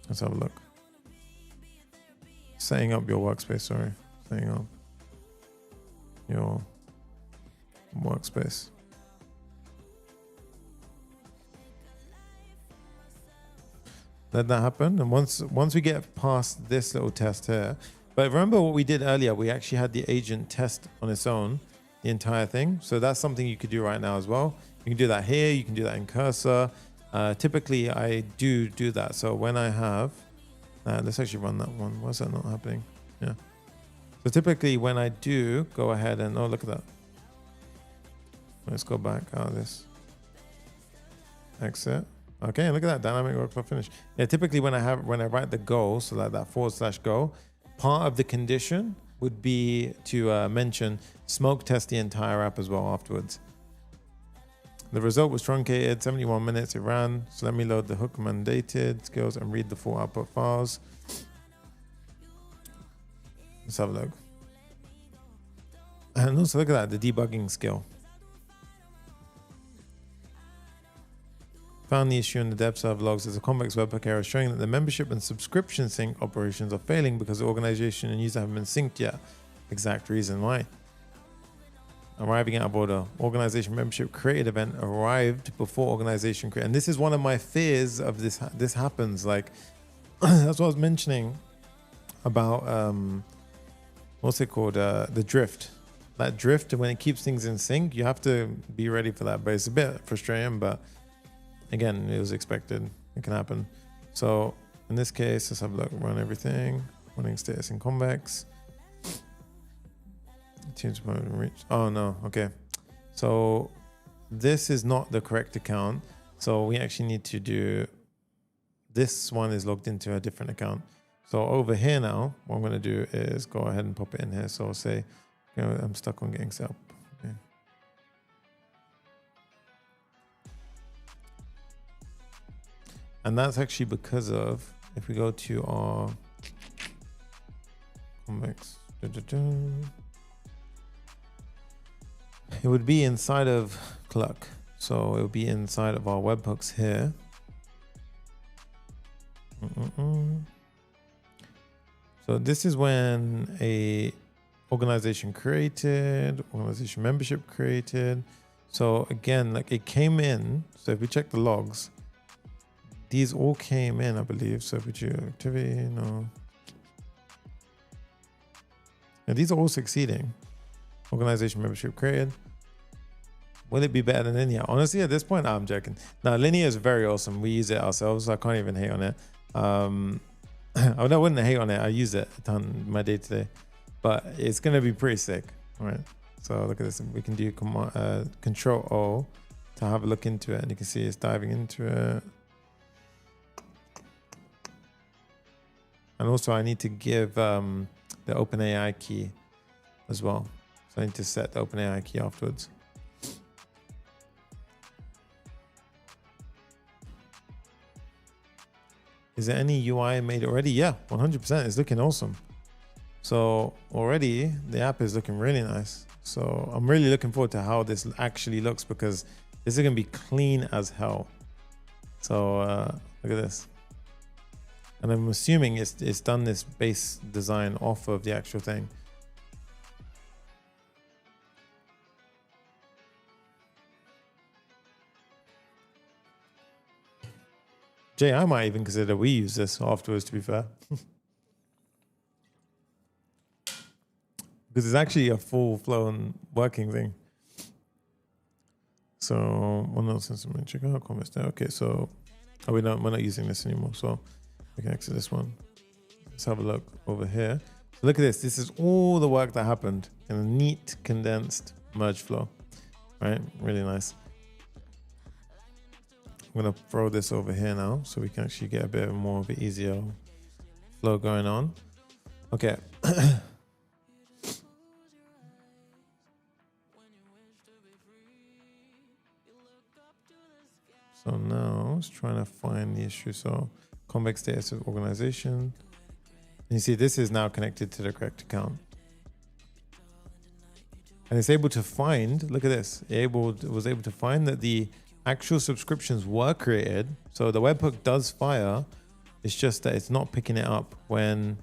Let's have a look. Setting up your workspace, sorry. Setting up your workspace. Let that happen. And once we get past this little test here, but remember what we did earlier, we actually had the agent test on its own, the entire thing. So that's something you could do right now as well. You can do that here, you can do that in Cursor. Typically I do that. So when I have, let's actually run that one. Why is that not happening? Yeah. So typically when I do go ahead and, oh, look at that. Let's go back out of this. Exit. Okay, look at that dynamic workflow finish. Yeah, typically when I write the goal, so like that /go, part of the condition would be to mention smoke test the entire app as well afterwards. The result was truncated, 71 minutes it ran. So let me load the hook mandated skills and read the full output files. Let's have a look. And also look at that, the debugging skill. found the issue in the dev server logs as a Convex Webhook error showing that the membership and subscription sync operations are failing because the organization and user haven't been synced yet. Exact reason why. Arriving out of order. Organization membership created event arrived before organization create. And this is one of my fears of this. This happens. Like, that's what I was mentioning about, what's it called? The drift. That drift, when it keeps things in sync, you have to be ready for that. But it's a bit frustrating, but again, it was expected. It can happen. So in this case, let's have a look. Run everything. Running status in Convex. Change reach. Oh no. Okay. So this is not the correct account. So we actually need to do. This one is logged into a different account. So over here now, what I'm going to do is go ahead and pop it in here. So I'll say, you know, I'm stuck on getting set up. Okay. And that's actually because of, if we go to our Convex, it would be inside of Clerk. So it would be inside of our webhooks here. So this is when a organization created, organization membership created. So again, like it came in. So if we check the logs, these all came in, I believe. So if we do activity, no. And these are all succeeding. Organization membership created. Will it be better than Linear? Honestly, at this point, I'm joking. Now, Linear is very awesome. We use it ourselves. So I can't even hate on it. I wouldn't hate on it. I use it a ton in my day to day, but it's going to be pretty sick. All right. So look at this. We can do Control O to have a look into it. And you can see it's diving into it. And also I need to give the OpenAI key as well. So I need to set the OpenAI key afterwards. Is there any UI made already? Yeah, 100%. It's looking awesome. So already the app is looking really nice. So I'm really looking forward to how this actually looks, because this is going to be clean as hell. So look at this. And I'm assuming it's done this base design off of the actual thing. Jay, I might even consider we use this afterwards, to be fair. Because it's actually a full-blown working thing. So one else instrument, check out Convex there. Okay, so we're not using this anymore. So we can exit this one. Let's have a look over here. So look at this. This is all the work that happened in a neat, condensed merge flow. Right? Really nice. I'm going to throw this over here now so we can actually get a bit more of an easier flow going on. Okay. So now it's trying to find the issue. So Convex data organization. And you see this is now connected to the correct account. And it's able to find, look at this, it was able to find that the actual subscriptions were created. So the webhook does fire. It's just that it's not picking it up when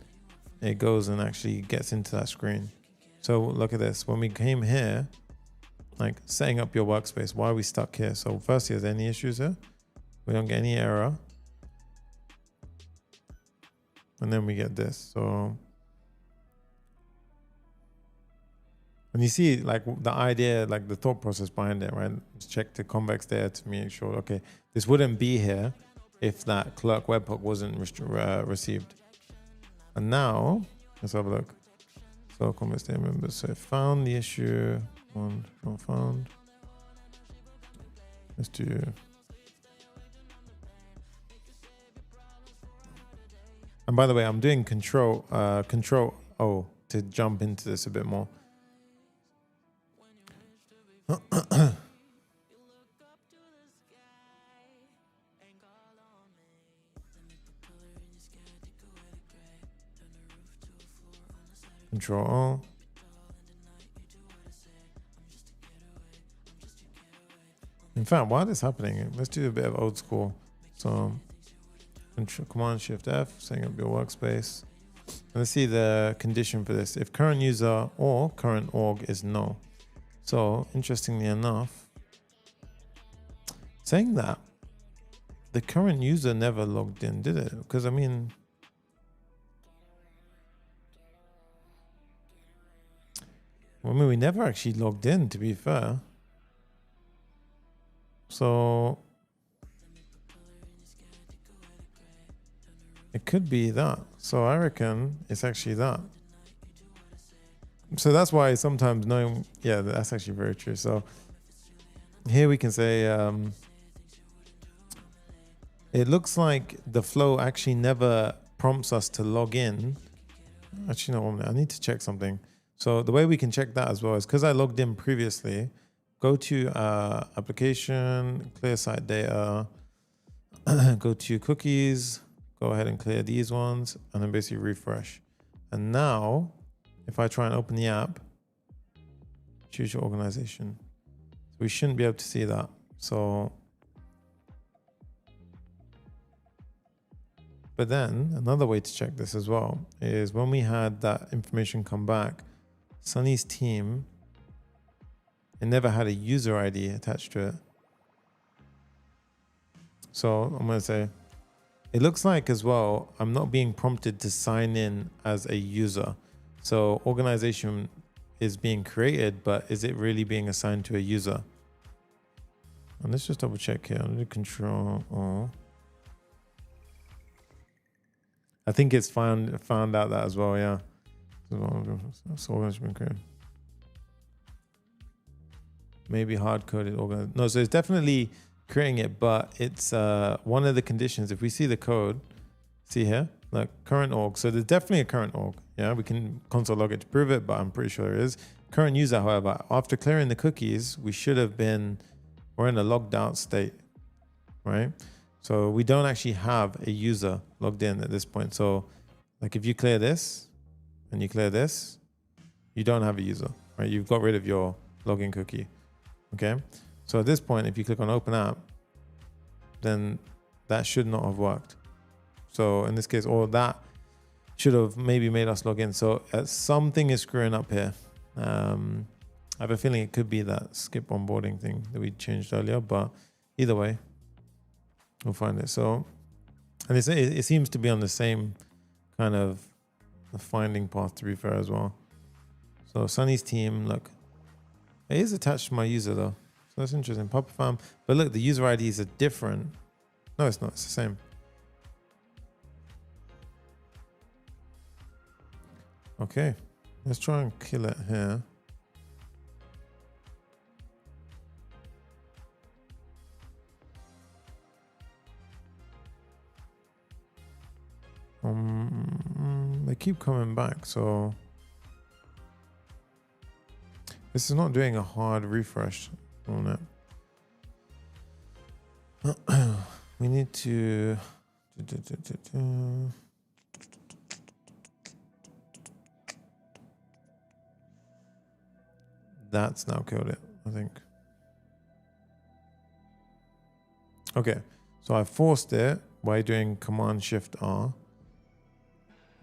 it goes and actually gets into that screen. So look at this. When we came here, like setting up your workspace, why are we stuck here? So firstly, is there any issues here? We don't get any error. And then we get this. So, and you see like the idea, like the thought process behind it, right? Just check the Convex there to make sure, okay, this wouldn't be here if that Clerk webhook wasn't received. And now, let's have a look. So Convex data members, so it found the issue, one, not found. Let's do. And by the way, I'm doing Control O to jump into this a bit more. Control O. In fact, while this is happening, let's do a bit of old school. So Command Shift F, setting up your workspace. And let's see the condition for this. If current user or current org is no. So interestingly enough, saying that, the current user never logged in, did it? Because I mean, we never actually logged in, to be fair. So it could be that. So I reckon it's actually that. So that's why sometimes knowing, yeah, that's actually very true. So here we can say, it looks like the flow actually never prompts us to log in. Actually, no, I need to check something. So the way we can check that as well is because I logged in previously, go to application, clear site data, go to cookies, go ahead and clear these ones, and then basically refresh. And now, if I try and open the app, choose your organization. We shouldn't be able to see that. So, but then another way to check this as well is when we had that information come back, Sunny's team, it never had a user ID attached to it. So I'm going to say, it looks like as well, I'm not being prompted to sign in as a user. So organization is being created, but is it really being assigned to a user? And let's just double check here. Under control. Oh. I think it's found out that as well, yeah. So organization been created. Maybe hard-coded organization. No, so it's definitely creating it, but it's one of the conditions. If we see the code, see here, like current org. So there's definitely a current org. Yeah, we can console log it to prove it, but I'm pretty sure there is. Current user, however, after clearing the cookies, we should have been, we're in a logged out state, right? So we don't actually have a user logged in at this point. So like if you clear this and you clear this, you don't have a user, right? You've got rid of your login cookie, okay? So at this point, if you click on open app, then that should not have worked. So in this case, all that should have maybe made us log in. So something is screwing up here. I have a feeling it could be that skip onboarding thing that we changed earlier, but either way, we'll find it. So, and it seems to be on the same kind of the finding path, to be fair as well. So Sunny's team, look, it is attached to my user though. So that's interesting. Papa Farm, but look, the user IDs are different. No, it's not. It's the same. Okay, let's try and kill it here. They keep coming back, so this is not doing a hard refresh on it. We need to that's now killed it, I think. Okay, so I forced it by doing Command Shift R.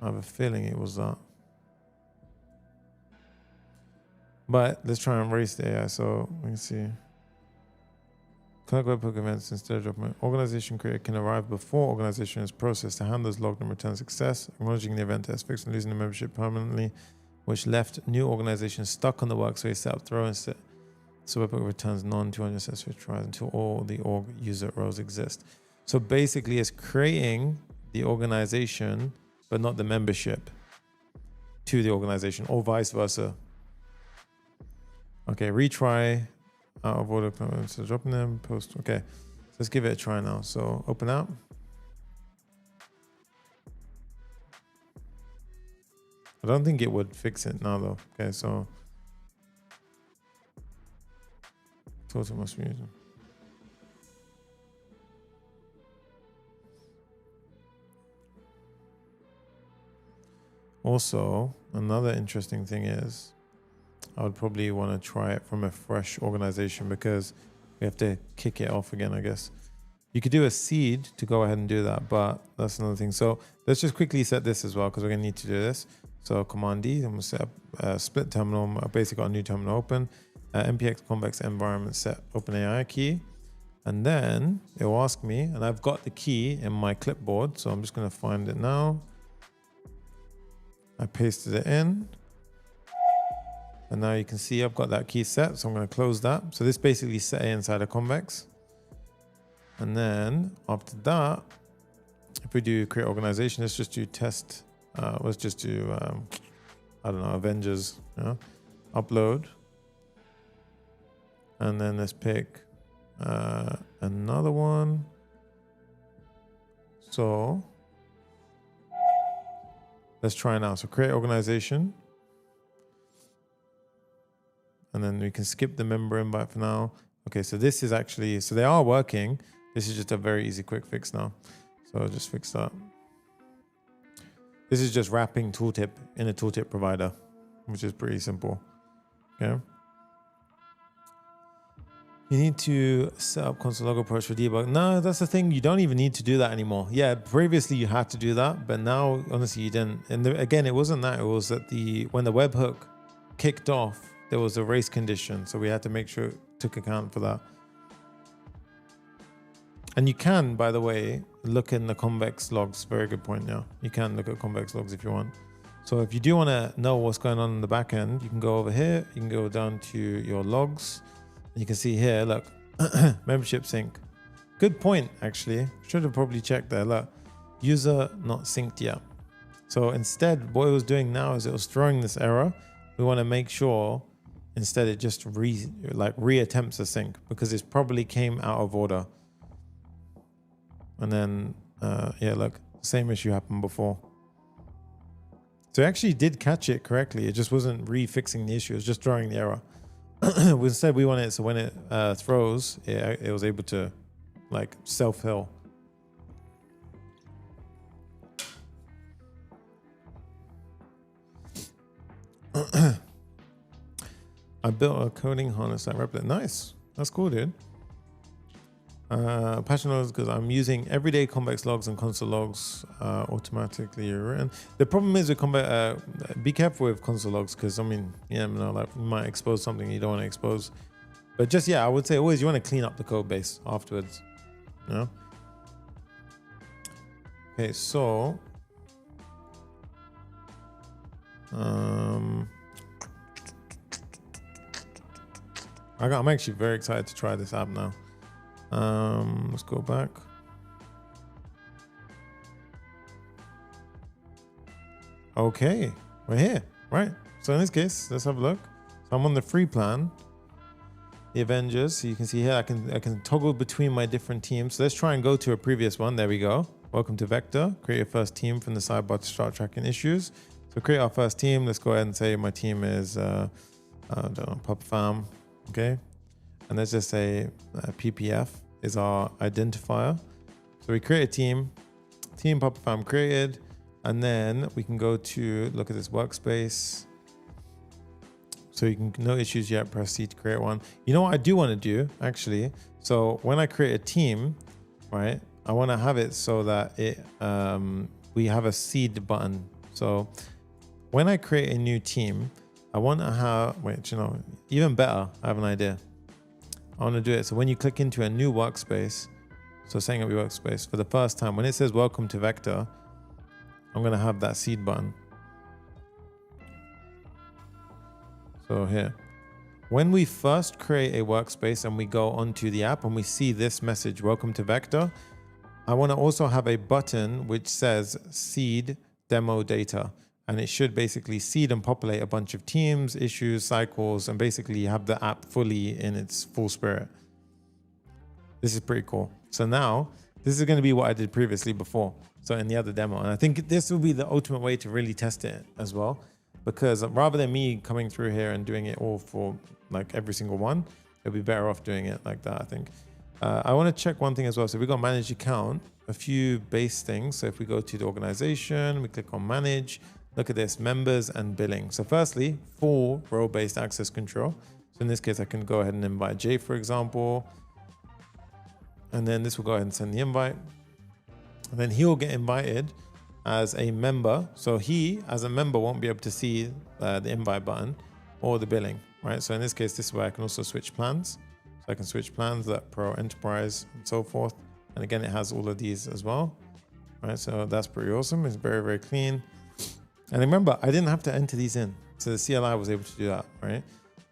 I have a feeling it was that. But let's try and erase the AI. So we can see. Clerk Webhook events instead of dropping. Organization creator can arrive before organization is processed to handle is logged and return success, acknowledging the event as fixed and losing the membership permanently, which left new organization stuck on the workspace setup throw instead. So Webhook returns non-200 sets for tries until all the org user roles exist. So basically it's creating the organization, but not the membership to the organization, or vice versa. Okay, retry out of order, so dropping them, post. Okay, so let's give it a try now. So open up. I don't think it would fix it now though. Okay, so total must be used. Also, another interesting thing is I would probably want to try it from a fresh organization, because we have to kick it off again, I guess. You could do a seed to go ahead and do that, but that's another thing. So let's just quickly set this as well, because we're going to need to do this. So Command D, I'm going to set up a split terminal. I basically got a new terminal open. npx convex environment set OpenAI key. And then it will ask me, and I've got the key in my clipboard. So I'm just going to find it now. I pasted it in. And now you can see I've got that key set. So I'm going to close that. So this basically set it inside a Convex. And then after that, if we do create organization, let's just do test. Let's just do, I don't know, Avengers, you know, upload. And then let's pick another one. So let's try now. So create organization. And then we can skip the member invite for now. Okay, so this is actually, so they are working. This is just a very easy quick fix now. So I'll just fix that. This is just wrapping tooltip in a tooltip provider, which is pretty simple. Okay. You need to set up console log approach for debug. No, that's the thing. You don't even need to do that anymore. Yeah, previously you had to do that, but now honestly you didn't. And again, it wasn't that. It was that when the webhook kicked off, there was a race condition. So we had to make sure it took account for that. And you can, by the way, look in the Convex logs. Very good point. Yeah, you can look at Convex logs if you want. So if you do want to know what's going on in the back end, you can go over here. You can go down to your logs. And you can see here, look, membership sync. Good point, actually. Should have probably checked there. Look, user not synced yet. So instead, what it was doing now is it was throwing this error. We want to make sure instead it just reattempts a sync because it probably came out of order. And then, yeah, look, same issue happened before. So it actually did catch it correctly. It just wasn't refixing the issue. It was just drawing the error. Instead, we want it so when it throws, it was able to like self-heal. I built a coding harness that replicates. Nice. That's cool, dude. Patch notes because I'm using everyday Convex logs and console logs automatically written. The problem is with Convex, be careful with console logs because I mean, you never know, like you might expose something you don't want to expose. But just yeah, I would say always you want to clean up the code base afterwards. You know? Okay, so I'm actually very excited to try this app now. Let's go back. Okay, we're here, right? So in this case, let's have a look. So I'm on the free plan, the Avengers. So you can see here, I can toggle between my different teams. So let's try and go to a previous one. There we go. Welcome to Vector. Create your first team from the sidebar to start tracking issues. So create our first team. Let's go ahead and say my team is, I don't know, Pup Fam. Okay. And let's just say PPF is our identifier. So we create a team Pup Fam created, and then we can go to look at this workspace. So you can, no issues yet, press C to create one. You know what I do want to do actually? So when I create a team, right, I want to have it so that it we have a seed button. So when I create a new team, I want to have, wait, you know, even better, I have an idea. I want to do it. So when you click into a new workspace, so setting up your workspace for the first time, when it says welcome to Vector, I'm going to have that seed button. So here, when we first create a workspace and we go onto the app and we see this message, welcome to Vector, I want to also have a button which says seed demo data. And it should basically seed and populate a bunch of teams, issues, cycles, and basically have the app fully in its full spirit. This is pretty cool. So now this is going to be what I did previously before. So in the other demo, and I think this will be the ultimate way to really test it as well, because rather than me coming through here and doing it all for like every single one, it'll be better off doing it like that, I think. I want to check one thing as well. So we got manage account, a few base things. So if we go to the organization, we click on manage. Look at this, members and billing. So firstly, full role-based access control. So in this case, I can go ahead and invite Jay, for example. And then this will go ahead and send the invite. And then he'll get invited as a member. So he, as a member, won't be able to see the invite button or the billing, right? So in this case, this is where I can also switch plans. So I can switch plans, that Pro, Enterprise, and so forth. And again, it has all of these as well, right? So that's pretty awesome. It's very, very clean. And remember, I didn't have to enter these in. So the CLI was able to do that, right?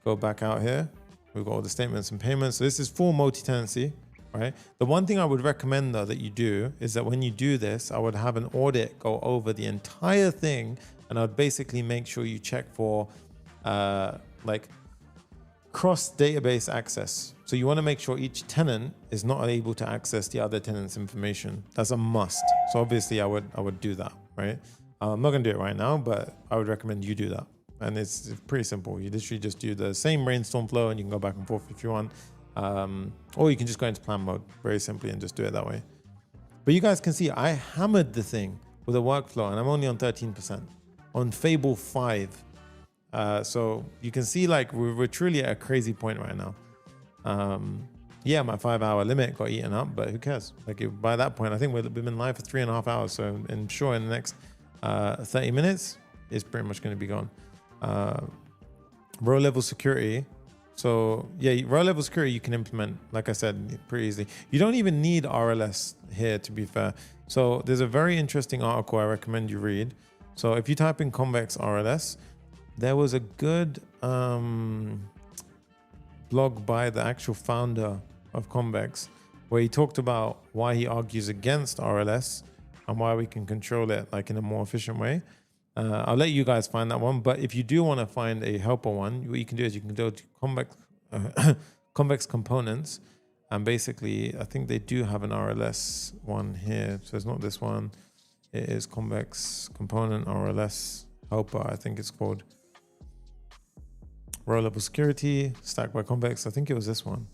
Go back out here. We've got all the statements and payments. So this is full multi-tenancy, right? The one thing I would recommend though that you do is that when you do this, I would have an audit go over the entire thing, and I'd basically make sure you check for like cross database access. So you want to make sure each tenant is not able to access the other tenant's information. That's a must. So obviously I would do that, right? I'm not going to do it right now, but I would recommend you do that. And it's pretty simple. You literally just do the same brainstorm flow, and you can go back and forth if you want. Or you can just go into plan mode very simply and just do it that way. But you guys can see I hammered the thing with a workflow, and I'm only on 13% on Fable 5. So you can see like we're truly at a crazy point right now. Yeah, my 5-hour limit got eaten up, but who cares? Like by that point, I think we've been live for 3.5 hours. So I'm sure in the next 30 minutes, it's pretty much going to be gone. Row level security. So yeah, row level security you can implement, like I said, pretty easily. You don't even need RLS here, to be fair. So there's a very interesting article I recommend you read. So if you type in Convex RLS, there was a good blog by the actual founder of Convex where he talked about why he argues against RLS and why we can control it like in a more efficient way. I'll let you guys find that one, but if you do want to find a helper one, what you can do is you can go to Convex components, and basically I think they do have an RLS one here. So it's not this one. It is Convex component RLS helper, I think it's called. Row level security, stacked by Convex. I think it was this one.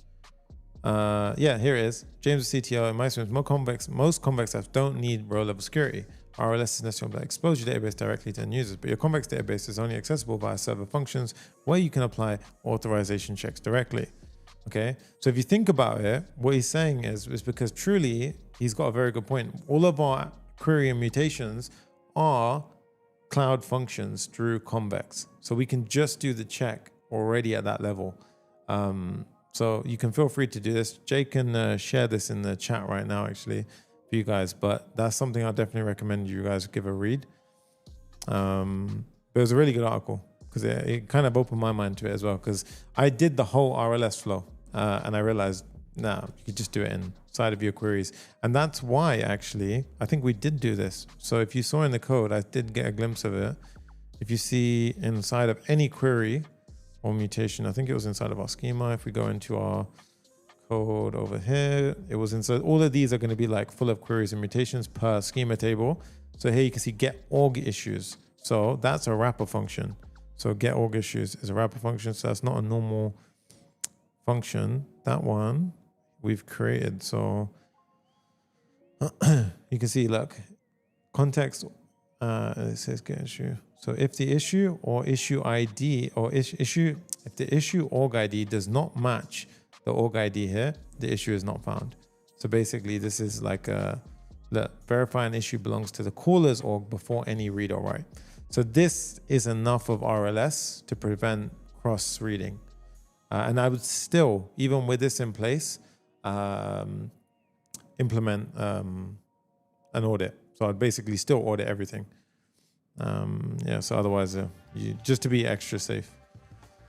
Yeah, here it is. James, the CTO, in my experience, most Convex apps don't need row level security. RLS is necessary to expose your database directly to end users, but your Convex database is only accessible via server functions where you can apply authorization checks directly. Okay, so if you think about it, what he's saying is because truly he's got a very good point. All of our query and mutations are cloud functions through Convex, so we can just do the check already at that level. So you can feel free to do this. Jay can share this in the chat right now, actually, for you guys. But that's something I definitely recommend you guys give a read. But it was a really good article because it kind of opened my mind to it as well. Because I did the whole RLS flow and I realized, nah, you could just do it inside of your queries. And that's why, actually, I think we did do this. So if you saw in the code, I did get a glimpse of it. If you see inside of any query or mutation, I think it was inside of our schema. If we go into our code over here, it was inside. All of these are going to be like full of queries and mutations per schema table. So here you can see get org issues. So that's a wrapper function. So get org issues is a wrapper function. So that's not a normal function. That one we've created. So you can see, look, context, it says get issue. So if the issue or issue ID or if the issue org ID does not match the org ID here, the issue is not found. So basically this is like verify an issue belongs to the caller's org before any read or write. So this is enough of RLS to prevent cross reading. And I would still, even with this in place, implement an audit. So I'd basically still audit everything. Yeah, so otherwise, just to be extra safe.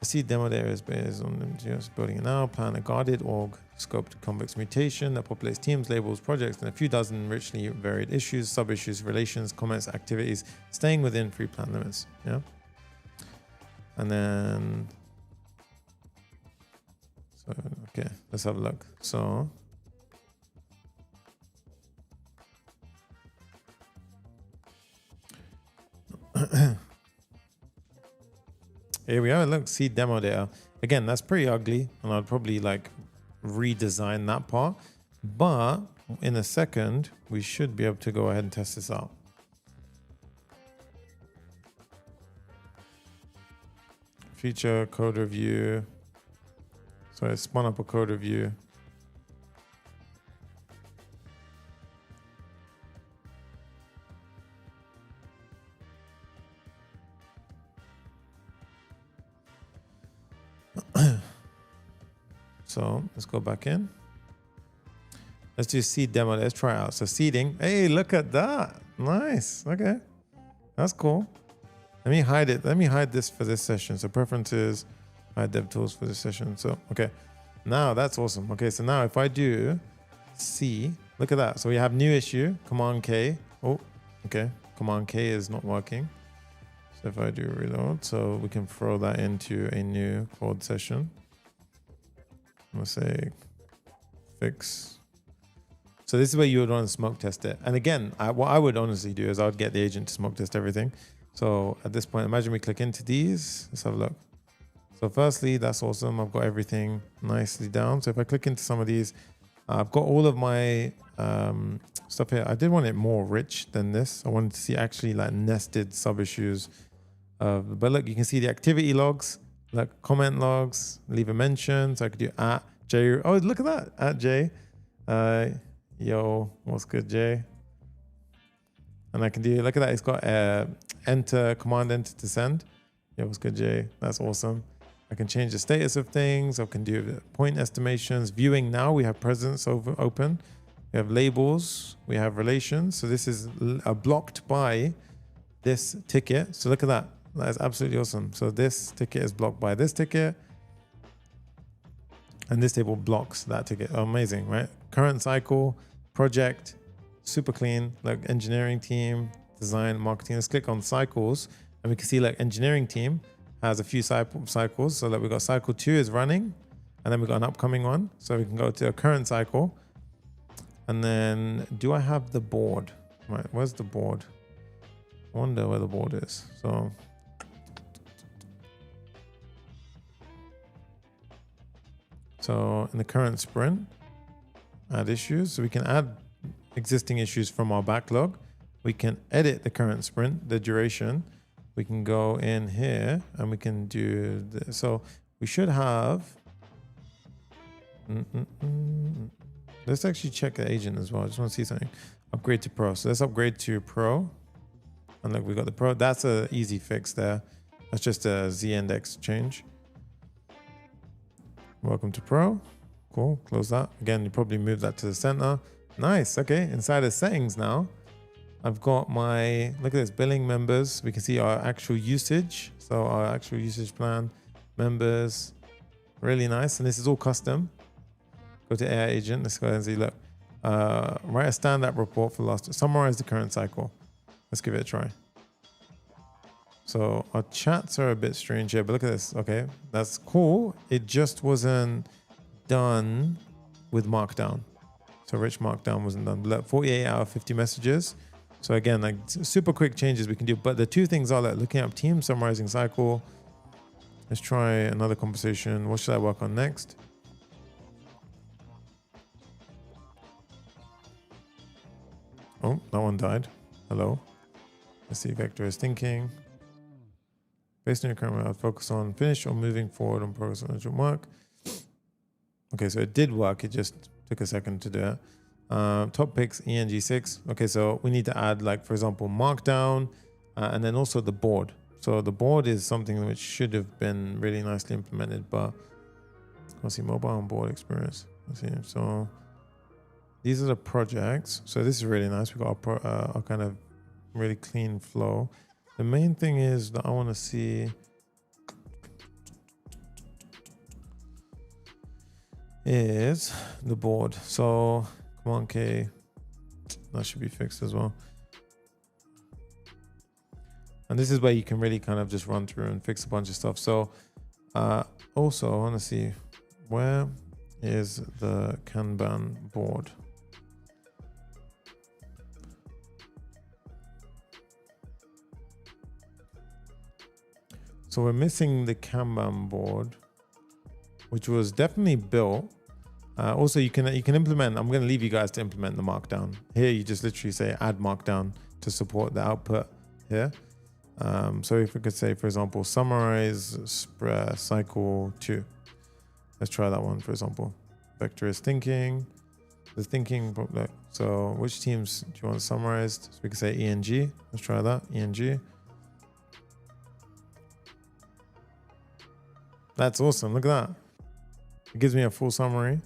I see demo there is based on just building it now. Plan a guarded org scoped Convex mutation that populates teams, labels, projects, and a few dozen richly varied issues, sub-issues, relations, comments, activities, staying within free plan limits. Yeah. And then, so, okay, let's have a look. So, here we are. Look, see demo data. Again, that's pretty ugly, and I'd probably like redesign that part. But in a second, we should be able to go ahead and test this out. Feature code review. So I spun up a code review. So let's go back in. Let's do seed demo. Let's try it out. So seeding. Hey, look at that. Nice. Okay. That's cool. Let me hide it. Let me hide this for this session. So preferences, hide dev tools for this session. So, okay. Now that's awesome. Okay. So now if I do C, look at that. So we have new issue, Command K. Oh, okay. Command K is not working. So if I do reload, so we can throw that into a new Claude session. Let's say fix. So this is where you would want to smoke test it. And again, what I would honestly do is I would get the agent to smoke test everything. So at this point, imagine we click into these. Let's have a look. So firstly, that's awesome. I've got everything nicely down. So if I click into some of these, I've got all of my stuff here. I did want it more rich than this. I wanted to see actually like nested sub issues. But look, you can see the activity logs, like comment logs, leave a mention. So I could do @J. Oh, look at that, @J. Yo, what's good, Jay? And I can do, look at that. It's got command enter to send. Yo, what's good, Jay? That's awesome. I can change the status of things. I can do point estimations. Viewing now, we have presence open. We have labels. We have relations. So this is blocked by this ticket. So look at that. That is absolutely awesome. So this ticket is blocked by this ticket. And this table blocks that ticket. Oh, amazing, right? Current cycle, project, super clean, like engineering team, design, marketing. Let's click on cycles and we can see like engineering team has a few cycles. So that we've got cycle 2 is running and then we've got an upcoming one. So we can go to a current cycle. And then do I have the board? Right, where's the board? I wonder where the board is. So in the current sprint, add issues. So we can add existing issues from our backlog. We can edit the current sprint, the duration. We can go in here and we can do this. So we should have, let's actually check the agent as well. I just want to see something. Upgrade to pro. So let's upgrade to pro. And look, we got the pro. That's an easy fix there. That's just a Z index change. Welcome to pro. Cool. Close that. Again, you probably move that to the center. Nice. Okay. Inside the settings now, I've got my, look at this, billing members. We can see our actual usage. So our actual usage plan, members, really nice. And this is all custom. Go to AI agent. Let's go ahead and see, look, write a stand-up report for last, summarize the current cycle. Let's give it a try. So our chats are a bit strange here, but look at this. Okay, that's cool. It just wasn't done with Markdown. So rich Markdown wasn't done. Look, 48 out of 50 messages. So again, like super quick changes we can do. But the two things are like looking up team, summarizing cycle. Let's try another conversation. What should I work on next? Oh, that one died. Hello. Let's see, vector is thinking. Based on your current, I'll focus on finish or moving forward on progress on urgent work. Okay, so it did work. It just took a second to do it. Top picks, ENG6. Okay, so we need to add, like, for example, Markdown, and then also the board. So the board is something which should have been really nicely implemented, but let's see, mobile on board experience. Let's see. So these are the projects. So this is really nice. We got our kind of really clean flow. The main thing is that I want to see is the board. So Command K, that should be fixed as well. And this is where you can really kind of just run through and fix a bunch of stuff. So also I want to see where is the Kanban board. So we're missing the Kanban board, which was definitely built. Also, you can implement. I'm going to leave you guys to implement the Markdown. Here, you just literally say add Markdown to support the output here. So if we could say, for example, summarize cycle 2. Let's try that one, for example. Vector is thinking. The thinking. So which teams do you want summarized? So we could say ENG. Let's try that. ENG. That's awesome. Look at that. It gives me a full summary.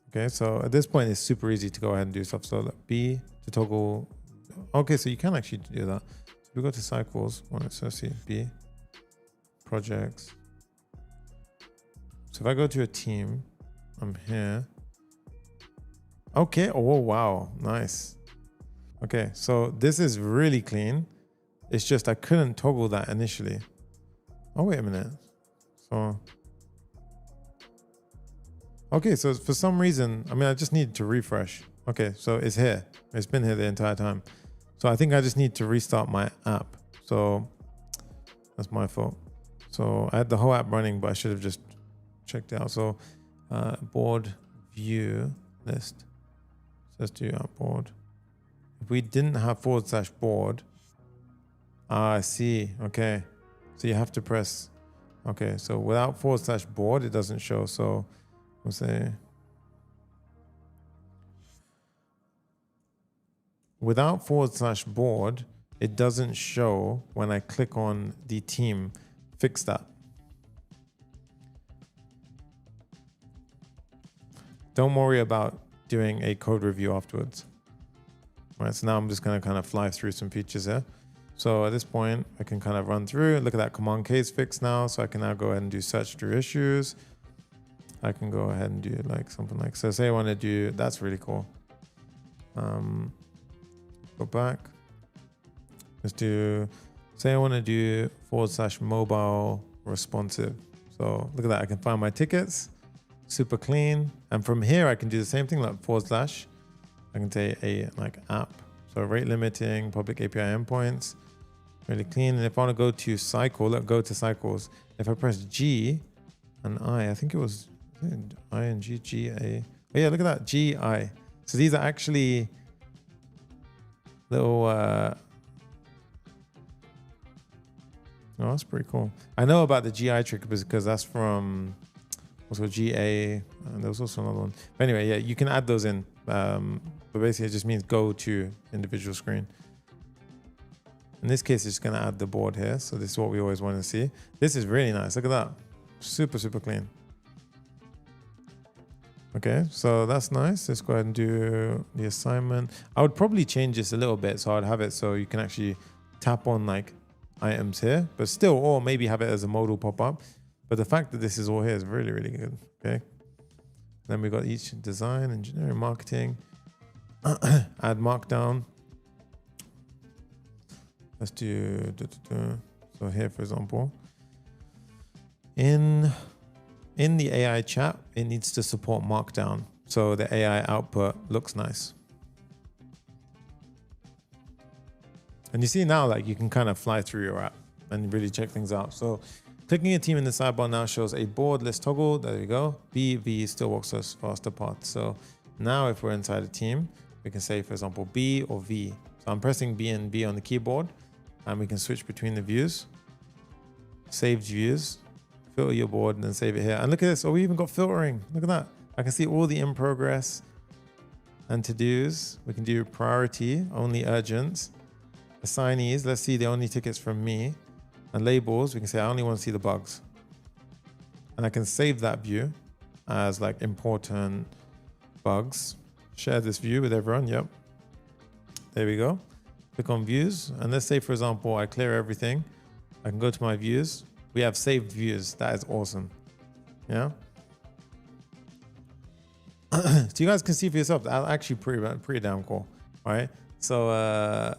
Okay, so at this point, it's super easy to go ahead and do stuff. So B to toggle. Okay, so you can actually do that. So we go to cycles. Let's see, B, projects. So if I go to a team, I'm here. Okay, oh wow, nice. Okay, so this is really clean. It's just I couldn't toggle that initially. Oh, wait a minute. So, okay, so for some reason, I mean, I just need to refresh. Okay, so it's here. It's been here the entire time. So I think I just need to restart my app. So that's my fault. So I had the whole app running, but I should have just checked it out. So board view list. So let's do our board. If we didn't have /board, I see. Okay. So you have to press. Okay. So without /board, it doesn't show. So we'll say without /board, it doesn't show when I click on the team. Fix that. Don't worry about doing a code review afterwards. All right, so now I'm just going to kind of fly through some features here. So at this point, I can kind of run through. Look at that command case fix now. So I can now go ahead and do search through issues. I can go ahead and do like something like, so say I want to do, that's really cool. Go back. Let's do, say I want to do /mobile responsive. So look at that. I can find my tickets, super clean. And from here, I can do the same thing like /. I can say a like app. So rate limiting, public API endpoints, really clean. And if I want to go to cycle, go to cycles. If I press G and I think it was I and G, G, A. Oh yeah, look at that, G, I. So these are actually little, oh, that's pretty cool. I know about the GI trick because that's from also GA, and there was also another one. But anyway, yeah, you can add those in. But basically it just means go to individual screen. In this case, it's going to add the board here. So this is what we always want to see. This is really nice. Look at that. Super, super clean. Okay, so that's nice. Let's go ahead and do the assignment. I would probably change this a little bit. So I'd have it so you can actually tap on like items here, but still, or maybe have it as a modal pop-up. But the fact that this is all here is really, really good. Okay. Then we got each design, engineering, marketing, add markdown. Let's do, so here, for example, in the AI chat, it needs to support markdown. So the AI output looks nice. And you see now, like you can kind of fly through your app and really check things out. So clicking a team in the sidebar now shows a board list toggle. There we go. B, V still walks us faster path. So now if we're inside a team, we can say, for example, B or V. So I'm pressing B and B on the keyboard, and we can switch between the views. Saved views, filter your board, and then save it here. And look at this. Oh, we even got filtering. Look at that. I can see all the in progress and to-dos. We can do priority, only urgent. Assignees, let's see the only tickets from me. And labels, we can say I only want to see the bugs. And I can save that view as like important bugs. Share this view with everyone. Yep. There we go. Click on views. And let's say, for example, I clear everything. I can go to my views. We have saved views. That is awesome. Yeah. So you guys can see for yourself. That's actually pretty damn cool. Right. So,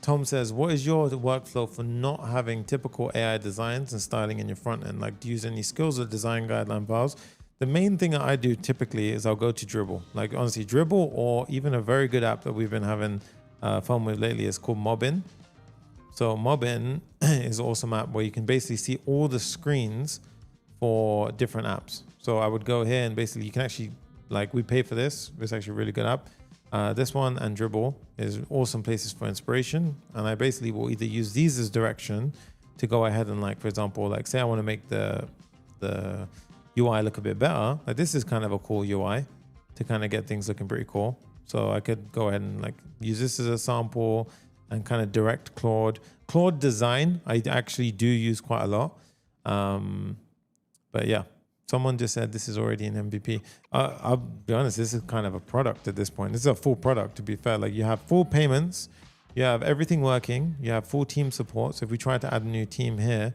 Tom says, what is your workflow for not having typical AI designs and styling in your front end? Like, do you use any skills or design guideline files? The main thing that I do typically is I'll go to Dribble. Like, honestly, Dribble, or even a very good app that we've been having fun with lately is called Mobbin. So Mobbin is an awesome app where you can basically see all the screens for different apps. So I would go here and basically you can actually, like, we pay for this. It's actually a really good app. This one and Dribble is awesome places for inspiration. And I basically will either use these as direction to go ahead and, like, for example, like say I want to make the UI look a bit better. Like this is kind of a cool UI to kind of get things looking pretty cool. So I could go ahead and like use this as a sample and kind of direct Claude. Claude design, I actually do use quite a lot. But yeah, Someone just said this is already an MVP. I'll be honest, this is kind of a product at this point. This is a full product, to be fair. Like you have full payments, you have everything working, you have full team support. So if we try to add a new team here,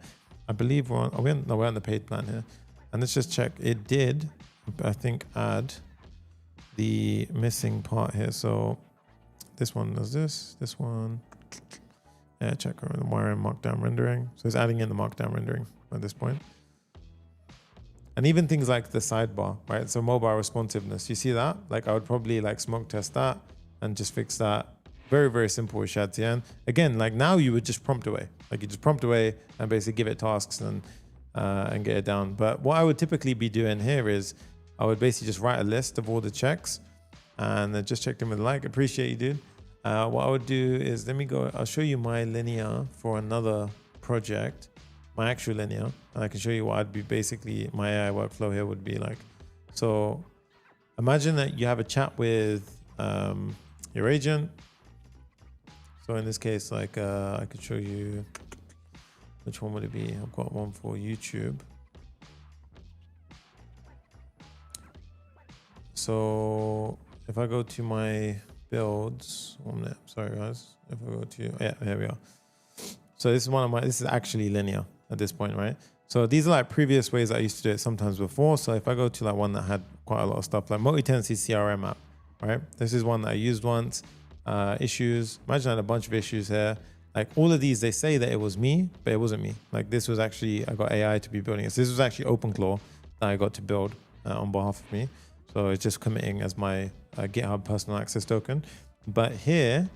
I believe we're on the paid plan here. And let's just check. It did, I think, add the missing part here. So this one does this one. Yeah, check the wiring markdown rendering. So it's adding in the markdown rendering at this point. And even things like the sidebar, right? So mobile responsiveness, you see that? Like I would probably like smoke test that and just fix that. Very, very simple with Shadcn. Again, like now you would just prompt away. Like you just prompt away and basically give it tasks and get it down. But what I would typically be doing here is I would basically just write a list of all the checks and then just check them with a like. Appreciate you, dude. What I would do is, let me go, I'll show you my linear for another project. My actual linear, and I can show you what I'd be basically, my AI workflow here would be like. So imagine that you have a chat with your agent. So in this case, like I could show you, which one would it be? I've got one for YouTube. So if I go to my builds, 1 minute, sorry guys. If I go to, yeah, here we are. So this is this is actually linear at this point, right? So these are like previous ways I used to do it sometimes before. So if I go to like one that had quite a lot of stuff, like Multi-Tenancy CRM app, right? This is one that I used once. Issues, imagine I had a bunch of issues here. Like all of these, they say that it was me, but it wasn't me. Like this was actually, I got AI to be building it. So this was actually OpenClaw that I got to build on behalf of me. So it's just committing as my GitHub personal access token. But here,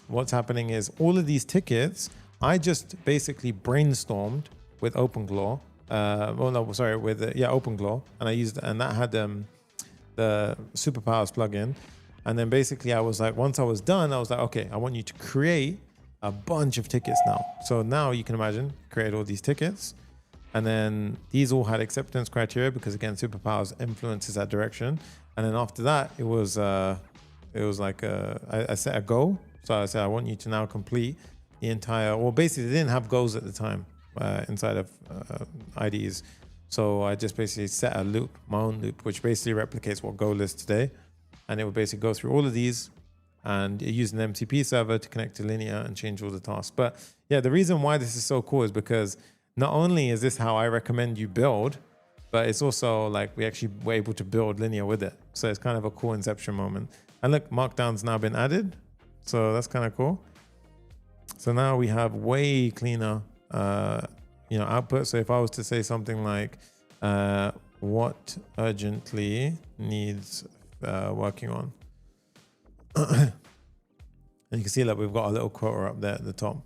what's happening is all of these tickets, I just basically brainstormed with OpenClaw. OpenClaw, and I used, and that had the Superpowers plugin. And then basically I was like, once I was done, I was like, okay, I want you to create a bunch of tickets now. So now you can imagine, create all these tickets. And then these all had acceptance criteria because again, Superpowers influences that direction. And then after that, it was like, I set a goal. So I said, I want you to now complete the entire, well, basically they didn't have goals at the time inside of IDs. So I just basically set a loop, my own loop, which basically replicates what goal is today. And it would basically go through all of these and it used an MCP server to connect to linear and change all the tasks. But yeah, the reason why this is so cool is because not only is this how I recommend you build, but it's also like we actually were able to build linear with it. So it's kind of a cool inception moment. And look, Markdown's now been added. So that's kind of cool. So now we have way cleaner, output. So if I was to say something like, what urgently needs working on, and you can see that we've got a little quota up there at the top,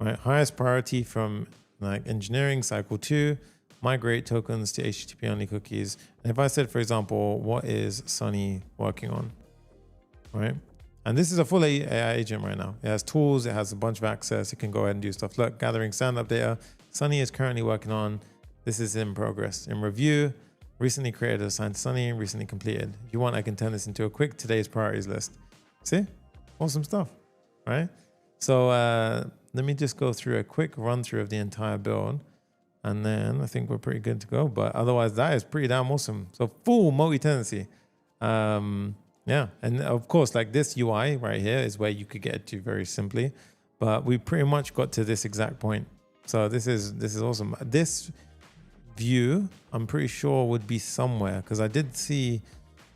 right? Highest priority from like engineering, cycle 2, migrate tokens to HTTP only cookies. And if I said, for example, what is Sunny working on, right? And this is a full AI agent right now. It has tools, it has a bunch of access, it can go ahead and do stuff. Look, gathering stand-up data. Sunny is currently working on, this is in progress, in review. Recently created, assigned to Sunny, recently completed. If you want, I can turn this into a quick today's priorities list. See? Awesome stuff, right? So let me just go through a quick run through of the entire build. And then I think we're pretty good to go. But otherwise, that is pretty damn awesome. So full multi-tenancy. Yeah, and of course, like this UI right here is where you could get to very simply. But we pretty much got to this exact point. So this is awesome. This view, I'm pretty sure would be somewhere because I did see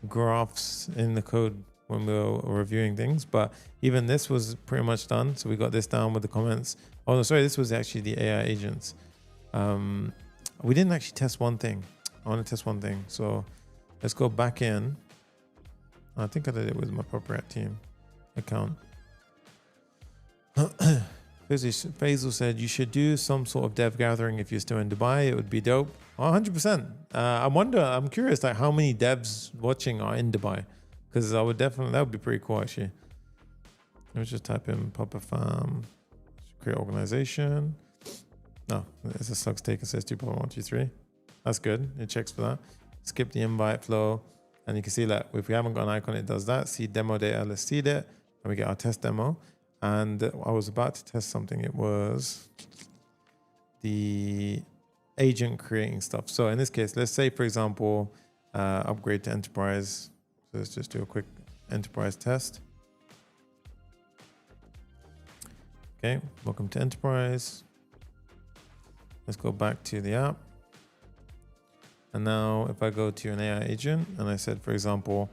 graphs in the code when we were reviewing things, but even this was pretty much done. So we got this down with the comments. Oh no, sorry, this was actually the AI agents. We didn't actually test one thing. I want to test one thing. So let's go back in. I think I did it with my Proper team account. Fable said you should do some sort of dev gathering if you're still in Dubai. It would be dope. 100%. I'm curious, like how many devs watching are in Dubai? Because I would definitely, that would be pretty cool actually. Let me just type in Papa Farm, create organization. No, it's a slug take. It says 2.123. That's good. It checks for that. Skip the invite flow. And you can see that if we haven't got an icon, it does that. See demo data, let's seed it. And we get our test demo. And I was about to test something. It was the agent creating stuff. So in this case, let's say, for example, upgrade to enterprise. So let's just do a quick enterprise test. Okay, welcome to enterprise. Let's go back to the app. And now if I go to an AI agent and I said, for example,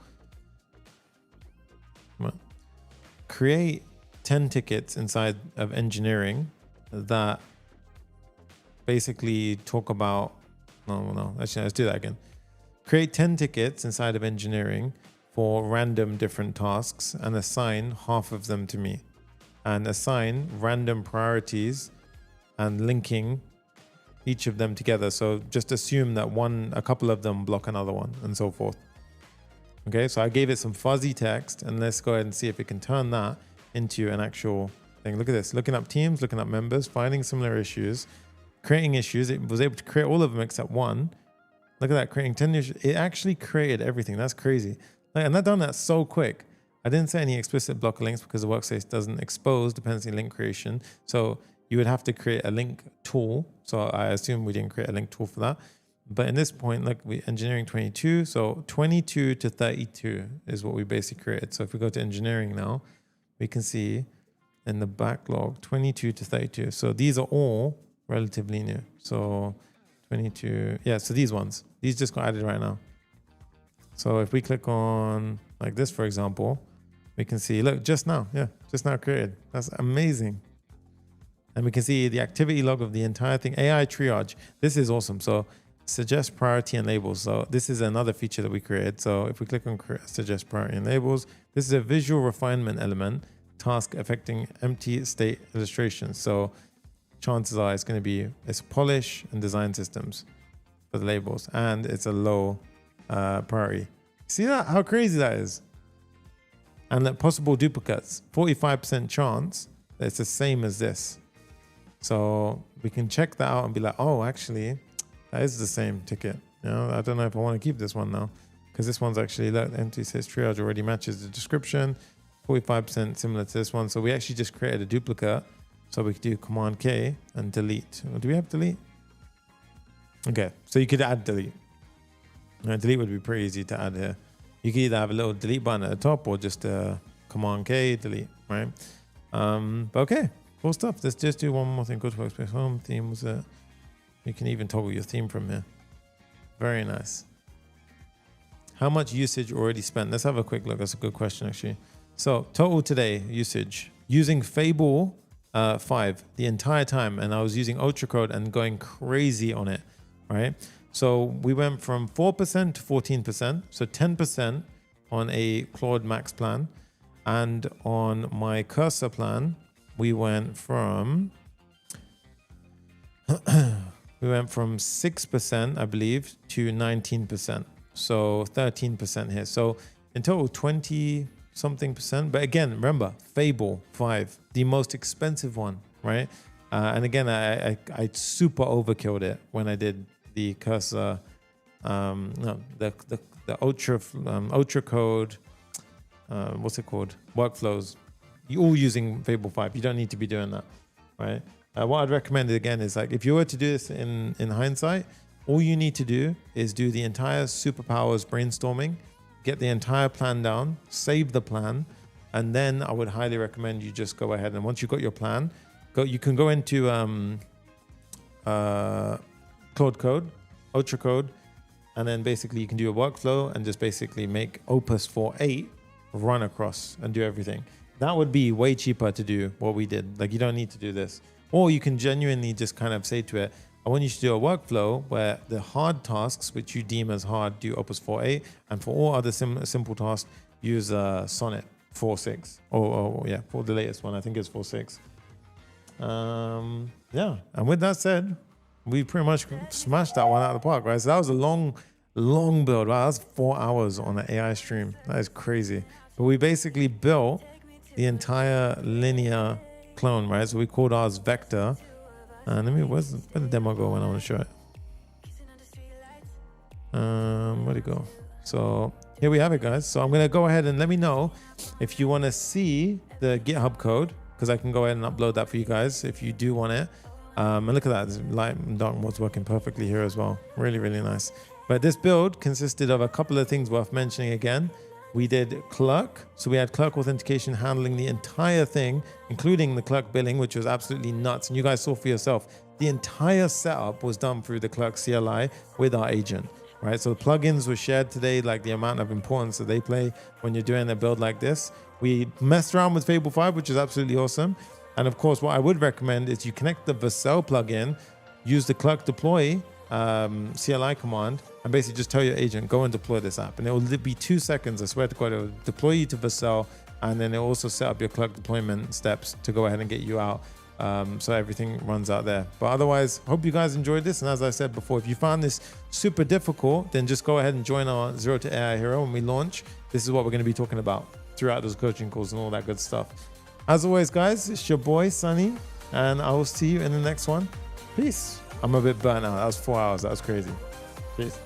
create 10 tickets inside of engineering that basically talk about, actually, let's do that again. Create 10 tickets inside of engineering for random different tasks and assign half of them to me, and assign random priorities and linking each of them together. So just assume that a couple of them block another one and so forth. Okay, so I gave it some fuzzy text, and let's go ahead and see if it can turn that into an actual thing. Look at this, looking up teams, looking up members, finding similar issues, creating issues. It was able to create all of them except one. Look at that, creating 10 issues. It actually created everything. That's crazy. And that done that so quick. I didn't say any explicit blocker links because the Workspace doesn't expose dependency link creation. So you would have to create a link tool. So I assume we didn't create a link tool for that. But in this point, like engineering 22, so 22 to 32 is what we basically created. So if we go to engineering now, we can see in the backlog 22 to 32. So these are all relatively new. So 22, yeah, so these just got added right now. So if we click on like this, for example, we can see, look, just now created. That's amazing. And we can see the activity log of the entire thing. AI triage, this is awesome. So suggest priority and labels. So this is another feature that we created. So if we click on suggest priority and labels, this is a visual refinement element, task affecting empty state illustrations. So chances are it's going to be, it's polish and design systems for the labels, and it's a low priority. See that? How crazy that is? And that possible duplicates, 45% chance that it's the same as this. So we can check that out and be like, oh, actually, that is the same ticket. You know, I don't know if I want to keep this one now, because this one's actually, look, empty says triage already matches the description, 45% similar to this one. So we actually just created a duplicate. So we could do Command K and delete. Do we have delete? Okay, so you could add delete. Delete would be pretty easy to add here. You could either have a little delete button at the top or just Command K, delete, right? But okay, cool stuff. Let's just do one more thing. Go to Workspace Home, theme was it. You can even toggle your theme from here. Very nice. How much usage already spent? Let's have a quick look. That's a good question, actually. So total today usage using Fable 5 the entire time, and I was using Ultracode and going crazy on it, right? So we went from 4% to 14%, so 10% on a Claude Max plan, and on my cursor plan we went from 6%, I believe, to 19%, so 13% here. So in total 20 something percent. But again, remember, Fable 5, the most expensive one, right? And again, I super overkilled it when I did the cursor, the ultra code, what's it called? Workflows. You're all using Fable 5. You don't need to be doing that, right? What I'd recommend again is, like, if you were to do this in hindsight, all you need to do is do the entire Superpowers brainstorming, get the entire plan down, save the plan, and then I would highly recommend you just go ahead, and once you've got your plan, you can go into Claude Code, Ultra Code, and then basically you can do a workflow and just basically make Opus 4.8 run across and do everything. That would be way cheaper to do what we did. Like, you don't need to do this. Or you can genuinely just kind of say to it, I want you to do a workflow where the hard tasks, which you deem as hard, do Opus 4.8, and for all other simple tasks, use Sonnet 4.6. Oh yeah, for the latest one, I think it's 4.6. Yeah, and with that said, we pretty much smashed that one out of the park, right? So that was a long build. Wow, that was 4 hours on an AI stream. That is crazy. But we basically built the entire linear clone, right? So we called ours Vector. And where'd the demo go when I want to show it? Where'd it go? So here we have it, guys. So I'm going to go ahead and let me know if you want to see the GitHub code, because I can go ahead and upload that for you guys if you do want it. And look at that, this light and dark mode's working perfectly here as well. Really, really nice. But this build consisted of a couple of things worth mentioning again. We did Clerk, so we had Clerk authentication handling the entire thing, including the Clerk billing, which was absolutely nuts. And you guys saw for yourself, the entire setup was done through the Clerk CLI with our agent, right? So the plugins were shared today, like the amount of importance that they play when you're doing a build like this. We messed around with Fable 5, which is absolutely awesome. And of course, what I would recommend is you connect the Vercel plugin, use the Clerk deploy CLI command, and basically just tell your agent, go and deploy this app. And it will be 2 seconds. I swear to God, it will deploy you to Vercel, and then it will also set up your Clerk deployment steps to go ahead and get you out. So everything runs out there. But otherwise, hope you guys enjoyed this. And as I said before, if you found this super difficult, then just go ahead and join our Zero to AI Hero when we launch. This is what we're going to be talking about throughout those coaching calls and all that good stuff. As always, guys, it's your boy, Sunny, and I will see you in the next one. Peace. I'm a bit burnt out. That was 4 hours. That was crazy. Peace.